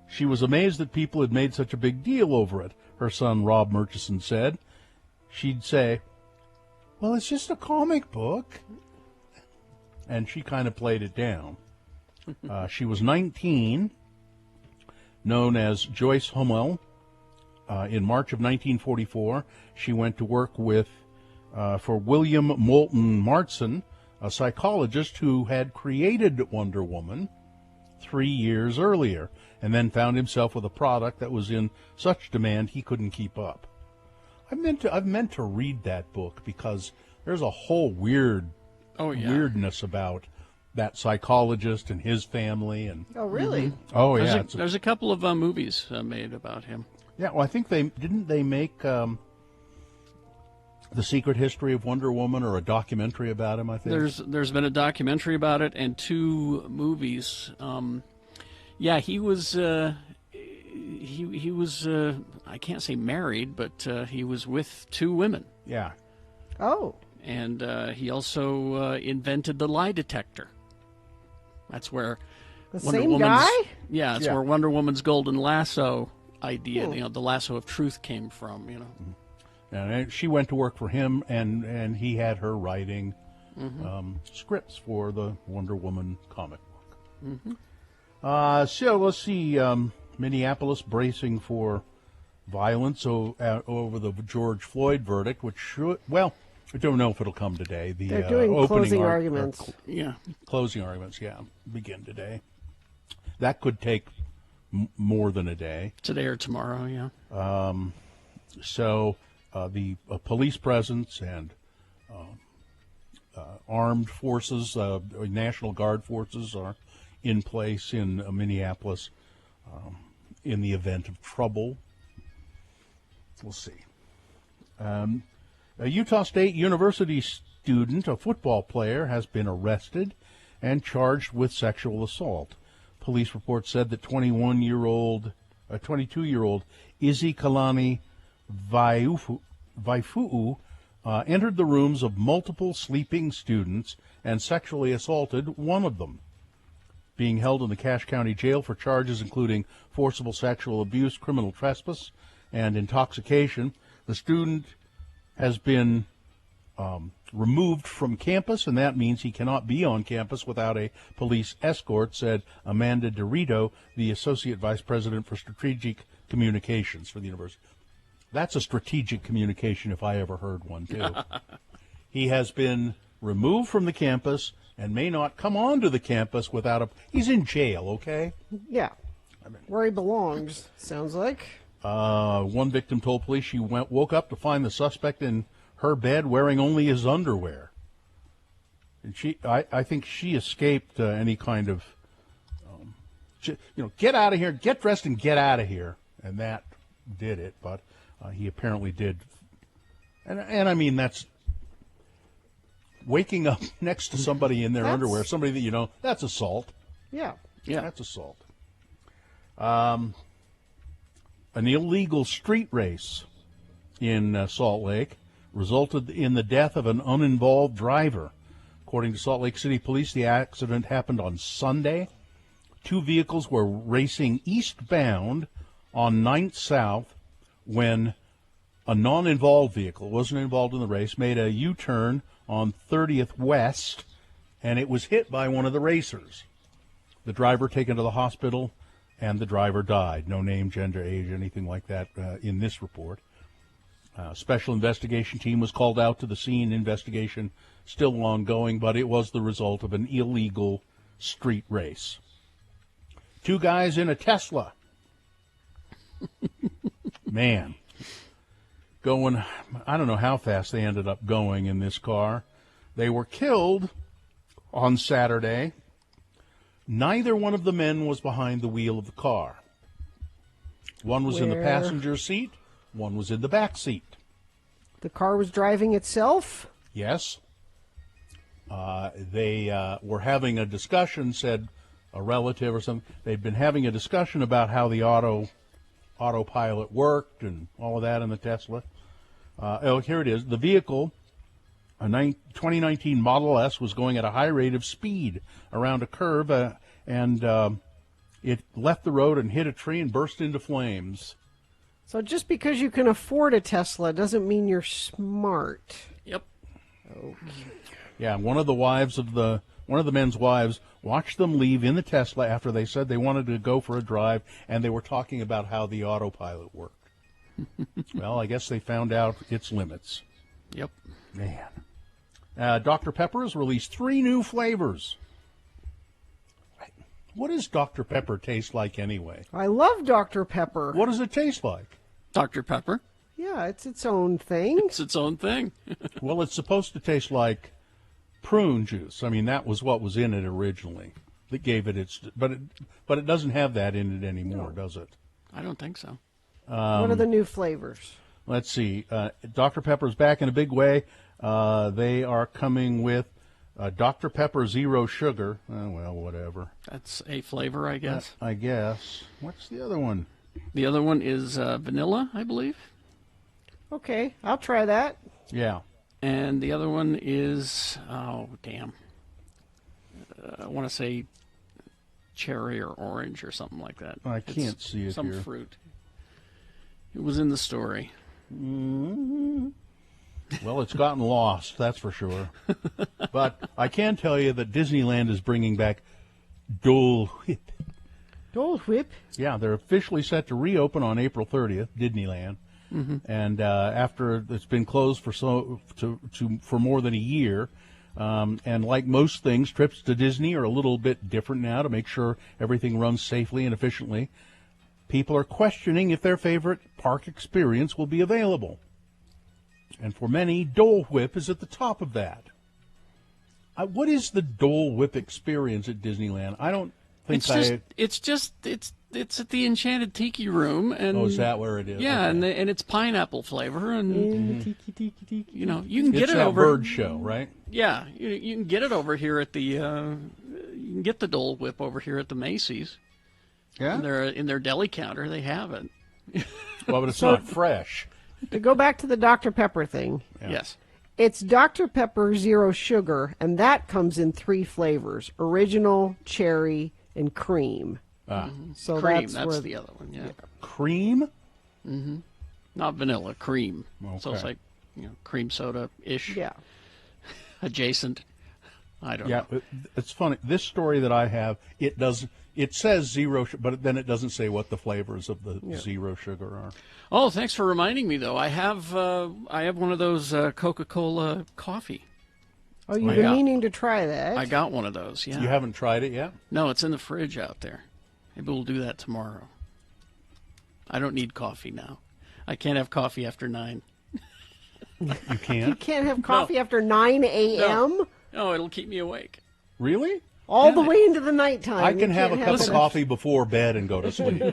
She was amazed that people had made such a big deal over it, her son Rob Murchison said. She'd say, well, it's just a comic book. And she kind of played it down. She was 19, known as Joyce Hummel. In March of 1944, she went to work for William Moulton Marston, a psychologist who had created Wonder Woman 3 years earlier, and then found himself with a product that was in such demand he couldn't keep up. I've meant to read that book because there's a whole weirdness about that psychologist and his family. And oh, really? Oh, yeah. There's a couple of movies made about him. Yeah, well, I think they make The Secret History of Wonder Woman, or a documentary about him, I think. There's been a documentary about it and 2 movies. He was he was I can't say married, but he was with 2 women. Yeah. Oh. And he also invented the lie detector. That's where the Wonder same Woman's, guy? Yeah, that's where Wonder Woman's golden lasso idea, the lasso of truth came from, And she went to work for him, and he had her writing scripts for the Wonder Woman comic book. So let's see, Minneapolis bracing for violence over the George Floyd verdict, which should, well, I don't know if it'll come today. They're doing closing arguments. Closing arguments, begin today. That could take more than a day. Today or tomorrow, So the police presence and armed forces, National Guard forces are in place in Minneapolis in the event of trouble. We'll see. A Utah State University student, a football player, has been arrested and charged with sexual assault. Police reports said that 22-year-old Izzy Kalani Vaifu'u entered the rooms of multiple sleeping students and sexually assaulted one of them. Being held in the Cache County Jail for charges including forcible sexual abuse, criminal trespass, and intoxication, the student has been removed from campus, and that means he cannot be on campus without a police escort, said Amanda Dorito, the Associate Vice President for Strategic Communications for the university. That's a strategic communication if I ever heard one, too. He has been removed from the campus and may not come onto the campus without a... He's in jail, okay? Yeah. Where he belongs, sounds like. One victim told police she woke up to find the suspect in her bed wearing only his underwear. And I think she escaped any kind of, get out of here, get dressed and get out of here. And that did it, but he apparently did. And I mean, that's waking up next to somebody in their underwear, somebody that you know, that's assault. Yeah. That's assault. An illegal street race in Salt Lake resulted in the death of an uninvolved driver. According to Salt Lake City Police, the accident happened on Sunday. Two vehicles were racing eastbound on 9th South when a non-involved vehicle, wasn't involved in the race, made a U-turn on 30th West, and it was hit by one of the racers. The driver taken to the hospital, and the driver died. No name, gender, age, anything like that in this report. Special investigation team was called out to the scene. Investigation still ongoing, but it was the result of an illegal street race. Two guys in a Tesla. Man. Going, I don't know how fast they ended up going in this car. They were killed on Saturday. Neither one of the men was behind the wheel of the car. One was in the passenger seat. One was in the back seat. The car was driving itself? Yes. They were having a discussion, said a relative or something. They'd been having a discussion about how the autopilot worked and all of that in the Tesla. Here it is. The vehicle, a 2019 Model S, was going at a high rate of speed around a curve, and it left the road and hit a tree and burst into flames. So just because you can afford a Tesla doesn't mean you're smart. Yep. Okay. Yeah, one of the men's wives watched them leave in the Tesla after they said they wanted to go for a drive, and they were talking about how the autopilot worked. Well, I guess they found out its limits. Yep. Man. Dr. Pepper has released 3 new flavors. What does Dr. Pepper taste like anyway? I love Dr. Pepper. What does it taste like? Dr. Pepper? Yeah, it's its own thing. It's its own thing. Well, it's supposed to taste like prune juice. I mean, that was what was in it originally. That gave it its... But it doesn't have that in it anymore, does it? I don't think so. What are the new flavors? Let's see. Dr. Pepper's back in a big way. They are coming with Dr. Pepper Zero Sugar. Well, whatever. That's a flavor, I guess. I guess. What's the other one? The other one is vanilla, I believe. Okay, I'll try that. Yeah. And the other one is, I want to say cherry or orange or something like that. I can't see it some here. Fruit. It was in the story. Mm-hmm. Well, it's gotten lost, that's for sure. But I can tell you that Disneyland is bringing back Dole Whip. Dole Whip? Yeah, they're officially set to reopen on April 30th, Disneyland. Mm-hmm. And after it's been closed for more than a year, and like most things, trips to Disney are a little bit different now to make sure everything runs safely and efficiently. People are questioning if their favorite park experience will be available. And for many, Dole Whip is at the top of that. What is the Dole Whip experience at Disneyland? I don't think it's at the Enchanted Tiki Room, and is that where it is? Yeah, Okay. and it's pineapple flavor, and tiki. you know, you can get it's it that over bird show, right? Yeah, you can get it over here at the you can get the Dole Whip over here at the Macy's. Yeah, in their deli counter they have it. Well, but it's not fresh. To go back to the Dr. Pepper thing. Yeah. Yes. It's Dr. Pepper Zero Sugar, and that comes in 3 flavors: original, cherry, and cream. So Cream, that's where the other one, yeah. Cream? Mm-hmm. Not vanilla, cream. Okay. So it's like, cream soda-ish. Yeah. Adjacent. I don't know. Yeah, it's funny. This story that I have, it says zero, but then it doesn't say what the flavors of the zero sugar are. Oh, thanks for reminding me, though. I have one of those Coca-Cola coffee. Oh, you've been meaning to try that. I got one of those, yeah. You haven't tried it yet? No, it's in the fridge out there. Maybe we'll do that tomorrow. I don't need coffee now. I can't have coffee after 9. You can't? You can't have coffee after 9 a.m.? No, it'll keep me awake. Really? All the way into the nighttime. I can You have a can't cup of it. coffee before bed and go to sleep.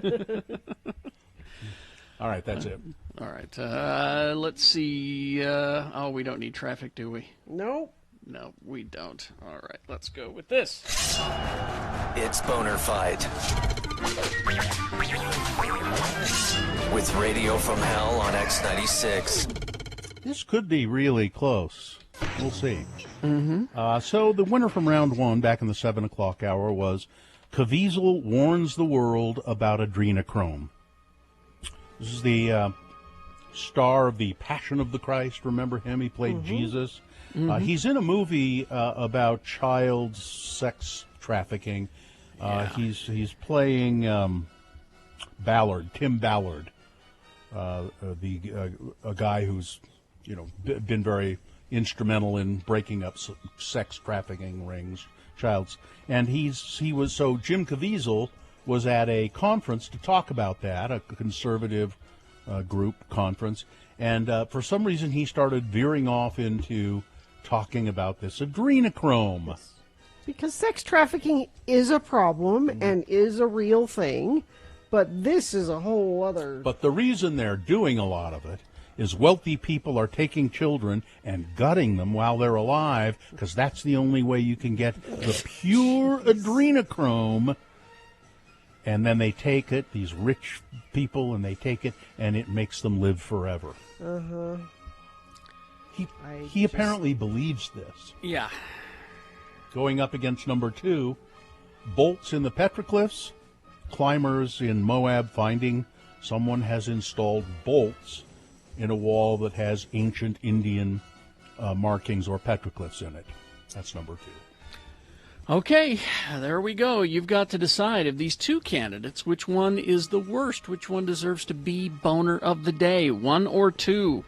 All right, that's it. All right. Let's see. We don't need traffic, do we? Nope. No, we don't. All right, let's go with this. It's Boner Fight. With Radio from Hell on X96. This could be really close. We'll see. Mm-hmm. So the winner from round 1 back in the 7 o'clock hour was Caviezel warns the world about adrenochrome. This is the star of the Passion of the Christ. Remember him? He played Jesus. He's in a movie about child sex trafficking. He's playing Tim Ballard, a guy who's been very instrumental in breaking up sex trafficking rings, and Jim Caviezel was at a conference to talk about that, a conservative group conference, and for some reason he started veering off into talking about this adrenochrome. Because sex trafficking is a problem and is a real thing, but this is a whole other... But the reason they're doing a lot of it is wealthy people are taking children and gutting them while they're alive, because that's the only way you can get the pure adrenochrome. And then they take it, these rich people, and they take it, and it makes them live forever. Uh-huh. He apparently believes this. Yeah. Going up against number 2, bolts in the petroglyphs, climbers in Moab finding someone has installed bolts in a wall that has ancient Indian markings or petroglyphs in it. That's number 2. Okay, there we go. You've got to decide of these 2 candidates, which one is the worst, which one deserves to be Boner of the Day, 1 or 2.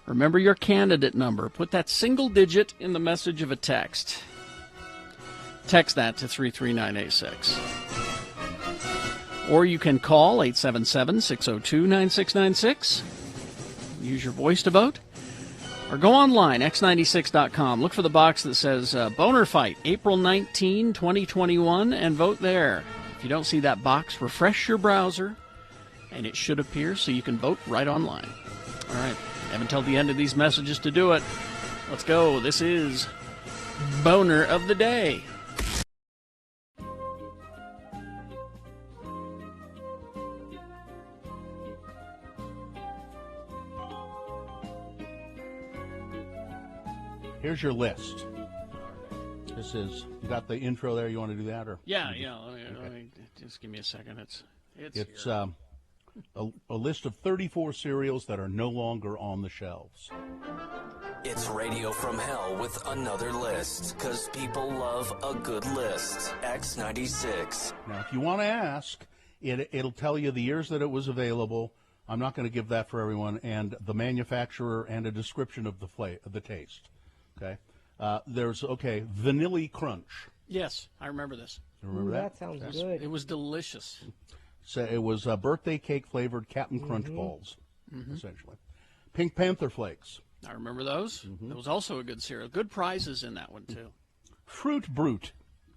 Remember your candidate number. Put that single digit in the message of a text. Text that to 33986. Or you can call 877-602-9696. Use your voice to vote. Or go online, x96.com. Look for the box that says Boner Fight, April 19, 2021, and vote there. If you don't see that box, refresh your browser, and it should appear so you can vote right online. All right. Have until the end of these messages to do it. Let's go. This is Boner of the Day. Here's your list. This is, you got the intro there? You want to do that? Or Yeah. Let me just give me a second. It's here. a list of 34 cereals that are no longer on the shelves. It's Radio from Hell with another list, because people love a good list. X96. Now, if you want to ask, it'll tell you the years that it was available. I'm not going to give that for everyone, and the manufacturer and a description of the taste. Okay, there's Vanilla Crunch. Yes, I remember this. You remember that sounds good. It was delicious. So it was birthday cake flavored Captain Crunch balls, essentially. Pink Panther Flakes. I remember those. It was also a good cereal. Good prizes in that one too. Fruit Brute.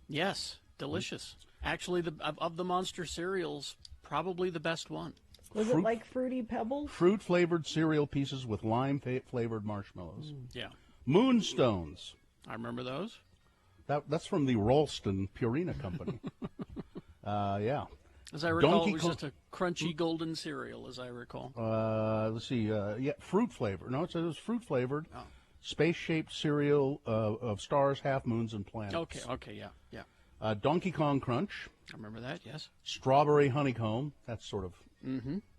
Yes, delicious. Actually, of the Monster cereals, probably the best one. Was it like Fruity Pebbles? Fruit flavored cereal pieces with lime flavored marshmallows. Yeah. Moonstones. I remember those. That's from the Ralston Purina Company. Yeah. As I recall, it was just a crunchy golden cereal, as I recall. Let's see. Fruit flavored. No, it says it was fruit flavored. Oh. Space-shaped cereal of stars, half moons, and planets. Okay, yeah. Donkey Kong Crunch. I remember that, yes. Strawberry honeycomb. That's sort of...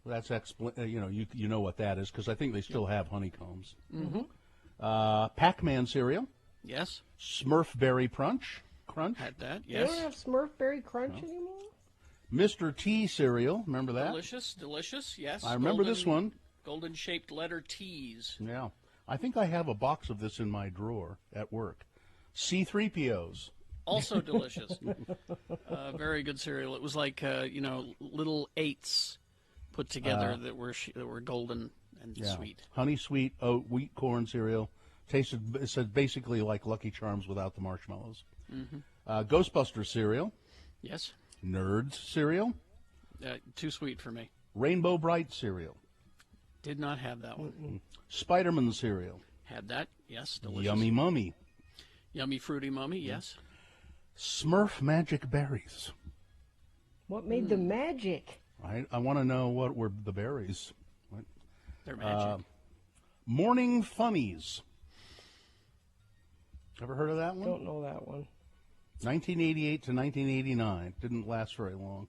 That's you know what that is, because I think they still have honeycombs. Pac-Man cereal. Yes. Smurfberry Crunch. Had that, yes. They don't have Smurfberry Crunch anymore? Mr. T cereal. Remember that? Delicious, yes. I remember this one. Golden-shaped letter T's. Yeah. I think I have a box of this in my drawer at work. C-3POs. Also delicious. Very good cereal. It was like, little eights put together that were golden and sweet. Honey sweet oat wheat corn cereal. It said basically like Lucky Charms without the marshmallows. Ghostbusters cereal. Yes. Nerds cereal. Too sweet for me. Rainbow Bright cereal. Did not have that one. Spider-Man cereal. Had that, yes. Delicious. Yummy Mummy. Yummy Fruity Mummy, yes. Smurf Magic Berries. What made the magic? I want to know what were the berries. What? They're magic. Morning Funnies. Ever heard of that one? Don't know that one. 1988 to 1989. Didn't last very long.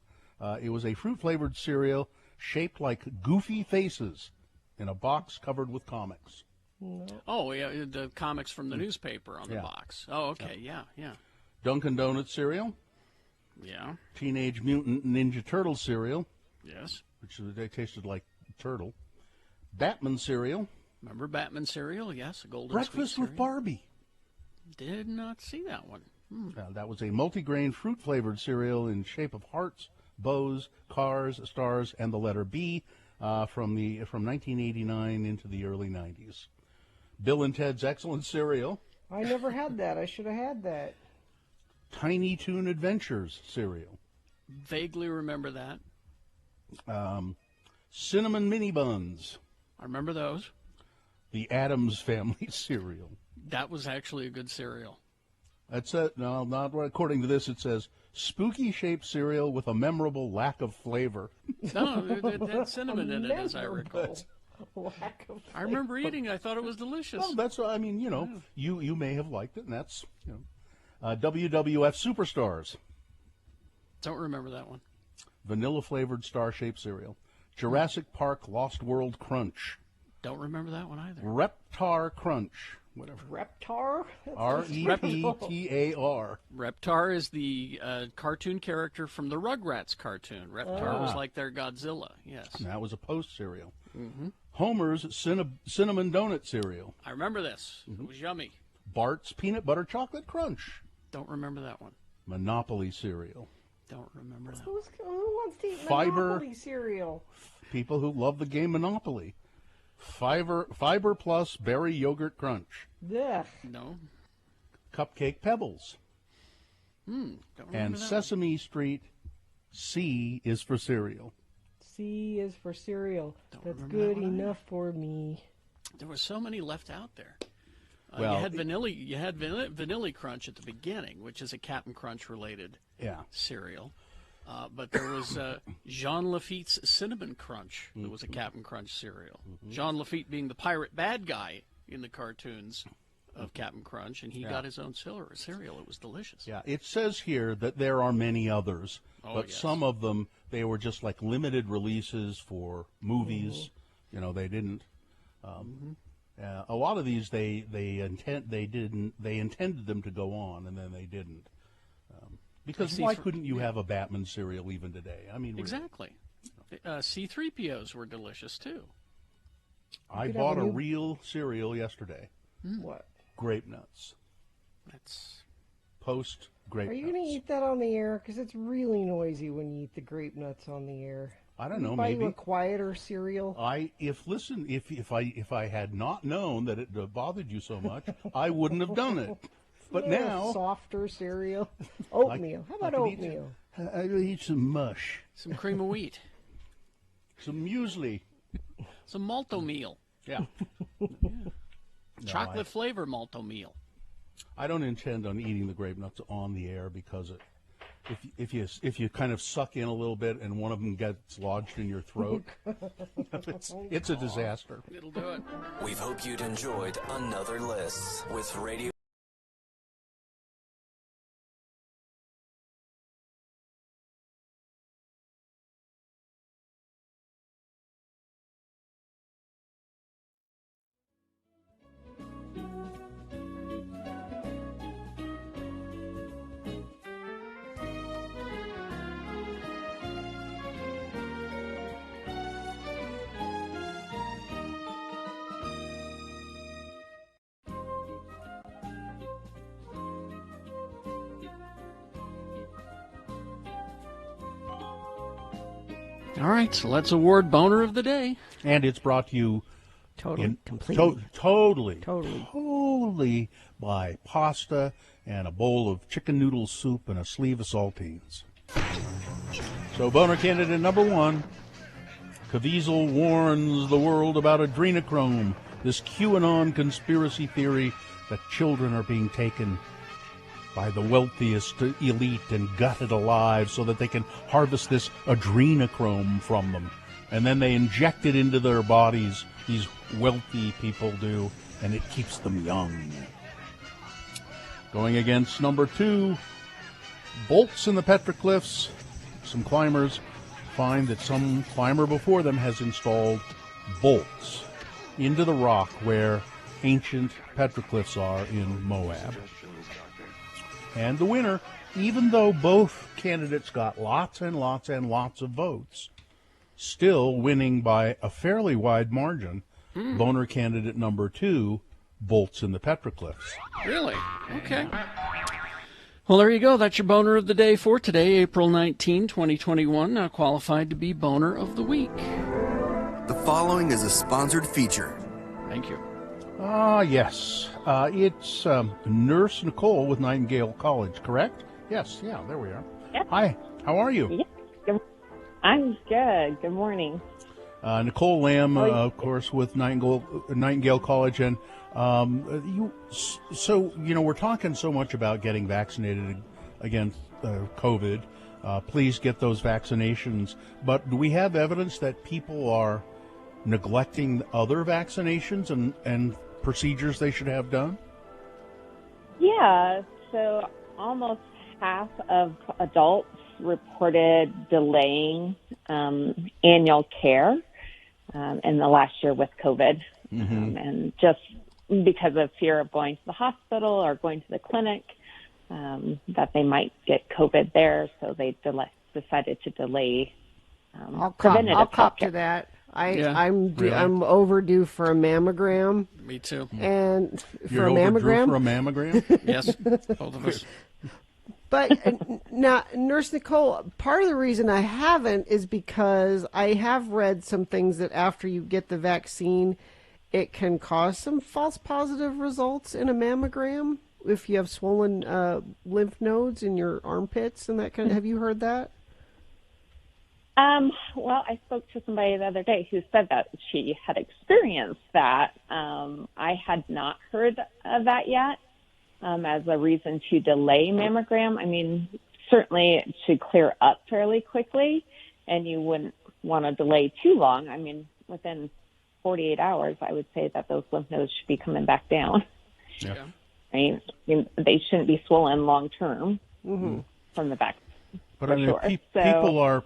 It was a fruit-flavored cereal shaped like goofy faces in a box covered with comics. No. Oh, yeah, the comics from the newspaper on the box. Oh, okay, yeah. Dunkin' Donuts cereal. Yeah. Teenage Mutant Ninja Turtle cereal. Yes. Which they tasted like turtle. Batman cereal. Remember Batman cereal? Yes, a golden Breakfast with Barbie. Did not see that one. That was a multigrain fruit-flavored cereal in shape of hearts, bows, cars, stars, and the letter B from 1989 into the early 90s. Bill and Ted's Excellent Cereal. I never had that. I should have had that. Tiny Toon Adventures cereal. Vaguely remember that. Cinnamon Mini Buns. I remember those. The Addams Family cereal. That was actually a good cereal. That's it. No, not according to this. It says spooky-shaped cereal with a memorable lack of flavor. No, it had cinnamon in it, as I recall. Lack of flavor. I remember eating it. I thought it was delicious. Well, that's. I mean, you may have liked it, and that's WWF Superstars. Don't remember that one. Vanilla-flavored star-shaped cereal. Jurassic Park Lost World Crunch. Don't remember that one either. Reptar Crunch. Whatever. Reptar? R-E-P-T-A-R. Reptar is the cartoon character from the Rugrats cartoon. Reptar was like their Godzilla, yes. That was a Post cereal. Homer's Cinnamon Donut cereal. I remember this. It was yummy. Bart's Peanut Butter Chocolate Crunch. Don't remember that one. Monopoly cereal. Don't remember that. Who wants to eat Monopoly cereal? People who love the game Monopoly. Fiber Plus Berry Yogurt Crunch. Ugh. No. Cupcake Pebbles. Don't remember and that Sesame Street. C is for cereal. C is for cereal. That's good enough for me. There were so many left out there. Well, you had Vanilla Crunch at the beginning, which is a Captain Crunch related cereal. But there was Jean Lafitte's Cinnamon Crunch. That was a Captain Crunch cereal. Jean Lafitte being the pirate bad guy in the cartoons of Captain Crunch, and he got his own cereal. It was delicious. Yeah, it says here that there are many others, but some of them, they were just like limited releases for movies. You know, they didn't. A lot of these they intended them to go on, and then they didn't. Because why couldn't you have a Batman cereal even today? I mean, exactly. C-3POs were delicious too. I bought a real cereal yesterday. What? Grape Nuts. That's post grape. Are you nuts. going to eat that on the air? Because it's really noisy when you eat the grape nuts on the air. I don't know. Buy Maybe you a quieter cereal. If I had not known that it bothered you so much, I wouldn't have done it. But now softer cereal, oatmeal. How about oatmeal? I'll eat some mush, some cream of wheat, some muesli, some malto meal. Yeah. Chocolate flavor malto meal. I don't intend on eating the grape nuts on the air because if you kind of suck in a little bit and one of them gets lodged in your throat, it's a disaster. It'll do it. We hope you'd enjoyed another list with Radio. All right, so let's award Boner of the Day. And it's brought to you completely by pasta and a bowl of chicken noodle soup and a sleeve of saltines. So Boner candidate number 1, Caviezel warns the world about adrenochrome, this QAnon conspiracy theory that children are being taken by the wealthiest elite and gutted alive so that they can harvest this adrenochrome from them. And then they inject it into their bodies, these wealthy people do, and it keeps them young. Going against number 2, bolts in the petroglyphs. Some climbers find that some climber before them has installed bolts into the rock where ancient petroglyphs are in Moab. And the winner, even though both candidates got lots and lots and lots of votes, still winning by a fairly wide margin, Boner candidate number 2, bolts in the petroglyphs. Really? Okay. Well, there you go. That's your Boner of the Day for today, April 19, 2021. Now qualified to be Boner of the Week. The following is a sponsored feature. Thank you. Yes. It's Nurse Nicole with Nightingale College, correct? Yes, yeah, there we are. Yep. Hi, how are you? Yep. I'm good. Good morning. Nicole Lamb, of course, with Nightingale College. And we're talking so much about getting vaccinated against COVID. Please get those vaccinations. But do we have evidence that people are neglecting other vaccinations and procedures they should have done? Yeah, so almost half of adults reported delaying annual care in the last year with COVID. And just because of fear of going to the hospital or going to the clinic, that they might get COVID there, so they decided to delay preventative I'll cop care. to that. Really? I'm overdue for a mammogram. Me too. And You're for a overdue mammogram. for a mammogram? Yes, both of us. But now, Nurse Nicole, part of the reason I haven't is because I have read some things that after you get the vaccine, it can cause some false positive results in a mammogram if you have swollen lymph nodes in your armpits and that kind of. Have you heard that? Well, I spoke to somebody the other day who said that she had experienced that. I had not heard of that yet as a reason to delay mammogram. I mean, certainly it should clear up fairly quickly, and you wouldn't want to delay too long. I mean, within 48 hours, I would say that those lymph nodes should be coming back down. Yeah. Right? I mean, they shouldn't be swollen long term from the vaccine. But I mean,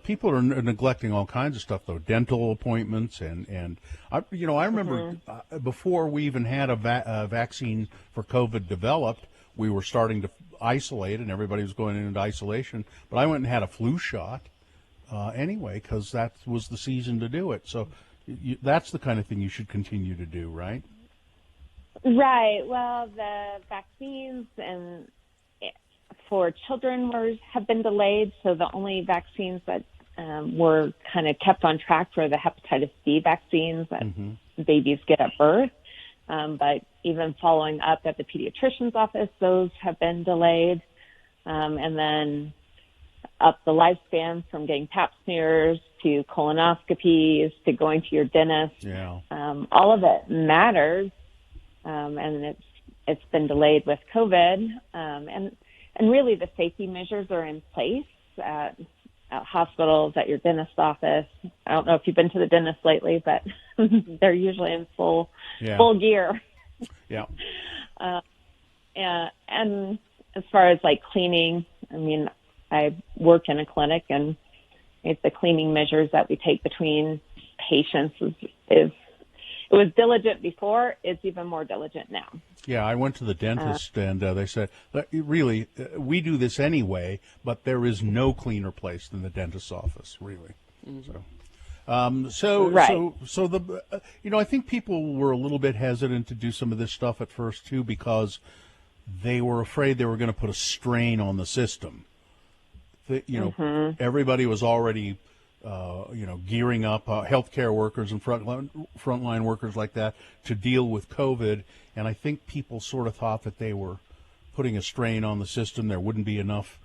people are neglecting all kinds of stuff, though. Dental appointments and I remember before we even had a vaccine for COVID developed, we were starting to isolate, and everybody was going into isolation. But I went and had a flu shot anyway, because that was the season to do it. So that's the kind of thing you should continue to do, right? Right. Well, the vaccines and for children have been delayed, so the only vaccines that were kind of kept on track were the hepatitis B vaccines that babies get at birth. But even following up at the pediatrician's office, those have been delayed. And then up the lifespan from getting pap smears to colonoscopies to going to your dentist. Yeah. All of it matters, and it's been delayed with COVID. And really, the safety measures are in place at hospitals, at your dentist's office. I don't know if you've been to the dentist lately, but they're usually in full gear. Yeah. And as far as like cleaning, I mean, I work in a clinic, and the cleaning measures that we take between patients is it was diligent before. It's even more diligent now. Yeah, I went to the dentist, and they said, really, we do this anyway, but there is no cleaner place than the dentist's office, really. So I think people were a little bit hesitant to do some of this stuff at first, too, because they were afraid they were going to put a strain on the system. Everybody was already gearing up, healthcare workers and frontline workers like that to deal with COVID. And I think people sort of thought that they were putting a strain on the system. There wouldn't be enough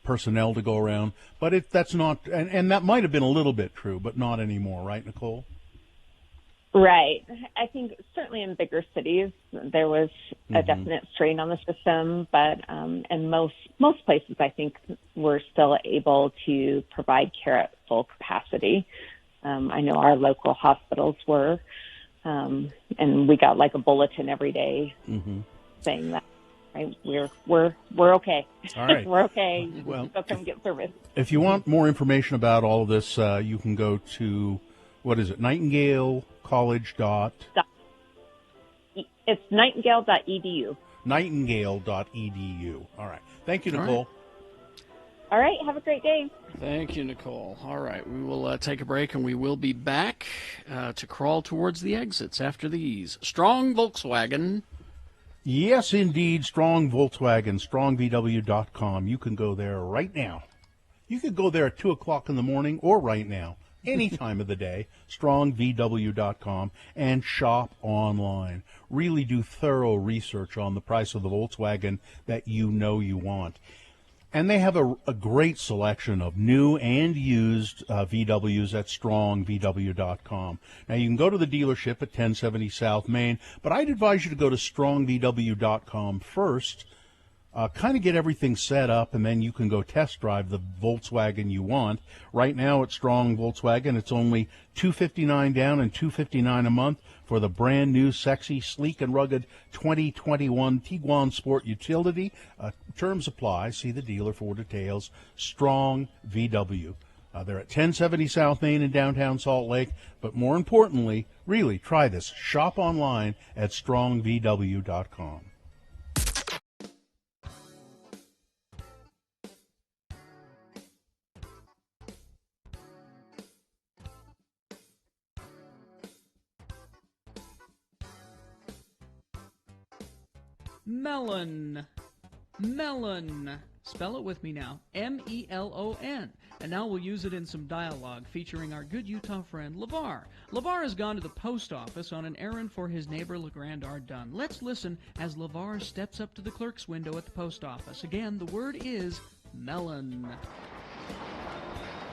personnel to go around. But that's not, and that might have been a little bit true, but not anymore, right, Nicole? Right. I think certainly in bigger cities there was a definite strain on the system, but in most places I think we're still able to provide care at full capacity. I know our local hospitals were, and we got like a bulletin every day saying that we're okay. All right. We're okay. Well, go come get service. If you want more information about all of this, you can go to, what is it, Nightingale College It's nightingale.edu. Nightingale.edu. All right. Thank you, Nicole. All right. Have a great day. Thank you, Nicole. All right. We will take a break, and we will be back to crawl towards the exits after these. Strong Volkswagen. Yes, indeed. Strong Volkswagen, strongvw.com. You can go there right now. You could go there at 2 o'clock in the morning or right now. Any time of the day, strongvw.com, and shop online. Really do thorough research on the price of the Volkswagen that you know you want. And they have a great selection of new and used VWs at strongvw.com. Now, you can go to the dealership at 1070 South Main, but I'd advise you to go to strongvw.com first. Kind of get everything set up, and then you can go test drive the Volkswagen you want. Right now at Strong Volkswagen, it's only $259 down and $259 a month for the brand new, sexy, sleek, and rugged 2021 Tiguan Sport Utility. Terms apply. See the dealer for details. Strong VW. They're at 1070 South Main in downtown Salt Lake. But more importantly, really try this. Shop online at strongvw.com. Melon. Melon. Spell it with me now. M-E-L-O-N. And now we'll use it in some dialogue featuring our good Utah friend, LeVar. LeVar has gone to the post office on an errand for his neighbor, LeGrand Ardun. Let's listen as LeVar steps up to the clerk's window at the post office. Again, the word is melon.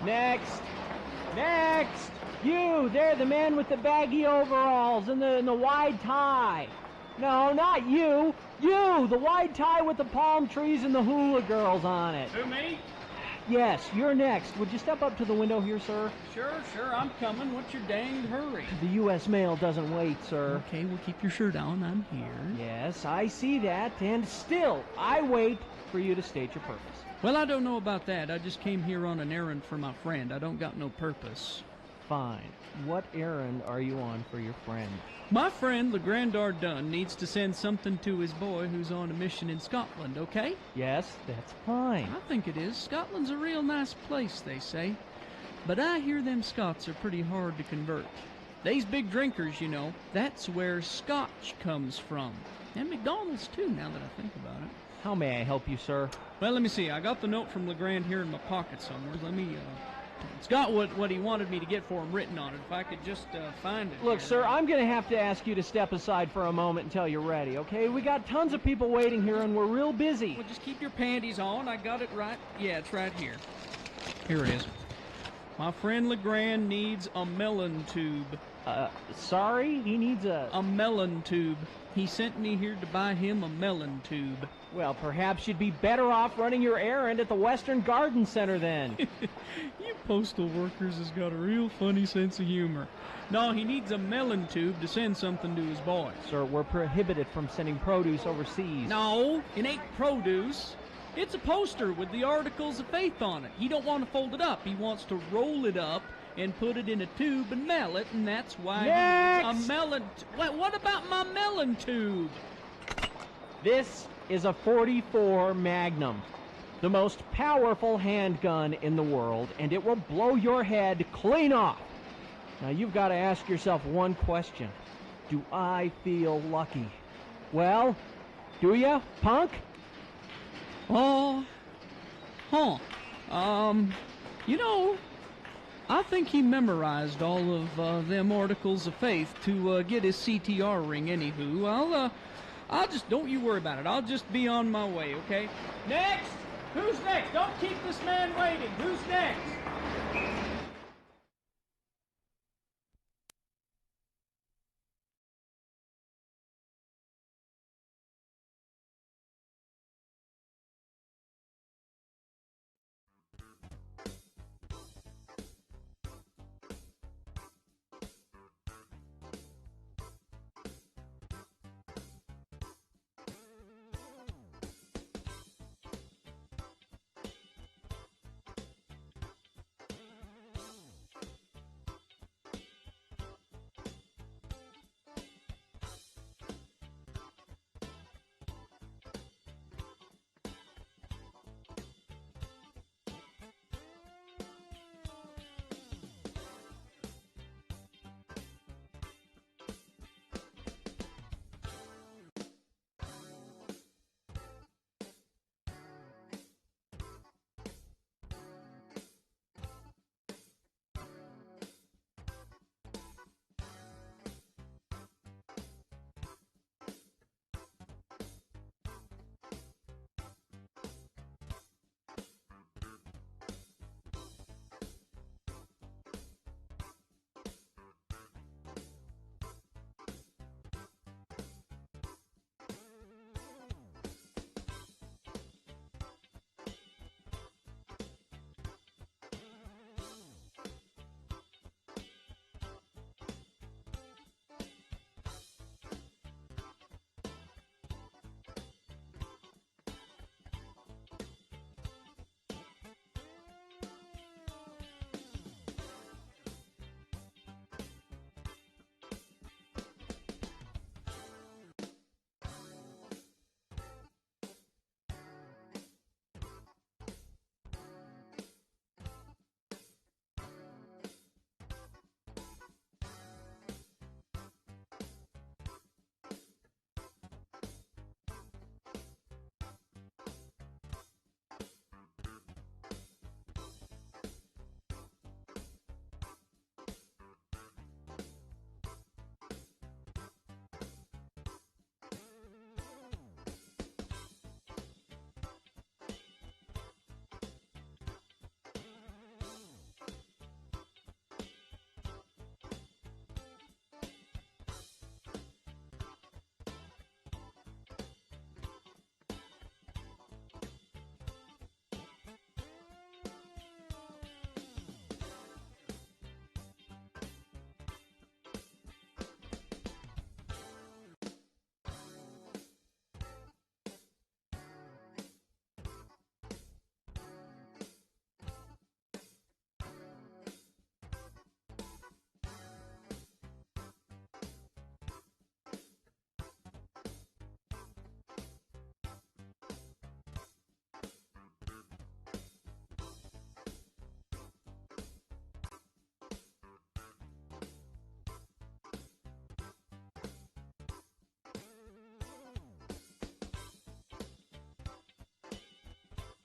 Next. Next. You, there, the man with the baggy overalls and the wide tie. No, not you. You, the wide tie with the palm trees and the hula girls on it. Who, me? Yes, you're next. Would you step up to the window here, sir? Sure, I'm coming. What's your danged hurry? The U.S. mail doesn't wait, sir. Okay, well, keep your shirt on. I'm here. Yes, I see that, and still, I wait for you to state your purpose. Well, I don't know about that. I just came here on an errand for my friend. I don't got no purpose. Fine. What errand are you on for your friend? My friend, LeGrand Ardun, needs to send something to his boy who's on a mission in Scotland, okay? Yes, that's fine. I think it is. Scotland's a real nice place, they say. But I hear them Scots are pretty hard to convert. They's big drinkers, you know. That's where Scotch comes from. And McDonald's, too, now that I think about it. How may I help you, sir? Well, let me see. I got the note from LeGrand here in my pocket somewhere. Let me, it's got what he wanted me to get for him written on it. If I could just find it. Look, here. sir, I'm going to have to ask you to step aside for a moment until you're ready, okay? We got tons of people waiting here, and we're real busy. Well, just keep your panties on. I got it right. Yeah, it's right here. Here it is. My friend LeGrand needs a melon tube. Sorry? He needs a melon tube. He sent me here to buy him a melon tube. Well, perhaps you'd be better off running your errand at the Western Garden Center then. You postal workers has got a real funny sense of humor. No, he needs a melon tube to send something to his boy. Sir, we're prohibited from sending produce overseas. No, it ain't produce. It's a poster with the Articles of Faith on it. He don't want to fold it up. He wants to roll it up and put it in a tube and mail it, and that's why Next! a melon... What about my melon tube? This is a .44 Magnum, the most powerful handgun in the world, and it will blow your head clean off. Now, you've got to ask yourself one question. Do I feel lucky? Well, do ya, punk? Oh, you know, I think he memorized all of them Articles of Faith to get his CTR ring. Anywho, I'll just, don't you worry about it. I'll just be on my way, okay? Next! Who's next? Don't keep this man waiting. Who's next?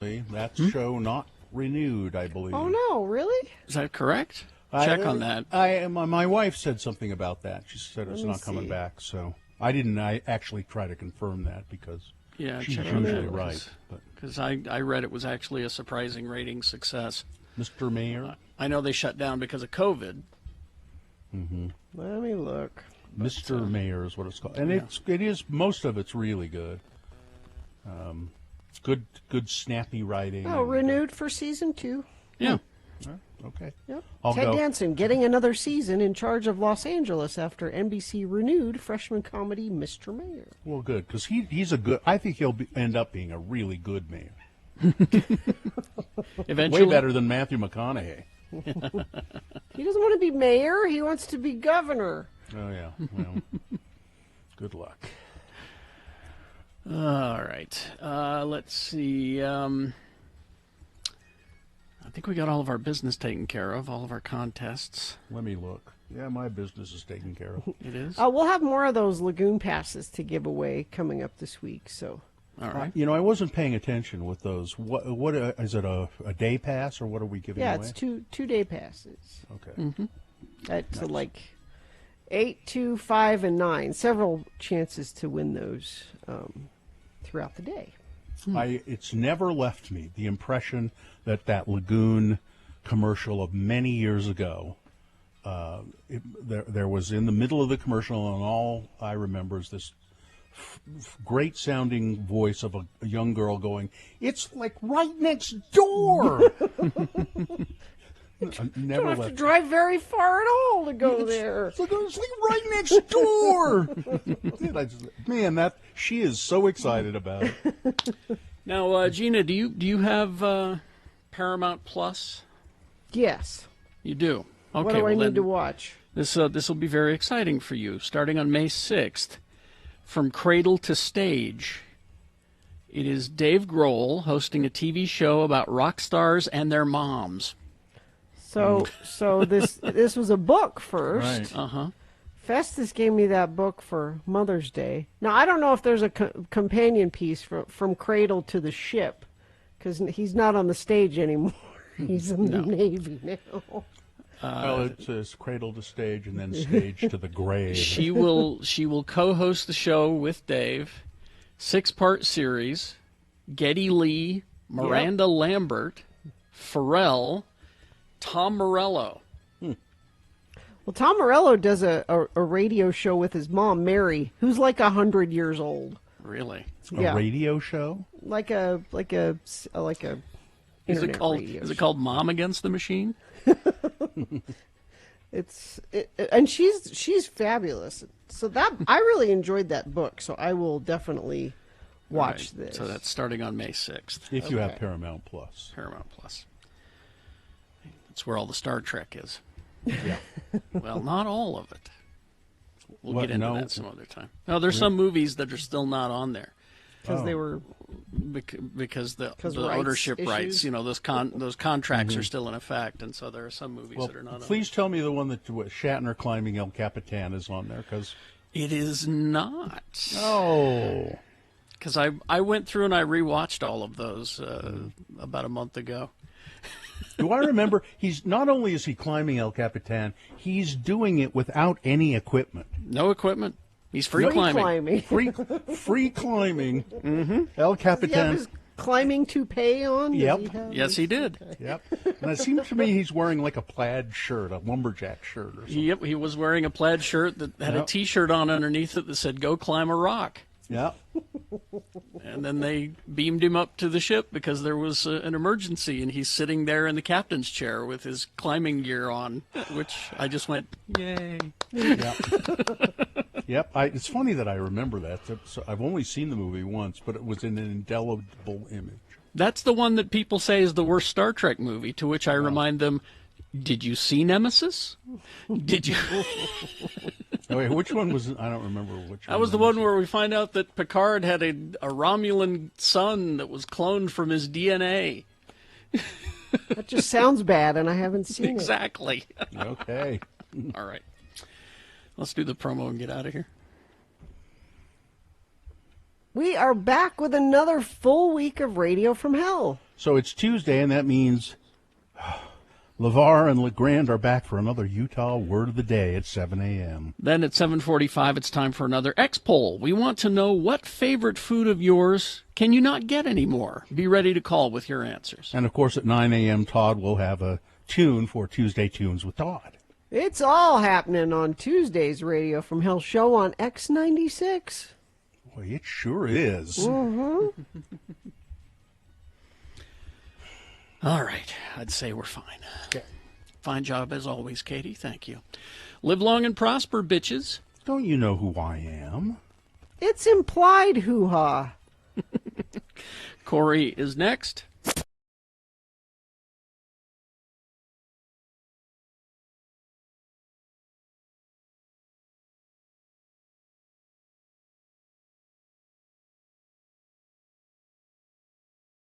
See, that show not renewed, I believe. Oh no, really? Is that correct? Check on that. My wife said something about that. She said it's Let me not coming see. back. So I didn't. I actually try to confirm that because she's check on usually that, right. But Because I read it was actually a surprising rating success. Mr. Mayor, I know they shut down because of COVID. mm-hmm. Let me look. Mr. Mayor is what it's called, and it is most of it's really good. Good snappy writing. Oh, renewed for season 2. Yeah. Okay. Yep. I'll Ted go. Danson getting another season in charge of Los Angeles after NBC renewed freshman comedy Mr. Mayor. Well, good because he's a good. I think he'll end up being a really good mayor. Eventually, way better than Matthew McConaughey. He doesn't want to be mayor. He wants to be governor. Oh yeah. Well, good luck. All right. Let's see. I think we got all of our business taken care of, all of our contests. Let me look. Yeah, my business is taken care of. It is? We'll have more of those lagoon passes to give away coming up this week. So, all right. I wasn't paying attention with those. What is it? A day pass or what are we giving away? yeah, it's 2-day passes. Okay. Mm-hmm. That's like 8, 2, 5, and 9. Several chances to win those throughout the day. It's never left me the impression that lagoon commercial of many years ago. There was in the middle of the commercial, and all I remember is this great sounding voice of a young girl going, "It's like right next door." Never don't have to drive very far at all to go there. It's like right next door. Man, she is so excited about it. Now, Gina, do you have Paramount Plus? Yes. You do. Okay. What do I need to watch? This will be very exciting for you. Starting on May 6th, From Cradle to Stage. It is Dave Grohl hosting a TV show about rock stars and their moms. So this was a book first. Right. Uh-huh. Festus gave me that book for Mother's Day. Now, I don't know if there's a companion piece from Cradle to the Ship, because he's not on the stage anymore. He's in the Navy now. Well, it says Cradle to Stage and then Stage to the Grave. She will co-host the show with Dave. 6-part series. Geddy Lee, Miranda Lambert, Pharrell, Tom Morello. Well, Tom Morello does a radio show with his mom, Mary, who's like 100 years old. Really? A radio show? Like a Is internet radio it called Mom Against the Machine? And she's fabulous. So that I really enjoyed that book. So I will definitely watch Right. this. So that's starting on May 6th. If you have Paramount Plus. Paramount Plus. That's where all the Star Trek is. Yeah. Well, not all of it. We'll What? get into No? that some other time. No, there's some movies that are still not on there. Because they were because the rights ownership issues? rights, those contracts are still in effect, and so there are some movies Well, that are not on there. please tell me the one that Shatner climbing El Capitan is on there, because It is not. Oh. Because I went through and I rewatched all of those about a month ago. Do I remember? He's not only is he climbing El Capitan, he's doing it without any equipment. No equipment. He's free climbing. Free climbing. Mm-hmm. El Does he have Capitan. his climbing toupee on? Does Yep. he have Yes, his- he did. Yep. And it seems to me he's wearing like a plaid shirt, a lumberjack shirt or something. Yep, he was wearing a plaid shirt that had a Yep. T-shirt on underneath it that said "Go climb a rock." Yeah. And then they beamed him up to the ship because there was an emergency, and he's sitting there in the captain's chair with his climbing gear on, which I just went, yay. Yep. It's funny that I remember that. So I've only seen the movie once, but it was in an indelible image. That's the one that people say is the worst Star Trek movie, to which I remind them, did you see Nemesis? Did you? Oh, wait, which one was it? I don't remember which one. That was the one where we find out that Picard had a Romulan son that was cloned from his DNA. That just sounds bad, and I haven't seen Exactly. Okay. All right. Let's do the promo and get out of here. We are back with another full week of Radio from Hell. So it's Tuesday, and that means LeVar and LeGrand are back for another Utah Word of the Day at 7 a.m. Then at 7:45, it's time for another X-Poll. We want to know what favorite food of yours can you not get anymore. Be ready to call with your answers. And, of course, at 9 a.m., Todd will have a tune for Tuesday Tunes with Todd. It's all happening on Tuesday's Radio from Hell show on X96. Boy, it sure is. Mm-hmm. All right. I'd say we're fine. Okay. Fine job as always, Katie. Thank you. Live long and prosper, bitches. Don't you know who I am? It's implied hoo-ha. Corey is next.